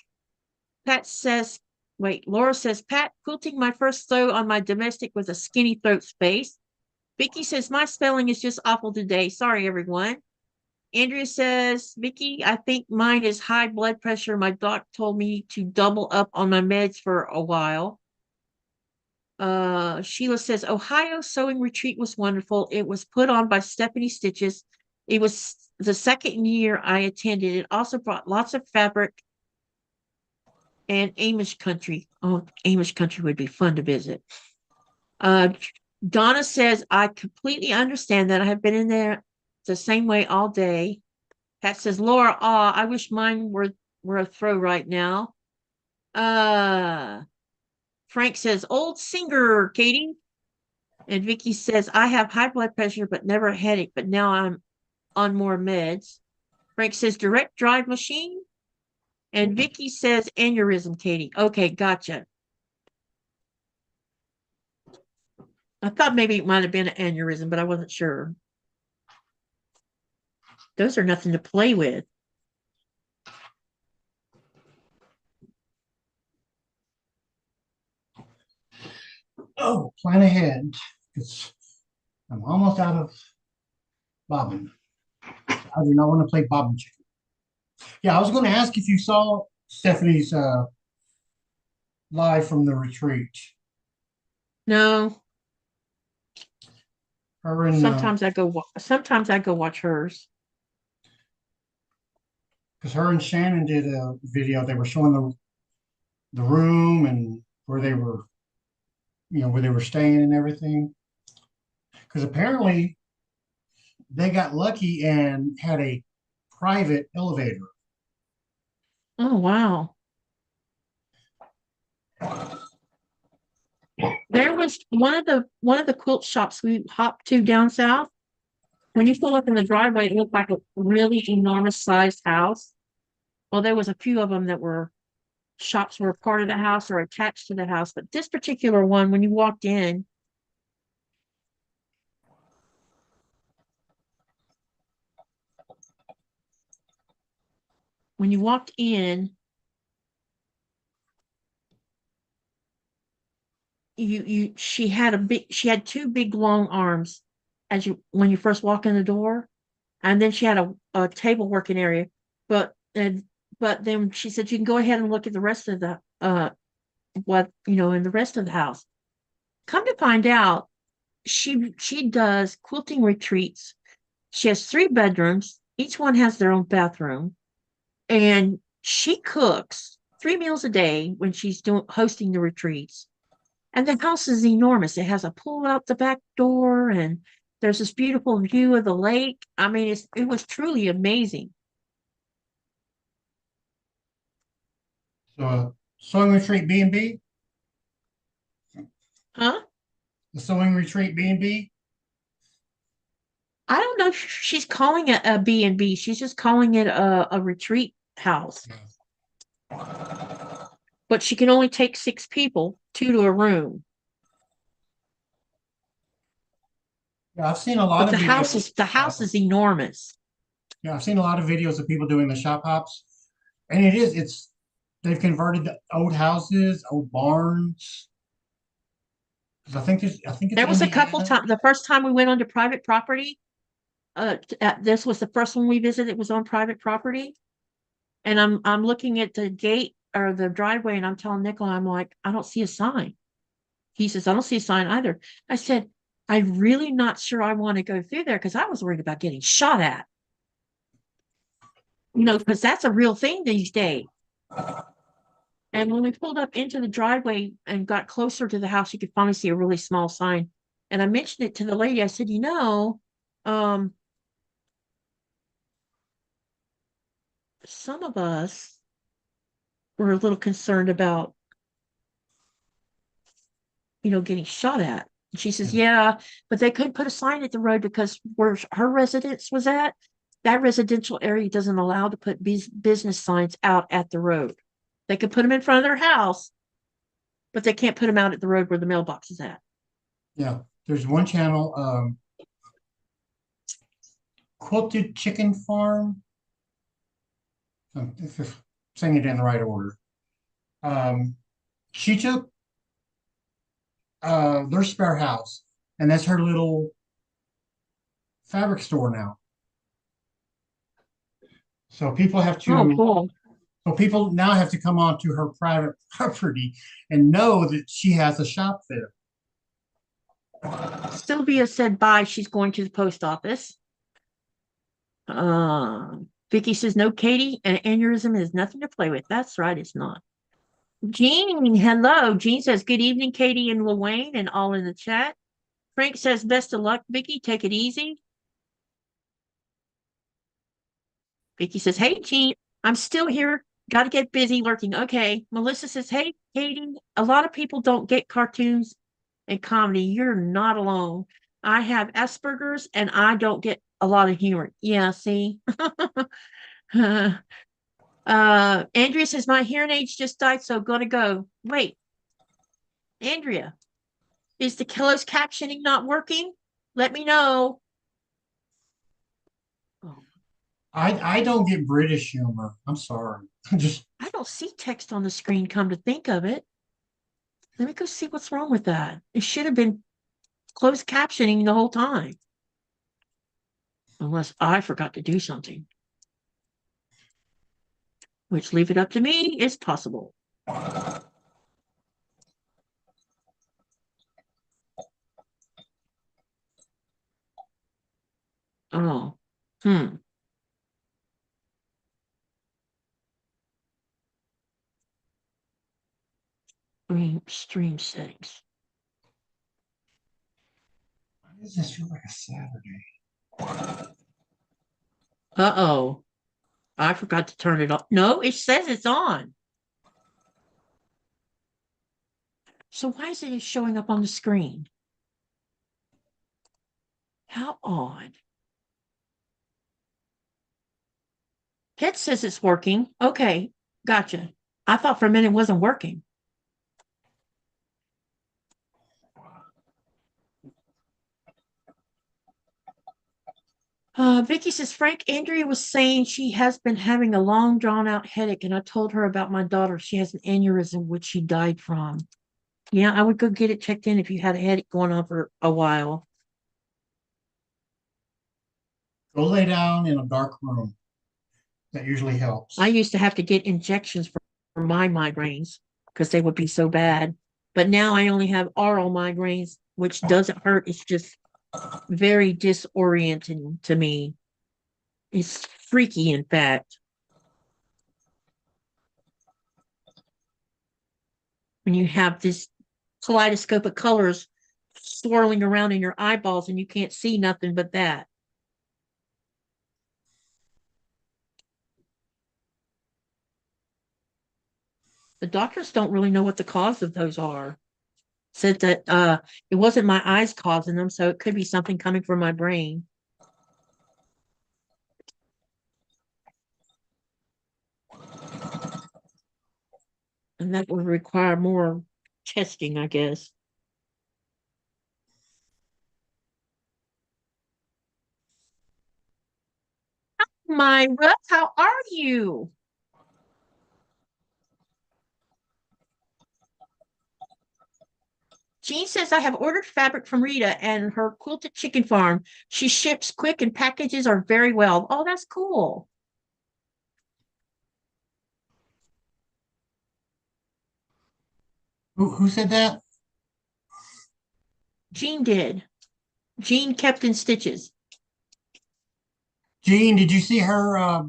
Pat says, Laura says, Pat, quilting my first sew on my domestic with a skinny throat space. Vicky says, my spelling is just awful today. Sorry, everyone. Andrea says, Vicky, I think mine is high blood pressure. My doc told me to double up on my meds for a while. Sheila says, Ohio sewing retreat was wonderful. It was put on by Stephanie Stitches. It was the second year I attended. It also brought lots of fabric and Amish country. Oh, Amish country would be fun to visit. Donna says, I completely understand that. I have been in there the same way all day. Pat says, Laura, I wish mine were a throw right now. Frank says, old singer, Katie. And Vicky says, I have high blood pressure, but never a headache, but now I'm on more meds. Frank says, direct drive machine. And Vicky says, aneurysm, Katie. Okay, gotcha. I thought maybe it might have been an aneurysm, but I wasn't sure. Those are nothing to play with. Oh, plan ahead. I'm almost out of bobbin. I do not want to play bobbin chicken. Yeah, I was going to ask if you saw Stephanie's live from the retreat. No. Her and sometimes I go watch hers. Because her and Shannon did a video. They were showing the room and where they were, where they were staying and everything. Because apparently they got lucky and had a private elevator. Oh wow. There was one of the quilt shops we hopped to down south. When you pull up in the driveway, it looked like a really enormous sized house. Well, there was a few of them that were shops were part of the house or attached to the house, but this particular one, when you walked in, she had two big long arms when you first walk in the door, and then she had a table working area, but then she said you can go ahead and look at the rest of the in the rest of the house. Come to find out, she does quilting retreats. She has 3 bedrooms. Each one has their own bathroom, and she cooks 3 meals a day when she's hosting the retreats. And the house is enormous. It has a pool out the back door, and there's this beautiful view of the lake. I mean, it was truly amazing. So, sewing retreat B&B? Huh? The Sewing Retreat B&B? I don't know if she's calling it a B and B. She's just calling it a retreat house. But she can only take 6 people, 2 to a room. Yeah, I've seen a lot But of videos. the house is enormous. Yeah, I've seen a lot of videos of people doing the shop hops, and they've converted the old houses, old barns. 'Cause I think it's There was a couple Indiana. times. The first time we went onto private property, this was the first one we visited. It was on private property, and I'm looking at the gate or the driveway, and I'm telling Nicola, I'm like, I don't see a sign. He says, I don't see a sign either. I said, I'm really not sure I want to go through there because I was worried about getting shot at. Because that's a real thing these days. And when we pulled up into the driveway and got closer to the house, you could finally see a really small sign. And I mentioned it to the lady. I said, um, some of us were a little concerned about, getting shot at. And she says, yeah, but they couldn't put a sign at the road because where her residence was at, that residential area doesn't allow to put business signs out at the road. They could put them in front of their house, but they can't put them out at the road where the mailbox is at. Yeah, there's one channel, Quilted Chicken Farm. If you're saying it in the right order. She took their spare house, and that's her little fabric store now. So people have Oh, to, cool. so people now have to come onto her private property and know that she has a shop there. Sylvia said bye. She's going to the post office. Vicky says, no, Katie, an aneurysm is nothing to play with. That's right, it's not. Jean, hello. Jean says, good evening, Katie and Lawayne, and all in the chat. Frank says, best of luck, Vicky. Take it easy. Vicky says, hey, Jean, I'm still here. Got to get busy working. Okay. Melissa says, hey, Katie, a lot of people don't get cartoons and comedy. You're not alone. I have Asperger's and I don't get a lot of humor. Yeah, see? Andrea says, my hearing aids just died, so gotta go. Wait, Andrea, is the closed captioning not working? Let me know. Oh, I don't get British humor. I'm sorry. Just I don't see text on the screen, come to think of it. Let me go see what's wrong with that. It should have been closed captioning the whole time. Unless I forgot to do something. Which, leave it up to me, is possible. Oh, stream settings. why does this feel like a Saturday? Uh-oh. I forgot to turn it off. No, it says it's on. So why is it showing up on the screen? How odd. Pet says it's working. Okay, gotcha. I thought for a minute it wasn't working. Vicky says, Frank, Andrea was saying she has been having a long, drawn out headache, and I told her about my daughter. She has an aneurysm, which she died from. Yeah, I would go get it checked in if you had a headache going on for a while. Go lay down in a dark room. That usually helps. I used to have to get injections for my migraines because they would be so bad. But now I only have oral migraines, which doesn't hurt. It's just very disorienting to me. It's freaky, in fact. When you have this kaleidoscope of colors swirling around in your eyeballs and you can't see nothing but that. The doctors don't really know what the cause of those are. Said that it wasn't my eyes causing them, so it could be something coming from my brain. And that would require more testing, I guess. Myra, how are you? Jean says, I have ordered fabric from Rita and her quilted chicken farm. She ships quick and packages are very well. Oh, that's cool. Who said that? Jean did. Jean kept in stitches. Jean, did you see her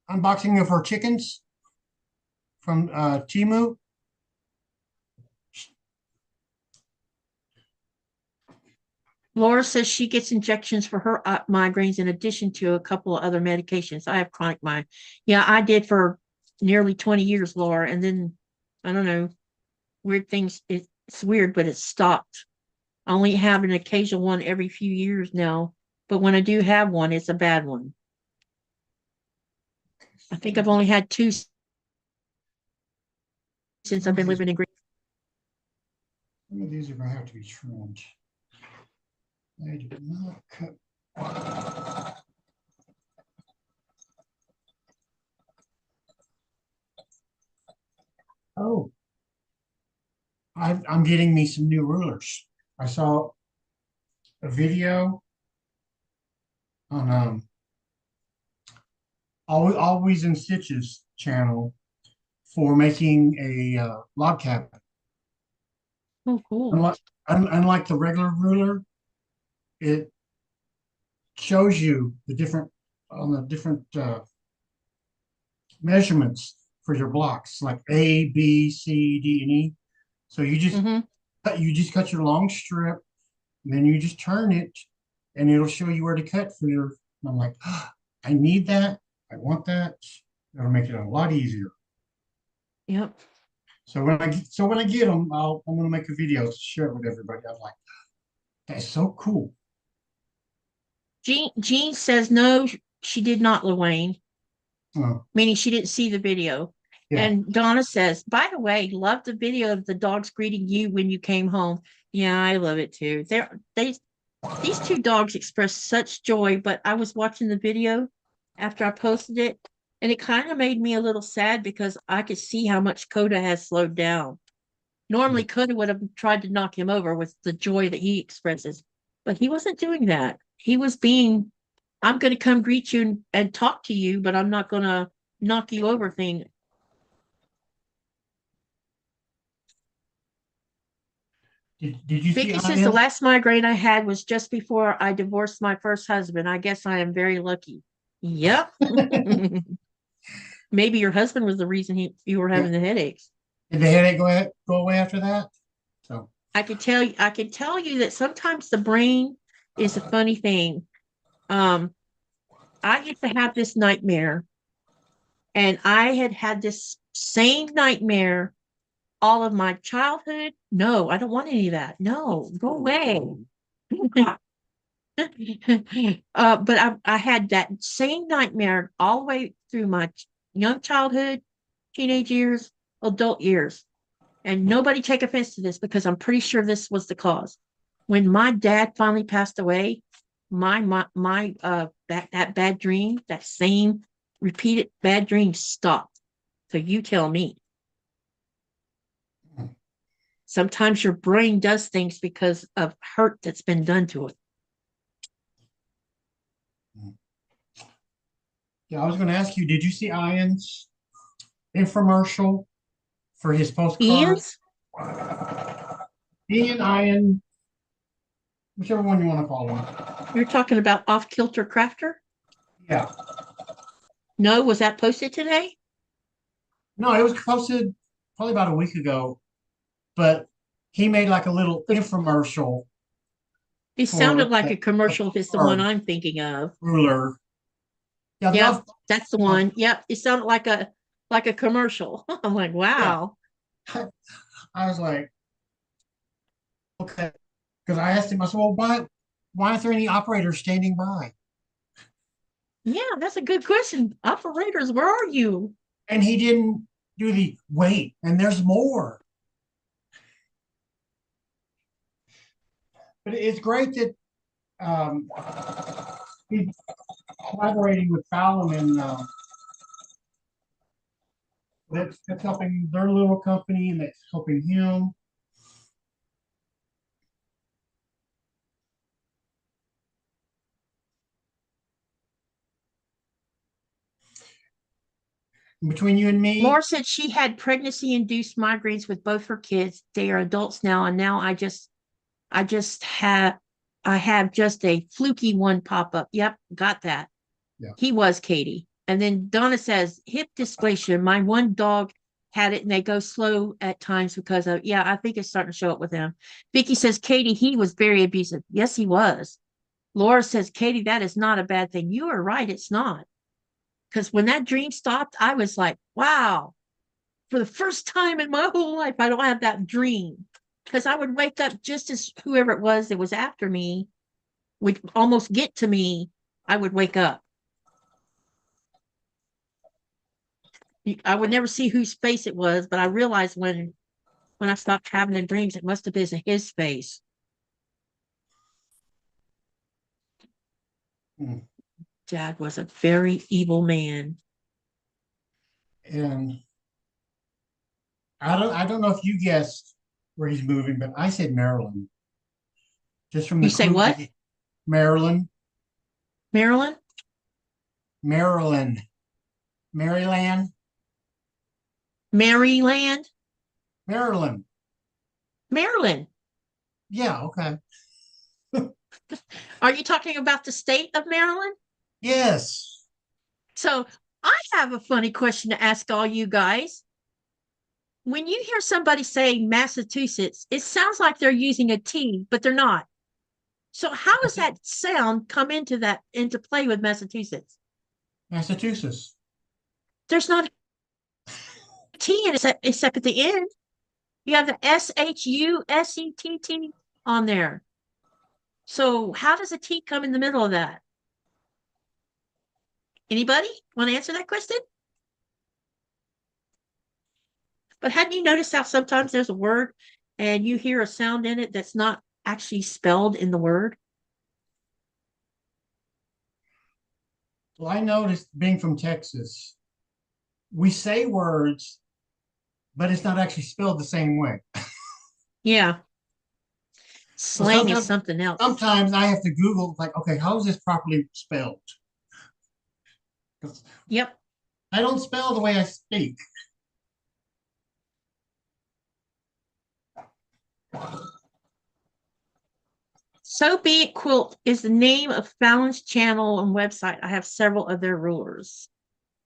unboxing of her chickens from Timu? Laura says she gets injections for her migraines in addition to a couple of other medications. I have chronic migraine. Yeah, I did for nearly 20 years, Laura. And then, I don't know, weird things. It's weird, but it stopped. I only have an occasional one every few years now. But when I do have one, it's a bad one. I think I've only had two since I've been living in Green. Some of these are going to have to be trimmed. I did not cut. Oh, I'm getting me some new rulers. I saw a video on Always in Stitches channel for making a log cabin. Oh, cool. Unlike the regular ruler, it shows you the different measurements for your blocks, like A, B, C, D, and E. So you just cut your long strip, and then you just turn it, and it'll show you where to cut for your. And I'm like, oh, I need that. I want that. It'll make it a lot easier. Yep. So when I get them, I'm gonna make a video to share it with everybody. I'm like, that's so cool. Jean says no, she did not, Lawayne. Oh, Meaning she didn't see the video. yeah. And Donna says, by the way, love the video of the dogs greeting you when you came home. Yeah, I love it too. These two dogs express such joy, but I was watching the video after I posted it, and it kind of made me a little sad because I could see how much Coda has slowed down. Normally, Coda would have tried to knock him over with the joy that he expresses, but he wasn't doing that. He was being, I'm going to come greet you and talk to you, but I'm not going to knock you over thing. Did you see Vicky says the last migraine I had was just before I divorced my first husband. I guess I am very lucky. Yep. Maybe your husband was the reason you were having the headaches. Did the headache go away after that? So I could tell you that sometimes the brain is a funny thing. I used to have this nightmare, and I had this same nightmare all of my childhood. No, I don't want any of that. No, go away. But I had that same nightmare all the way through my young childhood, teenage years, adult years. And nobody take offense to this because I'm pretty sure this was the cause. When my dad finally passed away, that bad dream, that same repeated bad dream stopped. So you tell me. Sometimes your brain does things because of hurt that's been done to it. yeah, I was going to ask you, did you see Ian's infomercial for his postcard? Ian's? Ian, whichever one you want to call him. You're talking about Off Kilter Crafter? Yeah. No, was that posted today? No, it was posted probably about a week ago, but he made like a little infomercial. It sounded like a commercial if it's the one I'm thinking of. Ruler. Yeah, yep, that's the one. Yep, it sounded like a commercial. I'm like, wow. I was like, Okay. Because I asked him, I said, well, why aren't there any operators standing by? Yeah, that's a good question. Operators, where are you? And he didn't do the wait, and there's more. But it's great that he's collaborating with Fallon, and that's helping their little company, and that's helping him. Between you and me, Laura said she had pregnancy-induced migraines with both her kids. They are adults now, and now I just have I have just a fluky one pop up. Yep, got that. yeah. He was Katie. And then Donna says hip dysplasia. My one dog had it and they go slow at times because of, yeah, I think it's starting to show up with him. Vicky says, Katie, he was very abusive. Yes, he was. Laura says, Katie, that is not a bad thing. You are right. It's not. Because when that dream stopped, I was like, wow, for the first time in my whole life, I don't have that dream. Because I would wake up just as whoever it was that was after me would almost get to me, I would wake up. I would never see whose face it was, but I realized when I stopped having the dreams, it must have been his face. Mm. Dad was a very evil man. And I don't know if you guessed where he's moving, but I said Maryland. Just from the You say clue. what? Maryland. Maryland? Maryland. Maryland. Maryland? Maryland. Maryland. Yeah, okay. Are you talking about the state of Maryland? Yes. So I have a funny question to ask all you guys. When you hear somebody say Massachusetts, it sounds like they're using a T, but they're not. So how does that sound come into play with Massachusetts? Massachusetts. There's not a T in it except at the end. You have the SHUSETT on there. So how does a T come in the middle of that? Anybody want to answer that question? But hadn't you noticed how sometimes there's a word and you hear a sound in it that's not actually spelled in the word? Well, I noticed being from Texas, we say words, but it's not actually spelled the same way. Yeah. So Slang is something else. sometimes I have to Google, like, okay, how is this properly spelled? Yep. I don't spell the way I speak. So Be It Quilt is the name of Fallon's channel and website. I have several of their rulers.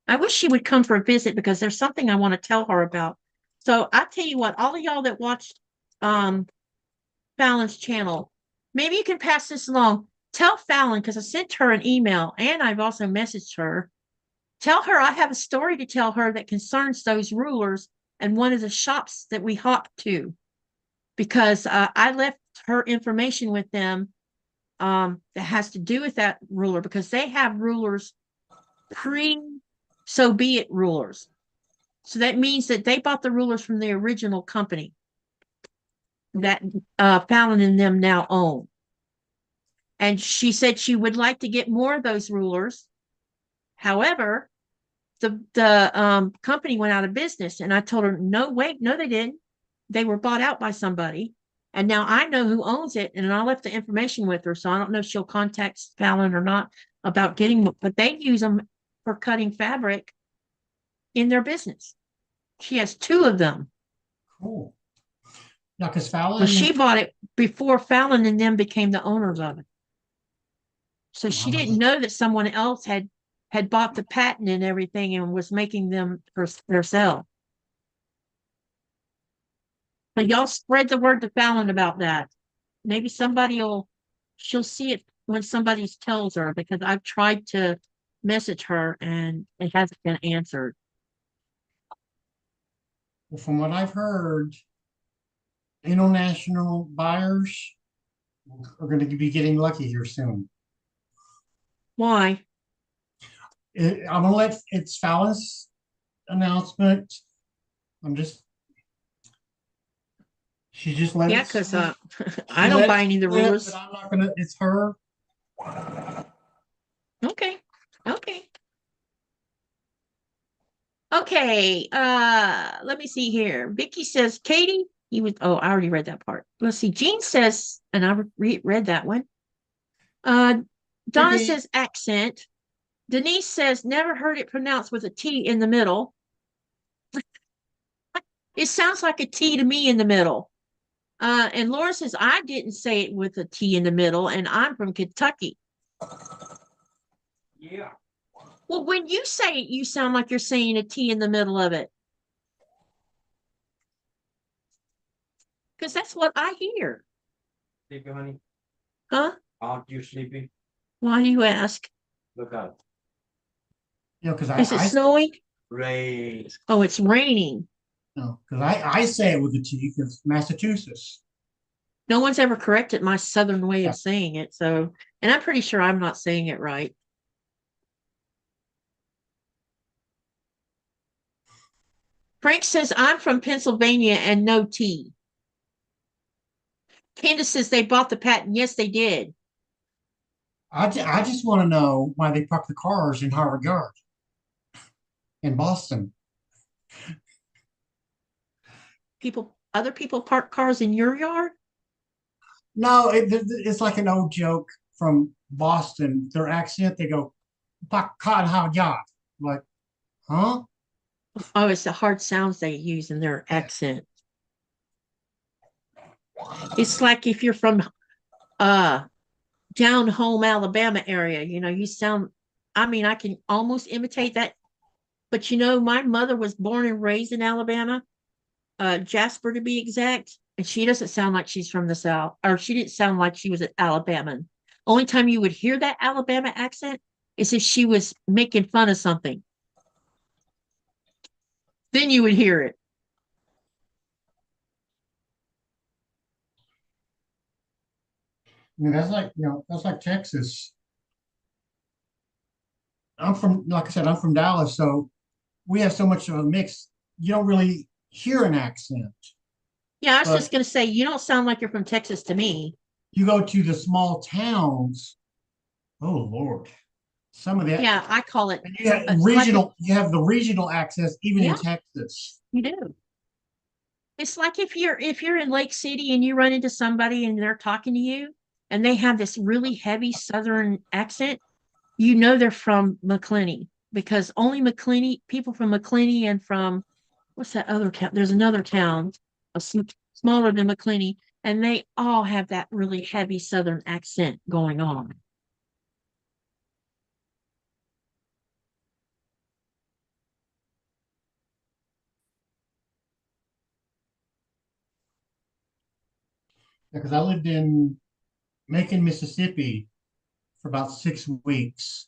I wish she would come for a visit because there's something I want to tell her about. So I tell you what, all of y'all that watched Fallon's channel, maybe you can pass this along. Tell Fallon, because I sent her an email and I've also messaged her. Tell her I have a story to tell her that concerns those rulers and one of the shops that we hopped to, because I left her information with them that has to do with that ruler, because they have rulers pre So Be It rulers. So that means that they bought the rulers from the original company that Fallon and them now own. And she said she would like to get more of those rulers. However, the company went out of business, and I told her, no, wait, no, they didn't. They were bought out by somebody, and now I know who owns it, and I left the information with her, so I don't know if she'll contact Fallon or not about getting them, but they use them for cutting fabric in their business. She has two of them. Cool. Yeah, because Well, Fallon, she bought it before Fallon and them became the owners of it. So she didn't know that someone else had bought the patent and everything and was making them for herself. But y'all spread the word to Fallon about that. Maybe she'll see it when somebody tells her, because I've tried to message her and it hasn't been answered. from what I've heard, international buyers are going to be getting lucky here soon. Why? I'm gonna let it's Fallon's announcement. I'm just she just let Yeah, it because slip. I She don't let buy it any of the slip, rulers. but I'm not gonna. It's her. Okay. Okay. Okay. Let me see here. Vicky says, Katie, I already read that part. Let's see. Jean says, and I read that one. Uh, Donna Vicky, says accent. Denise says, never heard it pronounced with a T in the middle. It sounds like a T to me in the middle. And Laura says, I didn't say it with a T in the middle, and I'm from Kentucky. Yeah. Well, when you say it, you sound like you're saying a T in the middle of it. Because that's what I hear. Sleepy, honey? Huh? Aren't you sleepy? Why do you ask? Look out. because Is it snowing? Rain. Oh, it's raining. I say it with a T because Massachusetts. No one's ever corrected my southern way Yeah. of saying it. So, and I'm pretty sure I'm not saying it right. Frank says, I'm from Pennsylvania and no T. Candace says they bought the patent. Yes, they did. I just want to know why they park the cars in Harvard Yard in Boston. Other people park cars in your yard? No, it's like an old joke from Boston. Their accent, they go, "Park car in Harvard Yard." Like, huh? Oh, it's the hard sounds they use in their Yeah. accent. It's like if you're from down home Alabama area, you sound, I mean, I can almost imitate that. But my mother was born and raised in Alabama, Jasper to be exact, and she doesn't sound like she's from the South, or she didn't sound like she was an Alabama. Only time you would hear that Alabama accent is if she was making fun of something. Then you would hear it. I mean, that's like Texas. Like I said, I'm from Dallas, so we have so much of a mix. You don't really hear an accent, Yeah, I was but just going to say, you don't sound like you're from Texas to me. you go to the small towns. Oh Lord, some of that. Yeah, I call it, And you have like if, regional. You have the regional access even in yeah, Texas. you do. It's like if you're in Lake City and you run into somebody and they're talking to you and they have this really heavy Southern accent, they're from McClenny, because only McClenny people from McClenny and from what's that other town? There's another town, smaller than McClenny, and they all have that really heavy Southern accent going on. Because I lived in Macon, Mississippi for about 6 weeks.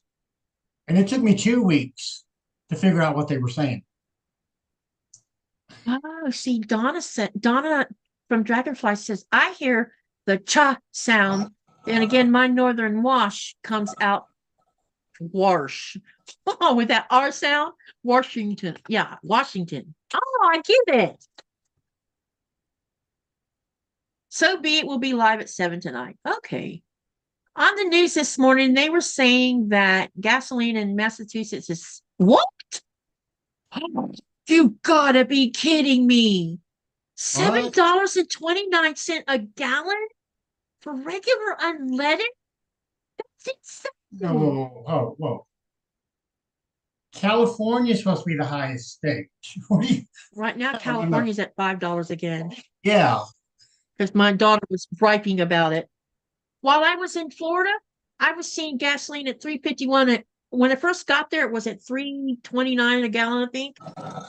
And it took me 2 weeks to figure out what they were saying. Oh, see, Donna from Dragonfly says, I hear the cha sound. And again, my northern wash comes out wash. Oh, with that R sound, Washington. Yeah, Washington. Oh, I get it. So be it, will be live at 7 tonight. Okay. On the news this morning, they were saying that gasoline in Massachusetts is what? You gotta be kidding me. What? $7.29 a gallon for regular unleaded? That's No, insane. whoa, whoa. California is supposed to be the highest state. What do you? Right now, No, no, no. California's at $5 again Yeah. because my daughter was griping about it. While I was in Florida, I was seeing gasoline at 3.51. When I first got there, it was at 3.29 a gallon, I think.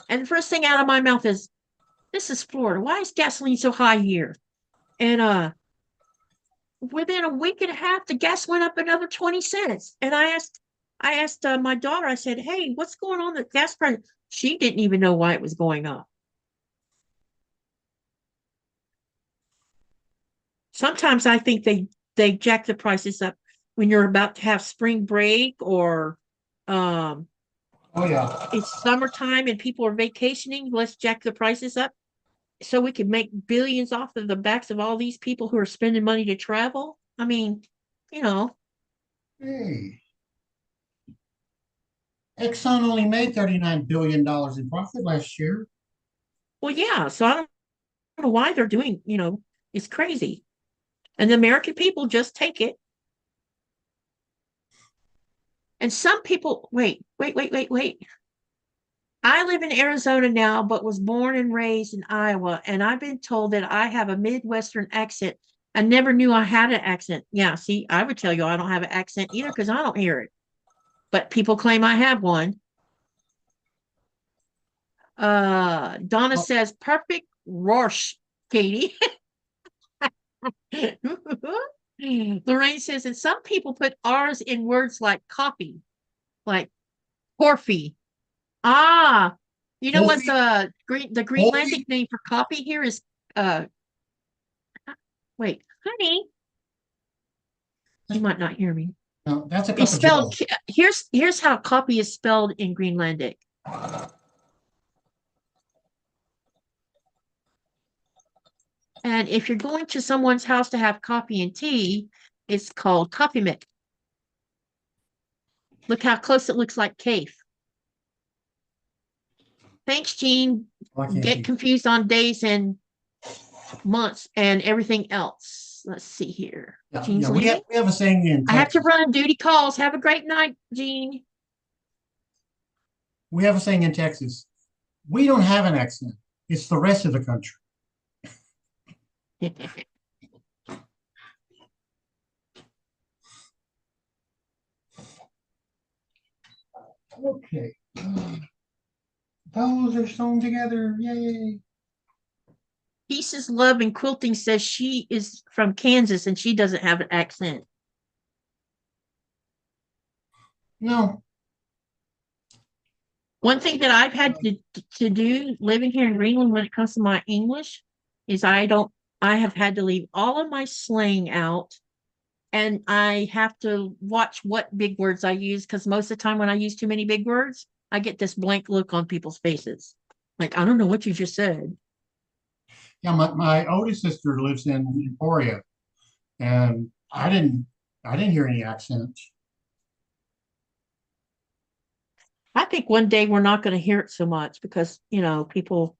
And the first thing out of my mouth is, "This is Florida. Why is gasoline so high here?" And within a week and a half, the gas went up another 20 cents. And I asked my daughter, I said, "Hey, what's going on with the gas price?" She didn't even know why it was going up. Sometimes I think they jack the prices up when you're about to have spring break or um Oh, yeah. it's summertime and people are vacationing. Let's jack the prices up so we can make billions off of the backs of all these people who are spending money to travel. I mean, you know, Hey. Exxon only made $39 billion in profit last year. well, yeah. So I don't know why they're doing, it's crazy. And the American people just take it. And some people, wait. I live in Arizona now, but was born and raised in Iowa. And I've been told that I have a Midwestern accent. I never knew I had an accent. Yeah, see, I would tell you I don't have an accent either because I don't hear it. But people claim I have one. Donna Well, says, perfect Rorsch, Katie. Lorraine says, and some people put R's in words like coffee, like Corfy. Ah, you know what Wolfie, the Wolfie, Greenlandic name for coffee here is uh wait, honey, you might not hear me. no, that's a It's cup of spelled Joe. here's how coffee is spelled in Greenlandic. And if you're going to someone's house to have coffee and tea, it's called coffee mix. Look how close it looks like cave. Thanks, Jean. Why can't Get you? confused on days and months and everything else. Let's see here. Yeah, Jean's yeah, we have leaving. we have a saying in I have to Texas. run duty calls. Have a great night, Jean. We have a saying in Texas. We don't have an accent. It's the rest of the country. Okay. Those are sewn together. Yay. Pieces Love and Quilting says she is from Kansas and she doesn't have an accent. No. One thing that I've had to do living here in Greenland when it comes to my English is I have had to leave all of my slang out and I have to watch what big words I use because most of the time when I use too many big words, I get this blank look on people's faces. Like, I don't know what you just said. Yeah, my oldest sister lives in Emporia, and I didn't hear any accent. I think one day we're not going to hear it so much because, people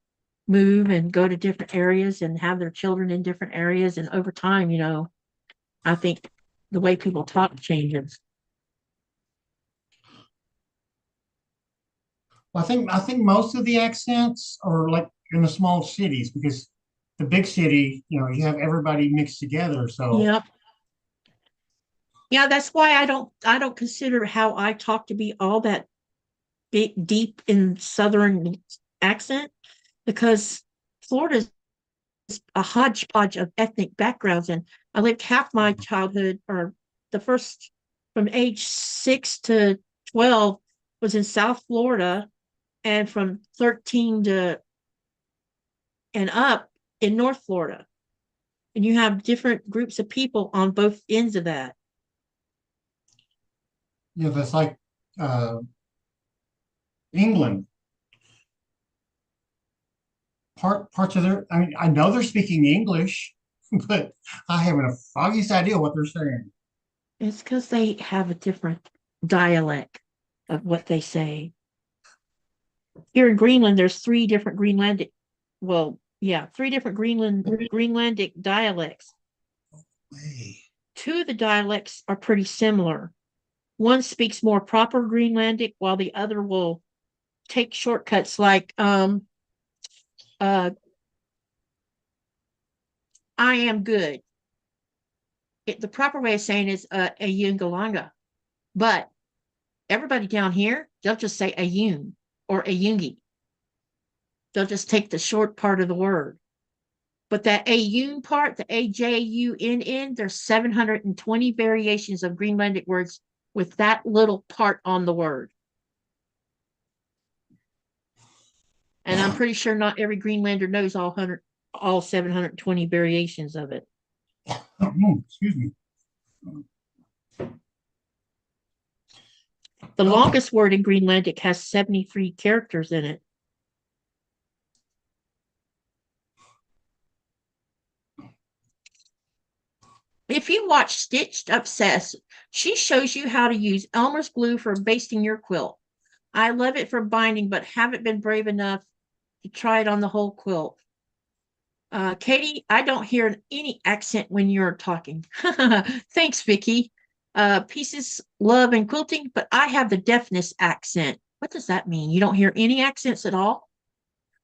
move and go to different areas and have their children in different areas. And over time, I think the way people talk changes. Well, I think most of the accents are like in the small cities because the big city, you have everybody mixed together. So Yep. Yeah, that's why I don't consider how I talk to be all that big deep in southern accent because Florida is a hodgepodge of ethnic backgrounds and I lived half my childhood or the first from age 6 to 12 was in South Florida and from 13 to and up in North Florida. And you have different groups of people on both ends of that. that's like uh, England. Parts of their, I mean, I know they're speaking English, but I haven't a foggiest idea what they're saying. It's because they have a different dialect of what they say. Here in Greenland, there's three different Greenlandic, well, yeah, three different Greenlandic dialects. Hey. Two of the dialects are pretty similar. One speaks more proper Greenlandic, while the other will take shortcuts like uh I am good. The proper way of saying is a yungalanga. But everybody down here, they'll just say a yun or a yungi. They'll just take the short part of the word. But that Ayun part, the AJUNN, there's 720 variations of Greenlandic words with that little part on the word. And I'm pretty sure not every Greenlander knows all 720 variations of it. Oh, excuse me. The Okay. longest word in Greenlandic has 73 characters in it. If you watch Stitched Obsessed, she shows you how to use Elmer's glue for basting your quilt. I love it for binding, but haven't been brave enough to try it on the whole quilt. Katie, I don't hear any accent when you're talking. Thanks, Vicky. Pieces, love, and quilting, but I have the deafness accent. What does that mean? You don't hear any accents at all?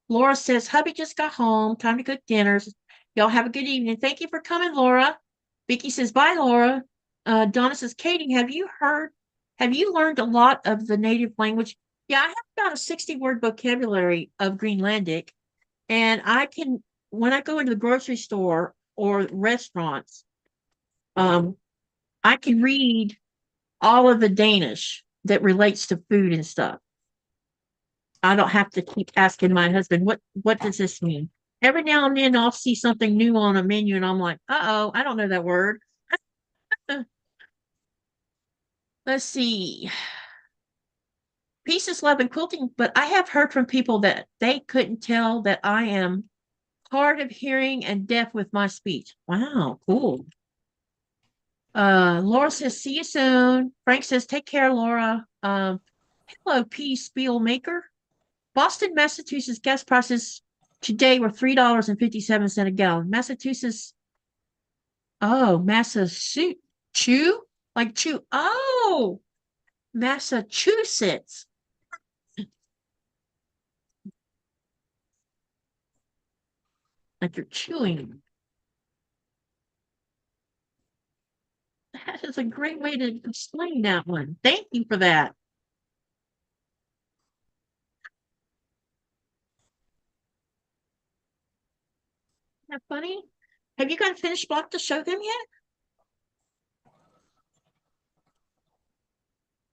Laura says, hubby just got home. Time to cook dinners. Y'all have a good evening. Thank you for coming, Laura. Vicky says, bye, Laura. Donna says, Katie, have you learned a lot of the native language? Yeah, I have about a 60-word vocabulary of Greenlandic. And when I go into the grocery store or restaurants, I can read all of the Danish that relates to food and stuff. I don't have to keep asking my husband, what does this mean? Every now and then I'll see something new on a menu and I'm like, uh-oh, I don't know that word. Let's see. Pieces, love, and quilting, but I have heard from people that they couldn't tell that I am hard of hearing and deaf with my speech. Wow, cool. Laura says, see you soon. Frank says, take care, Laura. Hello, P. Spielmaker. Boston, Massachusetts gas prices today were $3.57 a gallon. Massachusetts, oh, Massachusetts, chew? Like chew. Oh, Massachusetts. Like you're chewing. That is a great way to explain that one. Thank you for that. Isn't that funny? Have you got a finished block to show them yet?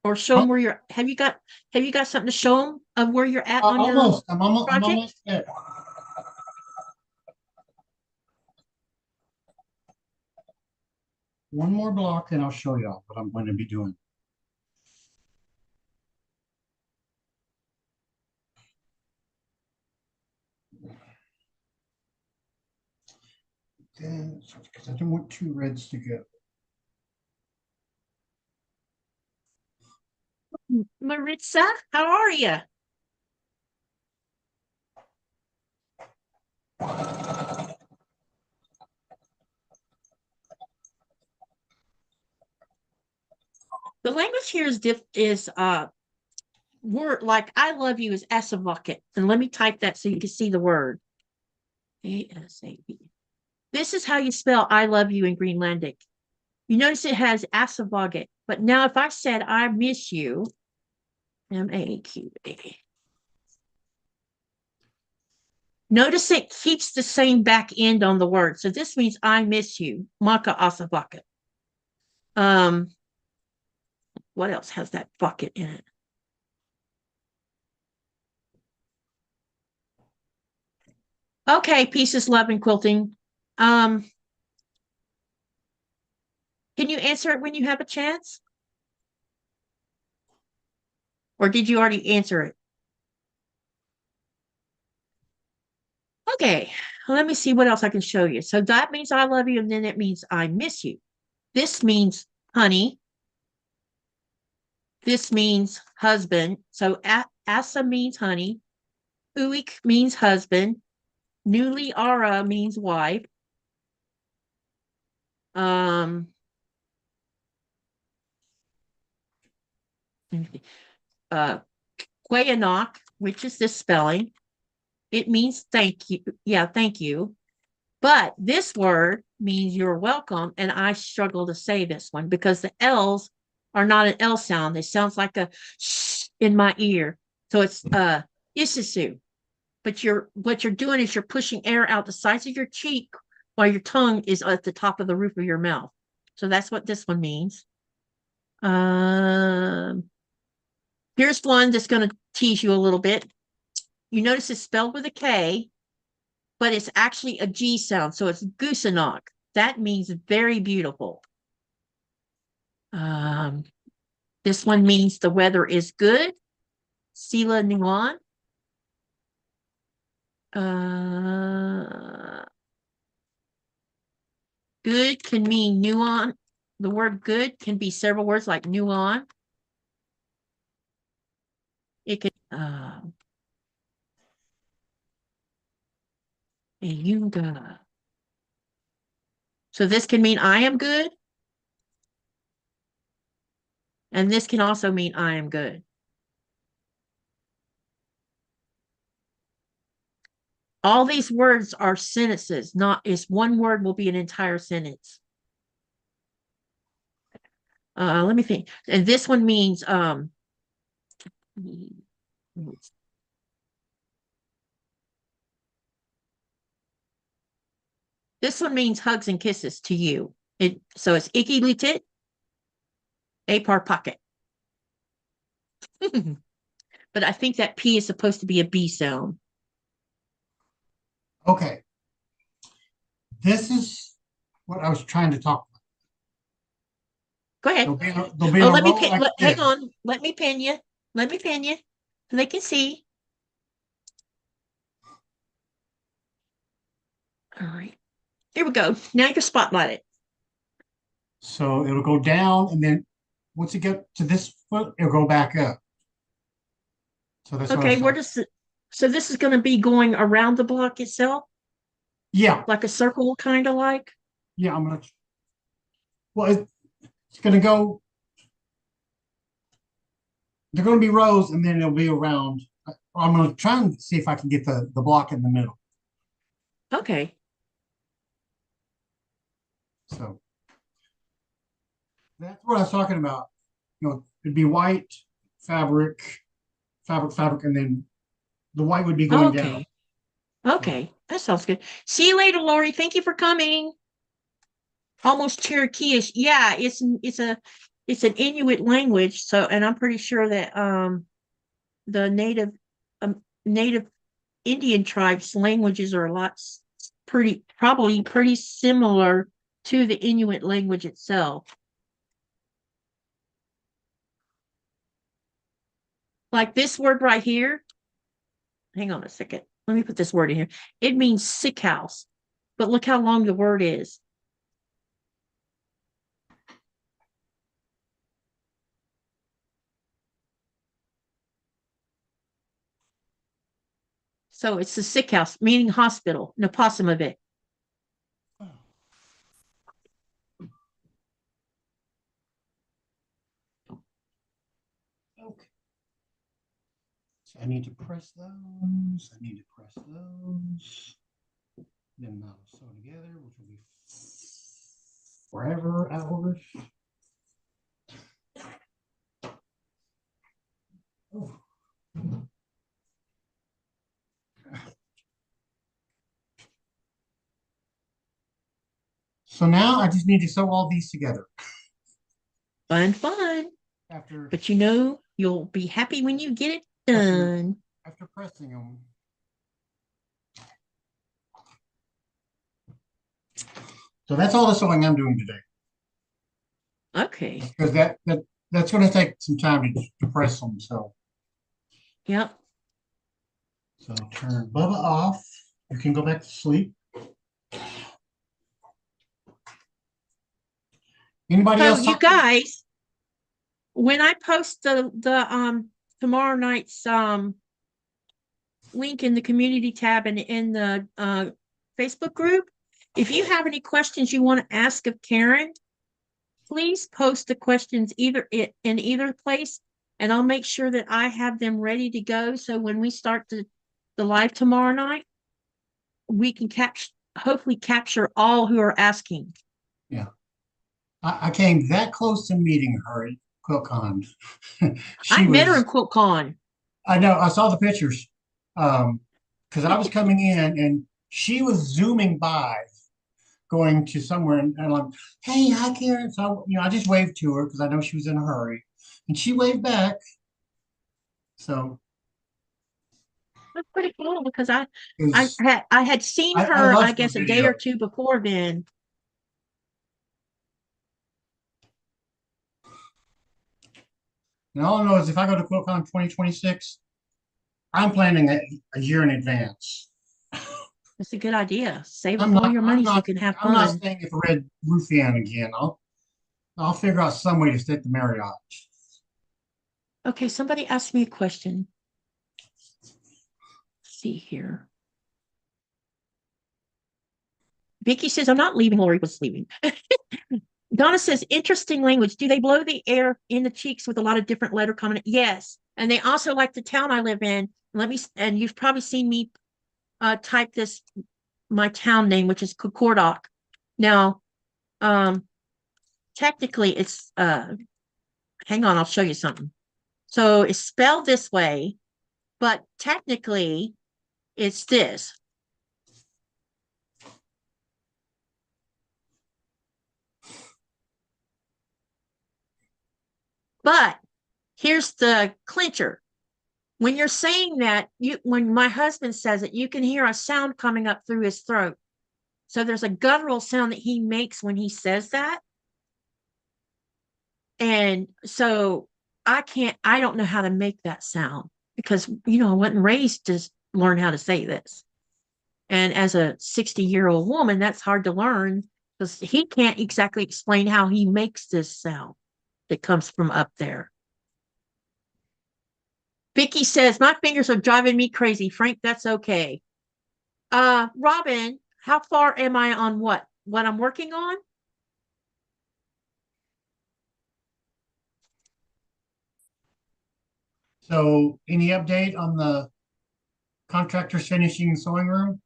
Or show them where you're, have you got something to show them of where you're at on your Almost. I'm project? almost there. One more block and I'll show y'all what I'm going to be doing. Because I don't want two reds to go. Maritza, how are you? The language here is word like I love you is asavaket. And let me type that so you can see the word. A-S-A-B. This is how you spell I love you in Greenlandic. You notice it has asavaget, but now if I said I miss you, M-A-Q-A. Notice it keeps the same back end on the word. So this means I miss you. Maka asavaket. What else has that bucket in it? Okay, pieces, love, and quilting. Can you answer it when you have a chance? Or did you already answer it? Okay, let me see what else I can show you. So that means I love you, and then it means I miss you. This means honey. This means husband. So asa means honey. Uik means husband. Newly ara means wife. Qaqortoq, which is this spelling, it means thank you. Yeah, thank you. But this word means you're welcome. And I struggle to say this one because the L's are not an L sound. It sounds like a shh in my ear. So it's isisu. But what you're doing is you're pushing air out the sides of your cheek while your tongue is at the top of the roof of your mouth. So that's what this one means. Here's one that's going to tease you a little bit. You notice it's spelled with a K, but it's actually a G sound. So it's goosenok. That means very beautiful. This one means the weather is good. Sila Nuan. Good can mean nuance. The word good can be several words like nuance. It could Yunga. So this can mean I am good. And this can also mean I am good. All these words are sentences, not it's one word will be an entire sentence. Let me think. And this one means this one means hugs and kisses to you. So it's Iki Lutit, A par pocket. But I think that P is supposed to be a B sound. Okay. This is what I was trying to talk about. Go ahead. There'll be a let me row pin, like hang this. on. Let me pin you. Let me pin you so they can see. All right. Here we go. Now you're spotlighted. So it'll go down, and then once it get to this foot, it'll go back up. So that's what I Okay, was where talking- does it, so this is going to be going around the block itself, Yeah, like a circle, kind of like. yeah. I'm gonna. Well, it's gonna go. They're gonna be rows, and then it'll be around. I'm gonna try and see if I can get the block in the middle. Okay. So that's what I was talking about. You know, it'd be white fabric, fabric, and then the white would be going down. Okay. Okay. That sounds good. See you later, Lori. Thank you for coming. Almost Cherokee-ish. Yeah, it's an Inuit language. So, and I'm pretty sure that the native Indian tribes' languages are a lot probably pretty similar to the Inuit language itself. Like this word right here. Hang on a second. Let me put this word in here. It means sick house. But look how long the word is. So it's the sick house, meaning hospital, Napasamavik. Okay. So I need to press those. I need to press those. Then that'll sew together, which will be forever hours. Oh. So now I just need to sew all these together. Fun. After But you know, you'll be happy when you get it done. after pressing them. So that's all the sewing I'm doing today. Okay. Because that's going to take some time to press them. So Yep. so turn Bubba off. You can go back to sleep. Anybody So else? you guys, when I post the tomorrow night's link in the community tab and in the Facebook group, if you have any questions you want to ask of Karen, please post the questions in either place, and I'll make sure that I have them ready to go. So when we start the live tomorrow night, we can hopefully capture all who are asking. Yeah. I came that close to meeting her at QuiltCon. I met her in QuiltCon. I know. I saw the pictures. Because I was coming in and she was zooming by, going to somewhere, and I'm like, "Hey, hi, Karen." So I just waved to her because I know she was in a hurry, and she waved back. So That's pretty cool because it I was- had seen I her, love I her guess, a day or videos. two before then. And all I know is if I go to QuiltCon 2026, I'm planning a year in advance. That's a good idea. Save up all your money so you can have I'm not fun. staying at the Red Roof Inn again. I'll figure out some way to stay at the Marriott. Okay, somebody asked me a question. Let's see here. Vicky says, I'm not leaving. Lori was leaving. Donna says, interesting language. Do they blow the air in the cheeks with a lot of different letter combinations? Yes. And they also like the town I live in. And you've probably seen me type this, my town name, which is Qaqortoq. Now, technically it's, hang on, I'll show you something. So it's spelled this way, but technically it's this. But here's the clincher. When you're saying that, when my husband says it, you can hear a sound coming up through his throat. So there's a guttural sound that he makes when he says that. And so I don't know how to make that sound because, I wasn't raised to learn how to say this. And as a 60-year-old woman, that's hard to learn because he can't exactly explain how he makes this sound that comes from up there. Vicky says, my fingers are driving me crazy. Frank, that's okay. Robin, how far am I on what I'm working on? So, any update on the contractors finishing the sewing room?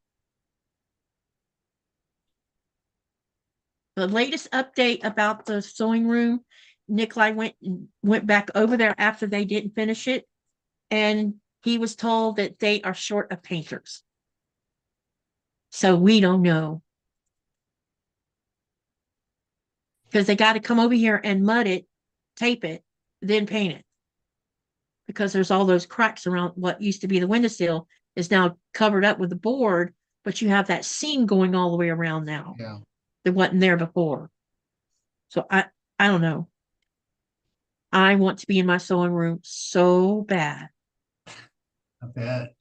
The latest update about the sewing room, Nikolai went back over there after they didn't finish it, and he was told that they are short of painters. So we don't know. Because they got to come over here and mud it, tape it, then paint it. Because there's all those cracks around what used to be the windowsill is now covered up with the board, but you have that seam going all the way around now. Yeah. That wasn't there before. So I don't know. I want to be in my sewing room so bad. I bet.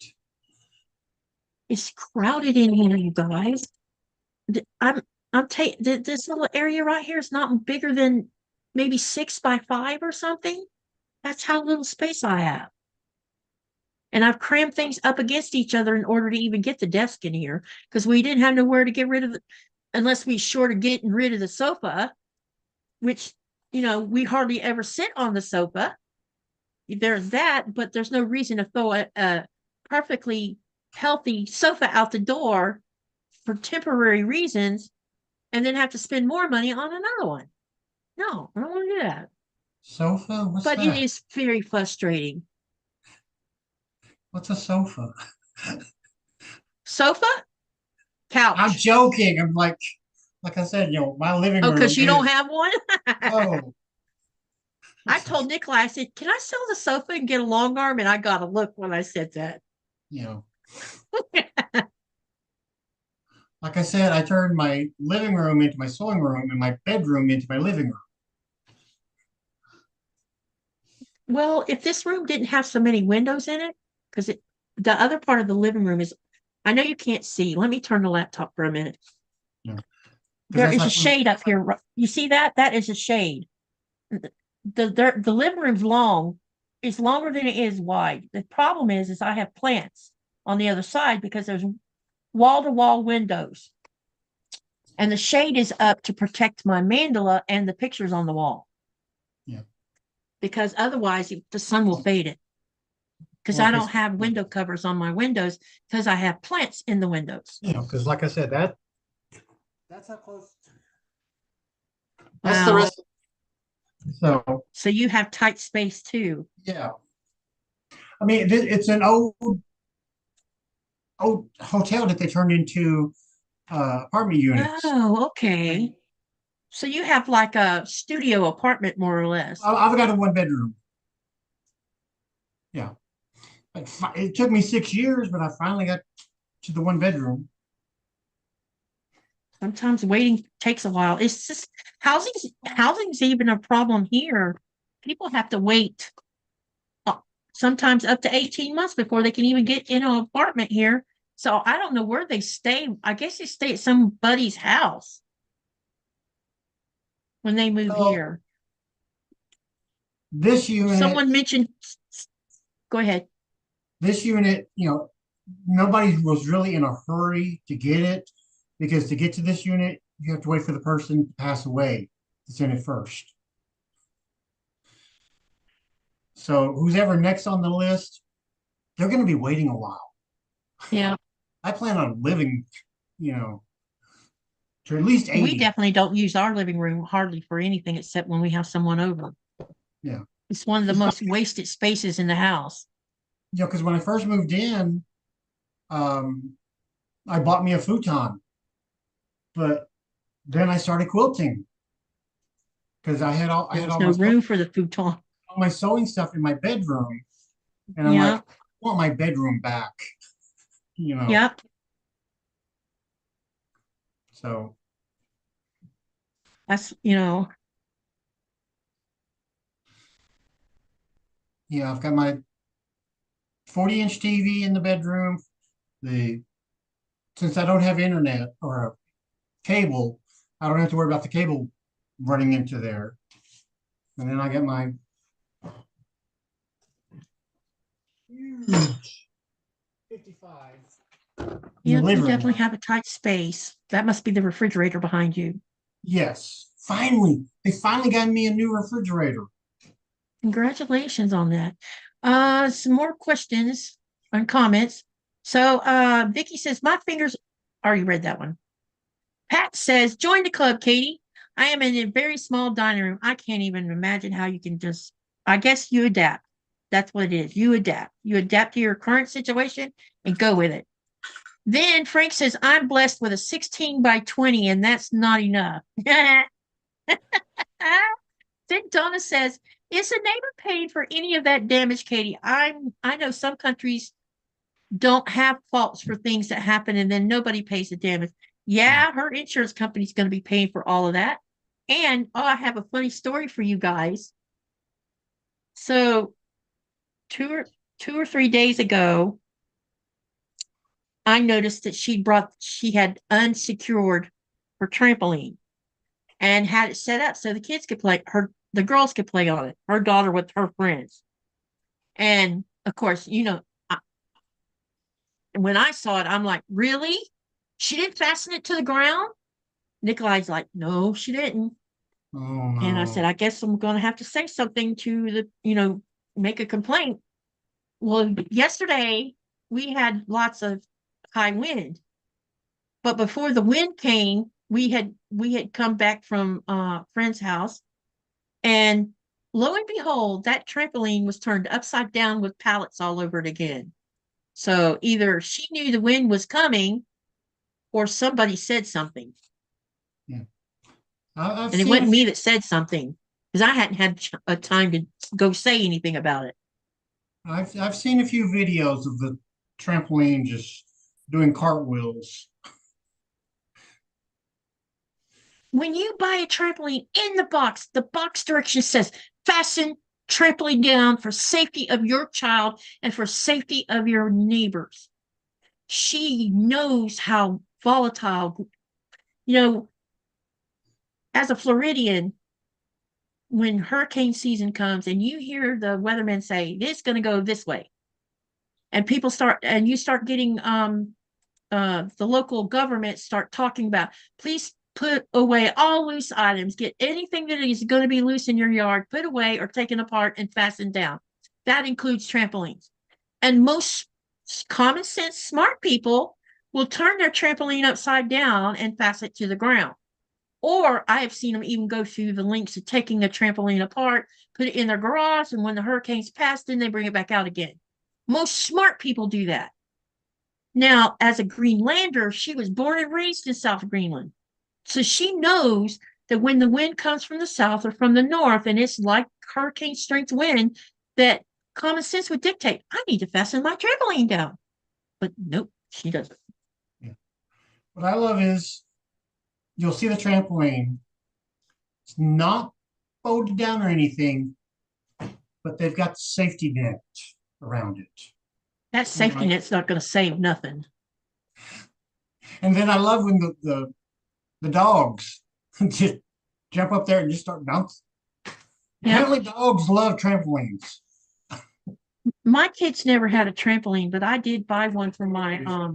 It's crowded in here, you guys. This little area right here is not bigger than maybe 6 by 5 or something. That's how little space I have. And I've crammed things up against each other in order to even get the desk in here because we didn't have nowhere to get rid of unless we short of getting rid of the sofa, which, we hardly ever sit on the sofa. There's that, but there's no reason to throw a perfectly healthy sofa out the door for temporary reasons and then have to spend more money on another one. No, I don't want to do that. Sofa? What's but that? It is very frustrating. What's a sofa? Sofa? Couch. I'm joking. I'm like I said, my living room. Because you don't have one? No. I told Nikolai, I said, can I sell the sofa and get a long arm? And I got a look when I said that. Like I said, I turned my living room into my sewing room and my bedroom into my living room. Well, if this room didn't have so many windows in it, because the other part of the living room is, I know you can't see. Let me turn the laptop for a minute. Yeah. There is a shade up here. You see that? That is a shade. The living room's long. It's longer than it is wide. The problem is I have plants on the other side because there's wall-to-wall windows. And the shade is up to protect my mandala and the pictures on the wall. Yeah. Because otherwise the sun will fade it. Because I don't have window covers on my windows because I have plants in the windows. Because like I said, that's how close. That's the rest. So you have tight space too. Yeah. I mean, it's an old hotel that they turned into apartment units. Oh, okay. So you have like a studio apartment, more or less. I've got a 1-bedroom. Yeah. It took me 6 years, but I finally got to the 1-bedroom. Sometimes waiting takes a while. It's just housing's even a problem here. People have to wait sometimes up to 18 months before they can even get in an apartment here. So I don't know where they stay. I guess they stay at somebody's house when they move So here. this unit, Someone mentioned, go ahead. this unit, nobody was really in a hurry to get it because to get to this unit, you have to wait for the person to pass away that's in it first. So who's ever next on the list, they're going to be waiting a while. Yeah. I plan on living, to at least 80. We definitely don't use our living room hardly for anything except when we have someone over. Yeah. It's one of the most wasted spaces in the house. Because when I first moved in, I bought me a futon, but then I started quilting because I had all There's no room for the futon. all my sewing stuff in my bedroom, and I'm Yeah. like, I want my bedroom back, Yep. So That's, I've got my 40-inch TV in the bedroom. Since I don't have internet or a cable, I don't have to worry about the cable running into there. And then I got my huge 55 in the you living definitely room. have a tight space. That must be the refrigerator behind you. Yes, finally, they finally got me a new refrigerator. Congratulations on that. Some more questions and comments. So Vicky says, my fingers already read that one. Pat says, join the club, Katie. I am in a very small dining room. I can't even imagine how you can just, I guess you adapt. That's what it is. You adapt. You adapt to your current situation and go with it. Then Frank says, I'm blessed with a 16 by 20, and that's not enough. Then Donna says, is the neighbor paid for any of that damage, Katie? I know some countries don't have faults for things that happen and then nobody pays the damage. Yeah, her insurance company's going to be paying for all of that. And I have a funny story for you guys. So two or 3 days ago, I noticed that she had unsecured her trampoline and had it set up so the kids could play the girls could play on it, her daughter with her friends. And of course, when I saw it, I'm like, really? She didn't fasten it to the ground? Nikolai's like, no, she didn't. Oh And I no. said, I guess I'm going to have to say something to make a complaint. Well, yesterday we had lots of high wind, but before the wind came, we had come back from a friend's house, and lo and behold, that trampoline was turned upside down with pallets all over it again. So either she knew the wind was coming or somebody said something. Yeah. I've And it seen wasn't me that said something because I hadn't had a time to go say anything about it. I've seen a few videos of the trampoline just doing cartwheels. When you buy a trampoline in the box direction says fasten trampoline down for safety of your child and for safety of your neighbors. She knows how volatile, as a Floridian, when hurricane season comes and you hear the weatherman say, it's going to go this way, and you start getting the local government start talking about, please put away all loose items, get anything that is going to be loose in your yard put away or taken apart and fastened down. That includes trampolines. And most common sense smart people will turn their trampoline upside down and fasten it to the ground. Or I have seen them even go through the lengths of taking the trampoline apart, put it in their garage, and when the hurricanes pass, then they bring it back out again. Most smart people do that. Now, as a Greenlander, she was born and raised in South Greenland. So she knows that when the wind comes from the south or from the north, and it's like hurricane strength wind, that common sense would dictate, I need to fasten my trampoline down. But nope, she doesn't. Yeah. What I love is you'll see the trampoline. It's not folded down or anything, but they've got the safety net. around it. That safety net's not going to save nothing. And then I love when the dogs just jump up there and just start bouncing. Yeah. Apparently dogs love trampolines. My kids never had a trampoline, but I did buy one for my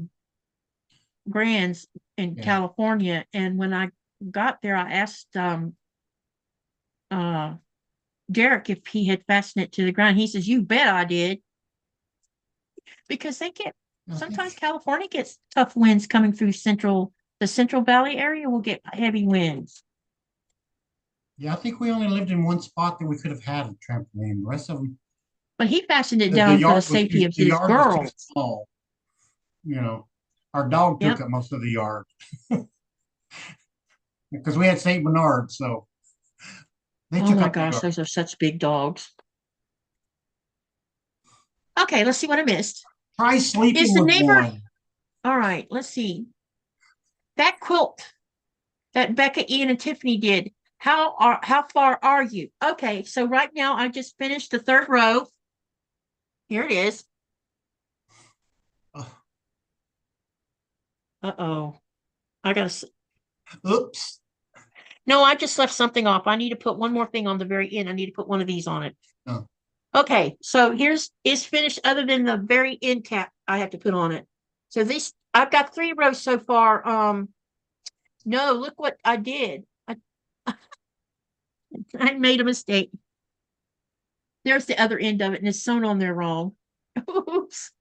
grands in Yeah. California. And when I got there, I asked Derek if he had fastened it to the ground. He says, "You bet I did." Because they get sometimes California gets tough winds coming through the Central Valley area will get heavy winds. Yeah, I think we only lived in one spot that we could have had a trampoline. The rest of them, But he fastened it the down for the yard was safety too, of the his yard was too girls. small. You know, our dog took Yep. up most of the yard because we had Saint Bernard, so they Oh took my up the gosh, yard. those are such big dogs. Okay, let's see what I missed. Try Is sleeping the with neighbor one. all right? Let's see. That quilt that Becca, Ian, and Tiffany did. How far are you? Okay, so right now I just finished the third row. Here it is. Ugh. Uh-oh. I gotta Oops. No, I just left something off. I need to put one more thing on the very end. I need to put one of these on it. Oh. Okay, so is finished other than the very end cap I have to put on it. So this I've got 3 rows so far. No, look what I did. I made a mistake. There's the other end of it, and it's sewn on there wrong. Oops.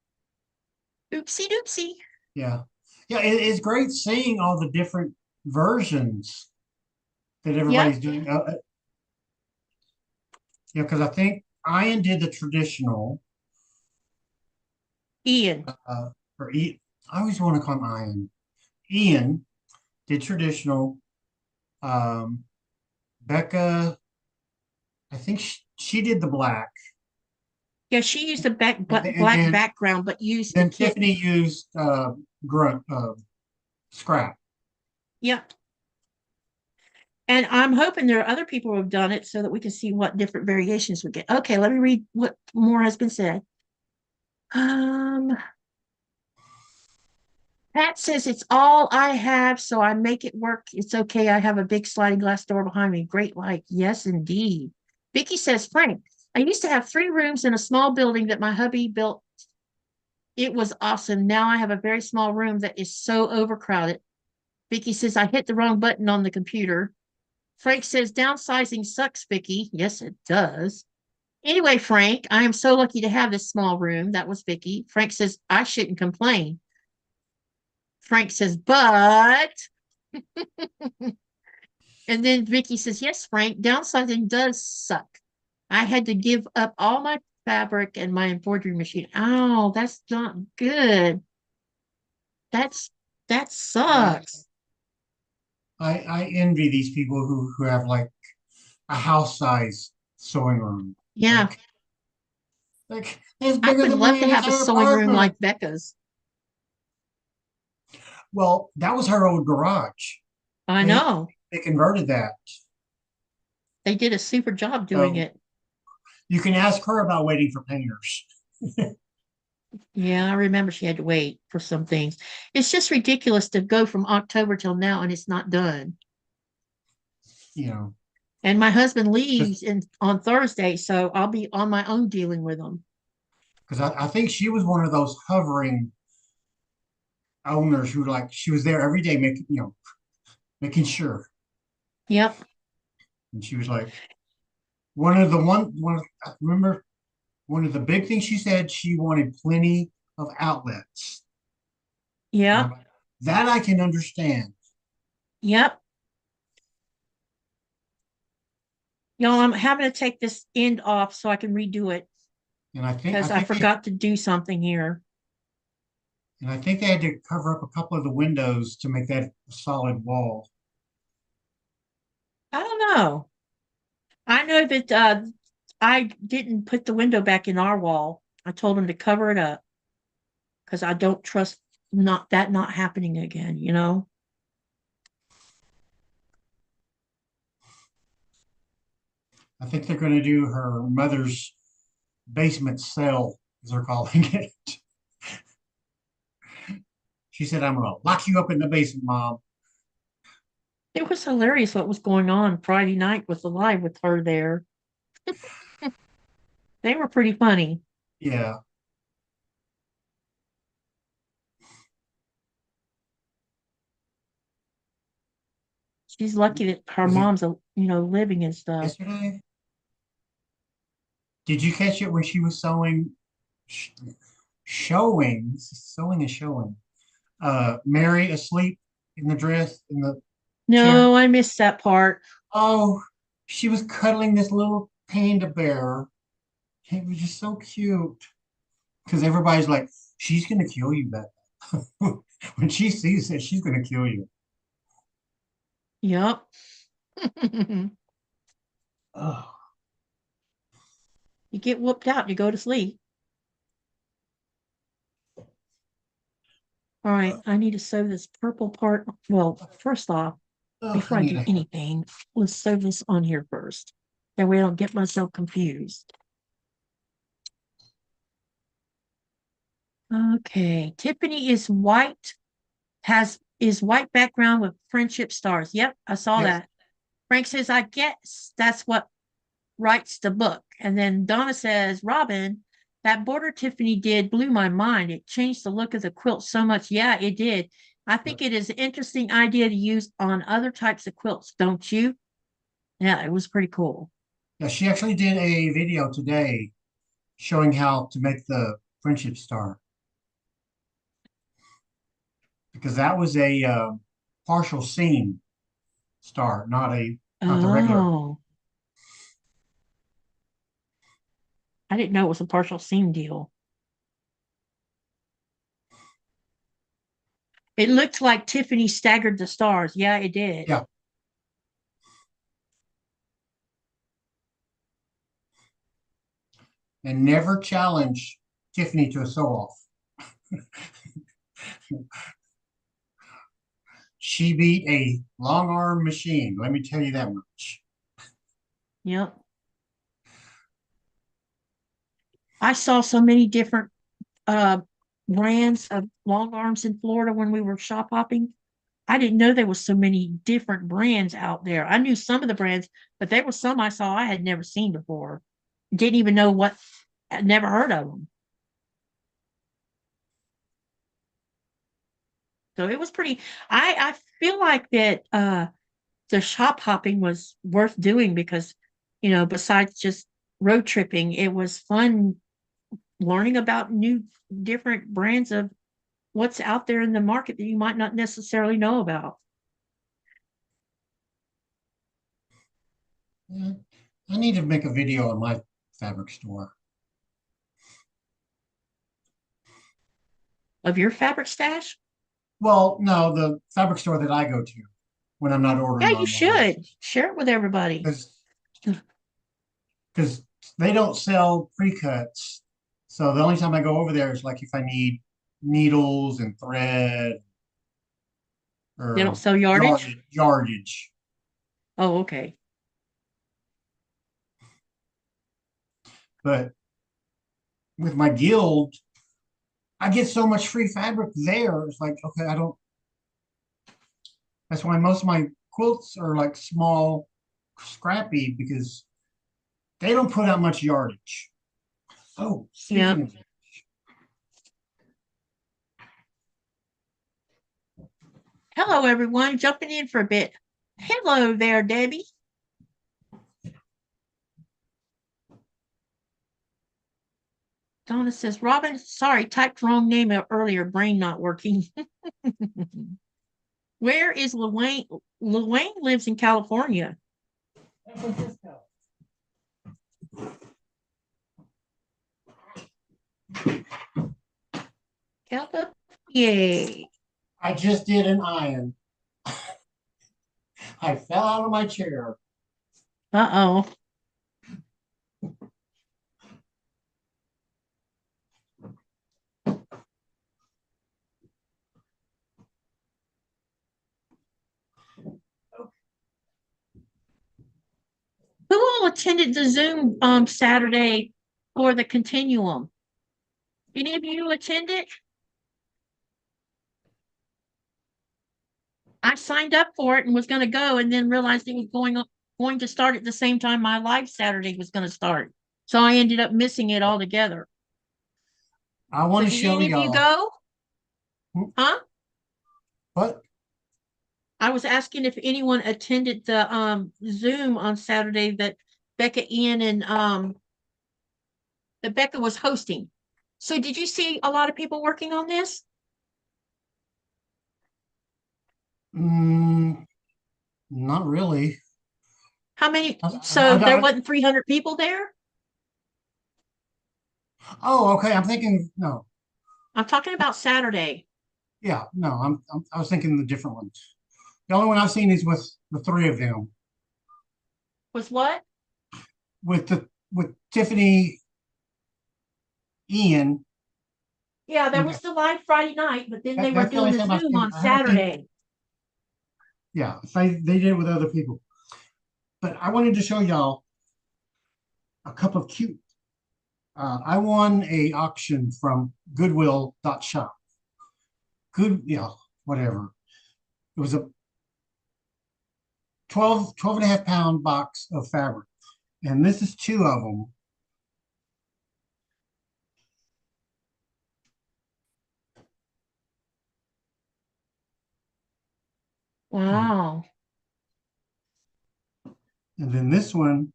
Oopsie doopsie. Yeah. Yeah, it's great seeing all the different versions that everybody's doing. Yeah, because I think Ian did the traditional, Ian. or I always want to call him Ian. Ian did traditional. Becca, I think she did the black. Yeah, she used a And black then, background, but used the then kit. Tiffany used grunt scrap. Yep. And I'm hoping there are other people who have done it so that we can see what different variations we get. Okay, let me read what more has been said. Pat says it's all I have, so I make it work. It's okay. I have a big sliding glass door behind me. Great light. Yes, indeed. Vicky says, Frank, I used to have 3 rooms in a small building that my hubby built. It was awesome. Now I have a very small room that is so overcrowded. Vicky says, I hit the wrong button on the computer. Frank says, downsizing sucks, Vicky. Yes, it does. Anyway, Frank, I am so lucky to have this small room. That was Vicky. Frank says, I shouldn't complain. Frank says, but. And then Vicky says, yes, Frank, downsizing does suck. I had to give up all my fabric and my embroidery machine. Oh, that's not good. That sucks. I envy these people who have like a house size sewing room. Yeah. Like it's I bigger would than love my to have a entire sewing room apartment. like Becca's. Well, that was her old garage. I They know. they converted that. They did a super job doing So it. you can ask her about waiting for painters. Yeah, I remember she had to wait for some things. It's just ridiculous to go from October till now and it's not done. You know, And my husband just leaves on Thursday, so I'll be on my own dealing with them. because I think she was one of those hovering owners who like she was there every day making making sure. Yep. And she was like one I remember one of the big things she said she wanted plenty of outlets. And I'm Yep. like, that I can understand. Yep. Y'all, I'm having to take this end off so I can redo it And because I forgot to do something here. I think they had to cover up a couple of the windows to make that a solid wall. I don't know. I know that I didn't put the window back in our wall. I told him to cover it up because I don't trust not happening again, you know? I think they're going to do her mother's basement cell as they're calling it. She said, I'm gonna lock you up in the basement, Mom. It was hilarious what was going on Friday night with the live with her there. They were pretty funny. Yeah. She's lucky that her Was it mom's, living and stuff. yesterday? Did you catch it when she was sh sewing and showing, Mary asleep in the dress in the chair? No, I missed that part. Oh, she was cuddling this little panda bear. It was just so cute. Because everybody's like, she's gonna kill you, Beth. When she sees it, she's gonna kill you. Yep. Oh, You get whooped out, you go to sleep. All right, I need to sew this purple part. Well, first off, oh, I before I need do a anything, let's sew this on here first. That way I don't get myself confused. Okay, Tiffany is white, is white background with friendship stars. Yep, I saw Yep. that. Frank says, I guess that's what writes the book. And then Donna says, Robin, that border Tiffany did blew my mind. It changed the look of the quilt so much. Yeah, it did. I think it is an interesting idea to use on other types of quilts, don't you? Yeah, it was pretty cool. Yeah, she actually did a video today showing how to make the friendship star because that was a partial seam star, not the regular. Oh, I didn't know it was a partial seam deal. It looked like Tiffany staggered the stars. Yeah, it did. Yeah. And never challenge Tiffany to a sew off. She beat a long arm machine. Let me tell you that much. Yep. I saw so many different uh brands of long arms in Florida when we were shop hopping. I didn't know there was so many different brands out there. I knew some of the brands, but there were some I saw I had never seen before. Didn't even know what, I'd never heard of them. So it was pretty, I feel like that the shop hopping was worth doing because, besides just road tripping, it was fun learning about new different brands of what's out there in the market that you might not necessarily know about. Yeah, I need to make a video on my fabric store. Of your fabric stash? Well, no, the fabric store that I go to when I'm not Yeah, ordering you online. should share it with everybody. Because they don't sell pre-cuts. So the only time I go over there is like if I need needles and thread They don't or sell yardage. yardage. Oh, okay. But with my guild, I get so much free fabric there. It's like, okay, I don't. That's why most of my quilts are like small, scrappy because they don't put out much yardage. Oh, Yeah. speaking of, Hello, everyone. Jumping in for a bit. Hello there, Debbie. Donna says, Robin, sorry, typed wrong name earlier. Brain not working. Where is Lawayne? Lawayne lives in California. California. Yay. I just did an iron. I fell out of my chair. Uh-oh. Who all attended the Zoom Saturday for the continuum? Any of you attended? I signed up for it and was going to go, and then realized it was going to start at the same time my live Saturday was going to start. So I ended up missing it altogether. I want So to did show any of you y'all. go? Huh? What? I was asking if anyone attended the Zoom on Saturday that Becca Ian and that Becca was hosting. So did you see a lot of people working on this? Not really. How many? I So there got. wasn't 300 people there? Oh, okay. I'm thinking. No. I'm talking about Saturday. Yeah. No. I was thinking the different ones. The only one I've seen is with the three of them. Was what? With Tiffany, Ian. Yeah, there was the live Friday night, but then they were That's the only doing a time I've Zoom seen. on I haven't seen. Saturday. Yeah, they did it with other people. But I wanted to show y'all a couple of cute. I won a auction from Goodwill.shop. Good, yeah, whatever. It was a 12 and a half pound box of fabric. And this is two of them. Wow. And then this one,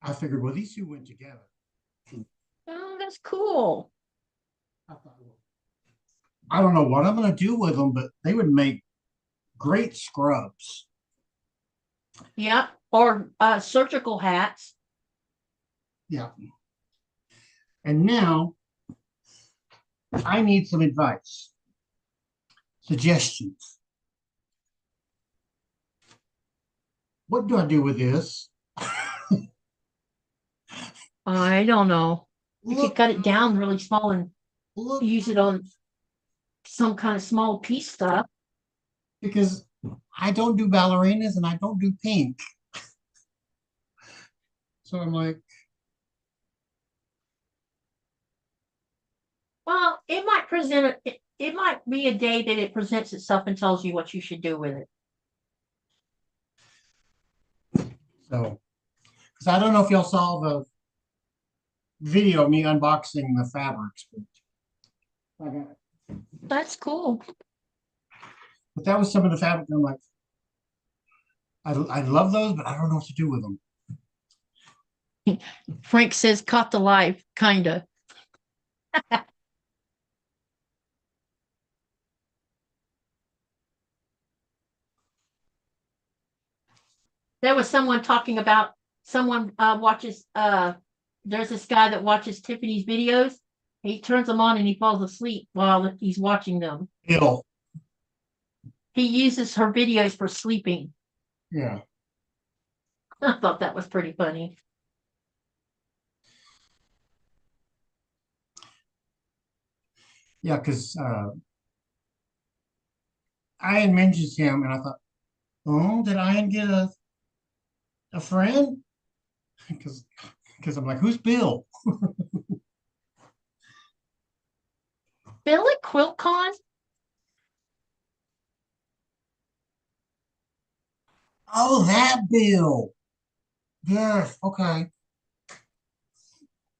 I figured, well, these two went together. Oh, that's cool. I thought, well, I don't know what I'm going to do with them, but they would make great scrubs. Yep. Or surgical hats. Yeah. And now I need some advice, suggestions. What do I do with this? I don't know. You could Look, cut it down really small and look, use it on some kind of small piece stuff. because I don't do ballerinas and I don't do pink. So I'm like, Well, it might present it might be a day that it presents itself and tells you what you should do with it. so, because I don't know if y'all saw the video of me unboxing the fabrics, but I got it. That's cool. But that was some of the fabric. I'm like, I love those, but I don't know what to do with them. Frank says caught the life, kinda. There was someone talking about someone watches there's this guy that watches Tiffany's videos. He turns them on and he falls asleep while he's watching them. Ill. He uses her videos for sleeping. Yeah. I thought that was pretty funny. Yeah, because Ian mentions him, and I thought, oh, did Ian get a friend? Because I'm like, who's Bill? Bill at QuiltCon? Oh, that Bill. Yes, okay.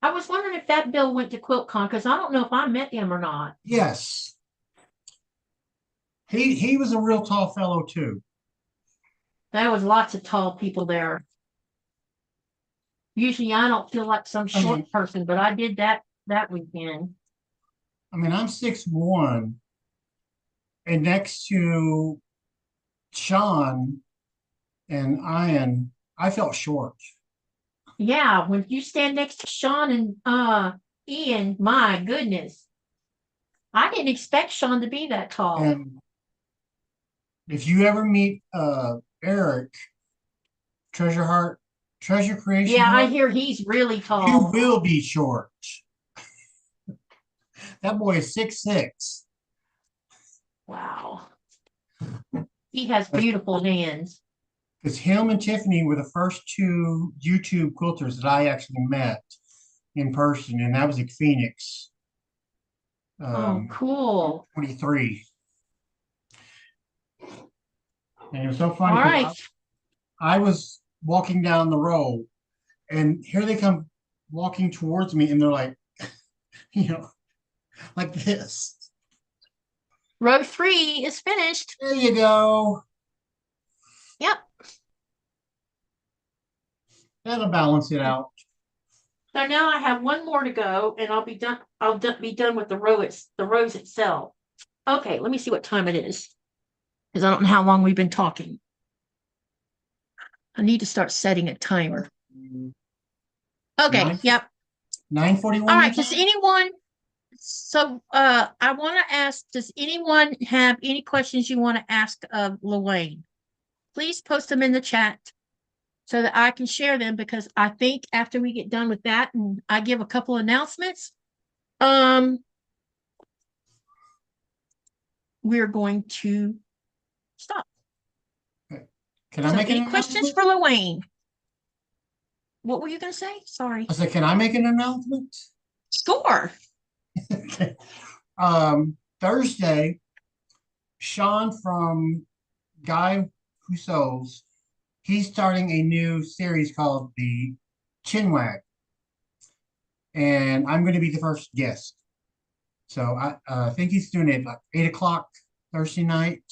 I was wondering if that Bill went to QuiltCon because I don't know if I met him or not. Yes. He was a real tall fellow too. There was lots of tall people there. Usually I don't feel like some short person, but I did that weekend. I mean, I'm 6'1", and next to Sean and Ian, I felt short. Yeah, when you stand next to Sean and Ian, my goodness. I didn't expect Sean to be that tall. And if you ever meet Eric, Treasure Creation Yeah, I Heart, hear he's really you tall. will be short. That boy is 6'6". Wow. He has beautiful hands. Because him and Tiffany were the first two YouTube quilters that I actually met in person, and that was at Phoenix. Oh, cool. 23. And it was so All funny because right. I was walking down the road, and here they come walking towards me, and they're like, you know, like this. Row 3 is finished. There you go. Yep. That'll balance it out. So now I have one more to go, and I'll be done. Be done with the rows itself. Okay, let me see what time it is, because I don't know how long we've been talking. I need to start setting a timer. Okay. Yep. 9:41. All right. Does anyone? So, I want to ask: does anyone have any questions you want to ask of Lawayne? Please post them in the chat so that I can share them, because I think after we get done with that and I give a couple announcements, we're going to stop. Can I So make any an questions announcement? for Lawayne? What were you going to say? Sorry. I said, can I make an announcement? Sure. Okay. Thursday, Sean from Guy Who Sews, he's starting a new series called the Chinwag, and I'm going to be the first guest. So I think he's doing it like 8 o'clock Thursday night.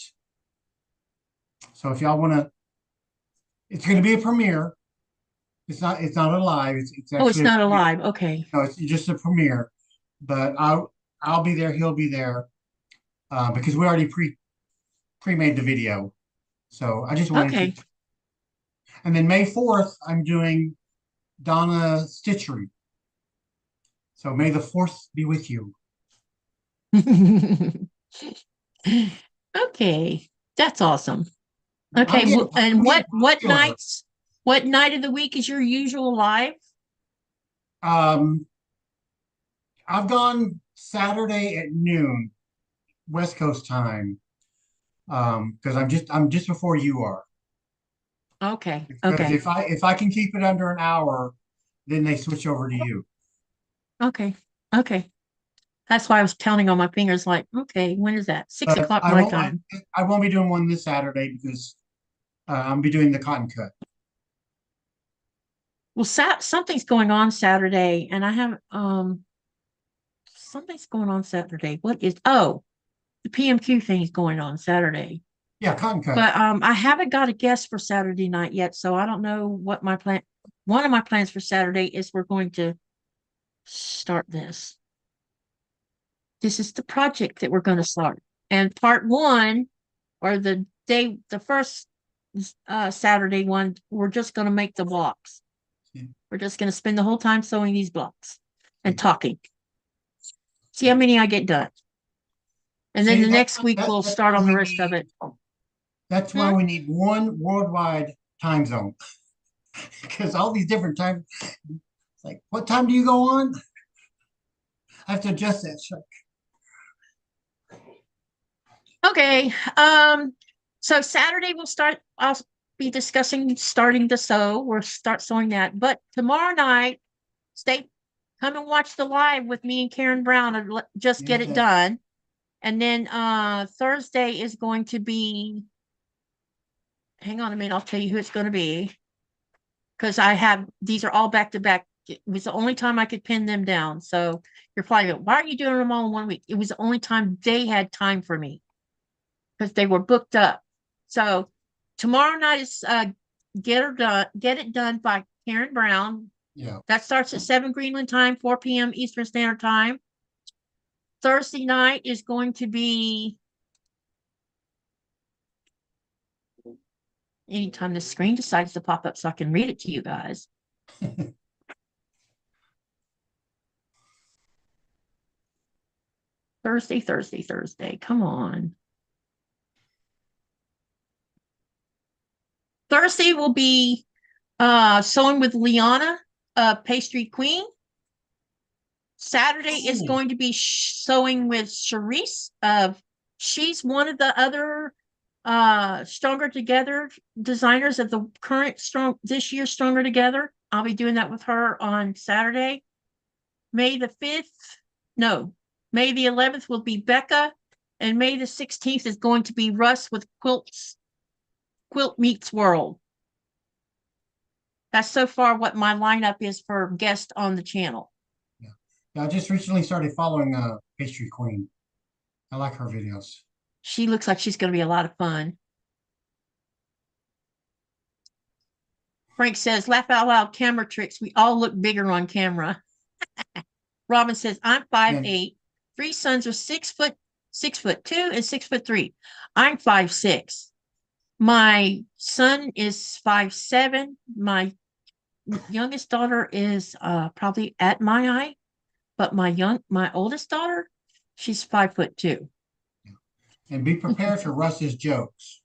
So if y'all want to, it's going to be a premiere. It's not a live. It's Oh, it's actually not alive. Okay. no, it's just a premiere. But I'll be there. He'll be there because we already pre-made the video. So I just wanted Okay. to. And then May 4th, I'm doing Donna Stitchery. So may the 4th be with you. Okay. That's awesome. I'm Okay. getting- And I'm what getting popular. what night of the week is your usual live? Um, I've gone Saturday at noon, West Coast time. Because I'm just before you are. Okay. Because Okay. if I can keep it under an hour, then they switch over to you. Okay. Okay. That's why I was counting on my fingers like, okay, when is that? 6 But o'clock my time. I won't be doing one this Saturday because I'll be doing the cotton cut. Well, something's going on Saturday, and I have something's going on Saturday. What is the PMQ thing is going on Saturday. Yeah, cotton cut. But I haven't got a guest for Saturday night yet, so I don't know what my plan. One of my plans for Saturday is we're going to start this. This is the project that we're going to start. And part 1, or the first Saturday one, we're just going to make the blocks. We're just going to spend the whole time sewing these blocks and talking. See how many I get done. And then the next week we'll start on the rest of it. That's why we need one worldwide time zone. Because all these different times, it's like, what time do you go on? I have to adjust that. Okay. So Saturday I'll be discussing starting to sew. We'll start sewing that. But tomorrow night, come and watch the live with me and Karen Brown and just get it done. And then Thursday is going to be, hang on a minute, I'll tell you who it's going to be. Because these are all back to back. It was the only time I could pin them down. So you're probably going, why are you doing them all in 1 week? It was the only time they had time for me, because they were booked up. So tomorrow night is Get It Done by Karen Brown. Yeah. That starts at 7 Greenland time, 4 p.m. Eastern Standard Time. Thursday night is going to be anytime the screen decides to pop up so I can read it to you guys. Thursday. Come on. Thursday will be sewing with Liana, Pastry Queen. Saturday is going to be sewing with Charisse. She's one of the other Stronger Together designers of the current this year's Stronger Together. I'll be doing that with her on Saturday. May the 5th, no, May the 11th will be Becca, and May the 16th is going to be Russ with Quilt Meets World. That's so far what my lineup is for guests on the channel. Yeah, I just recently started following Pastry Queen. I like her videos. She looks like she's going to be a lot of fun. Frank says, laugh out loud camera tricks. We all look bigger on camera. Robin says, I'm 5'8". 3 sons are 6'2", and 6'3". I'm 5'6". My son is 5'7". My youngest daughter is probably at my height, but my oldest daughter, she's 5'2". And be prepared for Russ's jokes.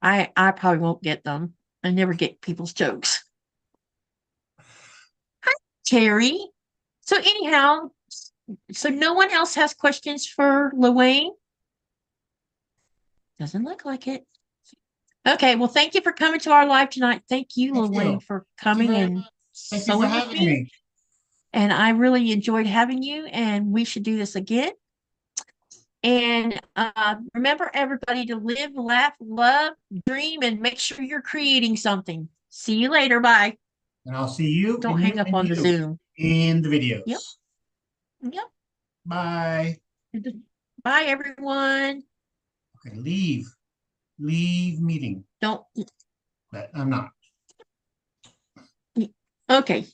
I probably won't get them. I never get people's jokes. Hi, Terry. So anyhow, so no one else has questions for Lawayne? Doesn't look like it. Okay, well, thank you for coming to our live tonight. Thank you, Thank Lawayne, you. for Thank you coming very and much. Thank you for sewing with having me. And I really enjoyed having you, and we should do this again. And remember, everybody, to live, laugh, love, dream, and make sure you're creating something. See you later. Bye. And I'll see you. Don't and hang you, up and on the you Zoom. in the videos. Yep. Yep. Bye. Bye, everyone. Okay, leave. Leave meeting. Don't. But I'm not. Okay.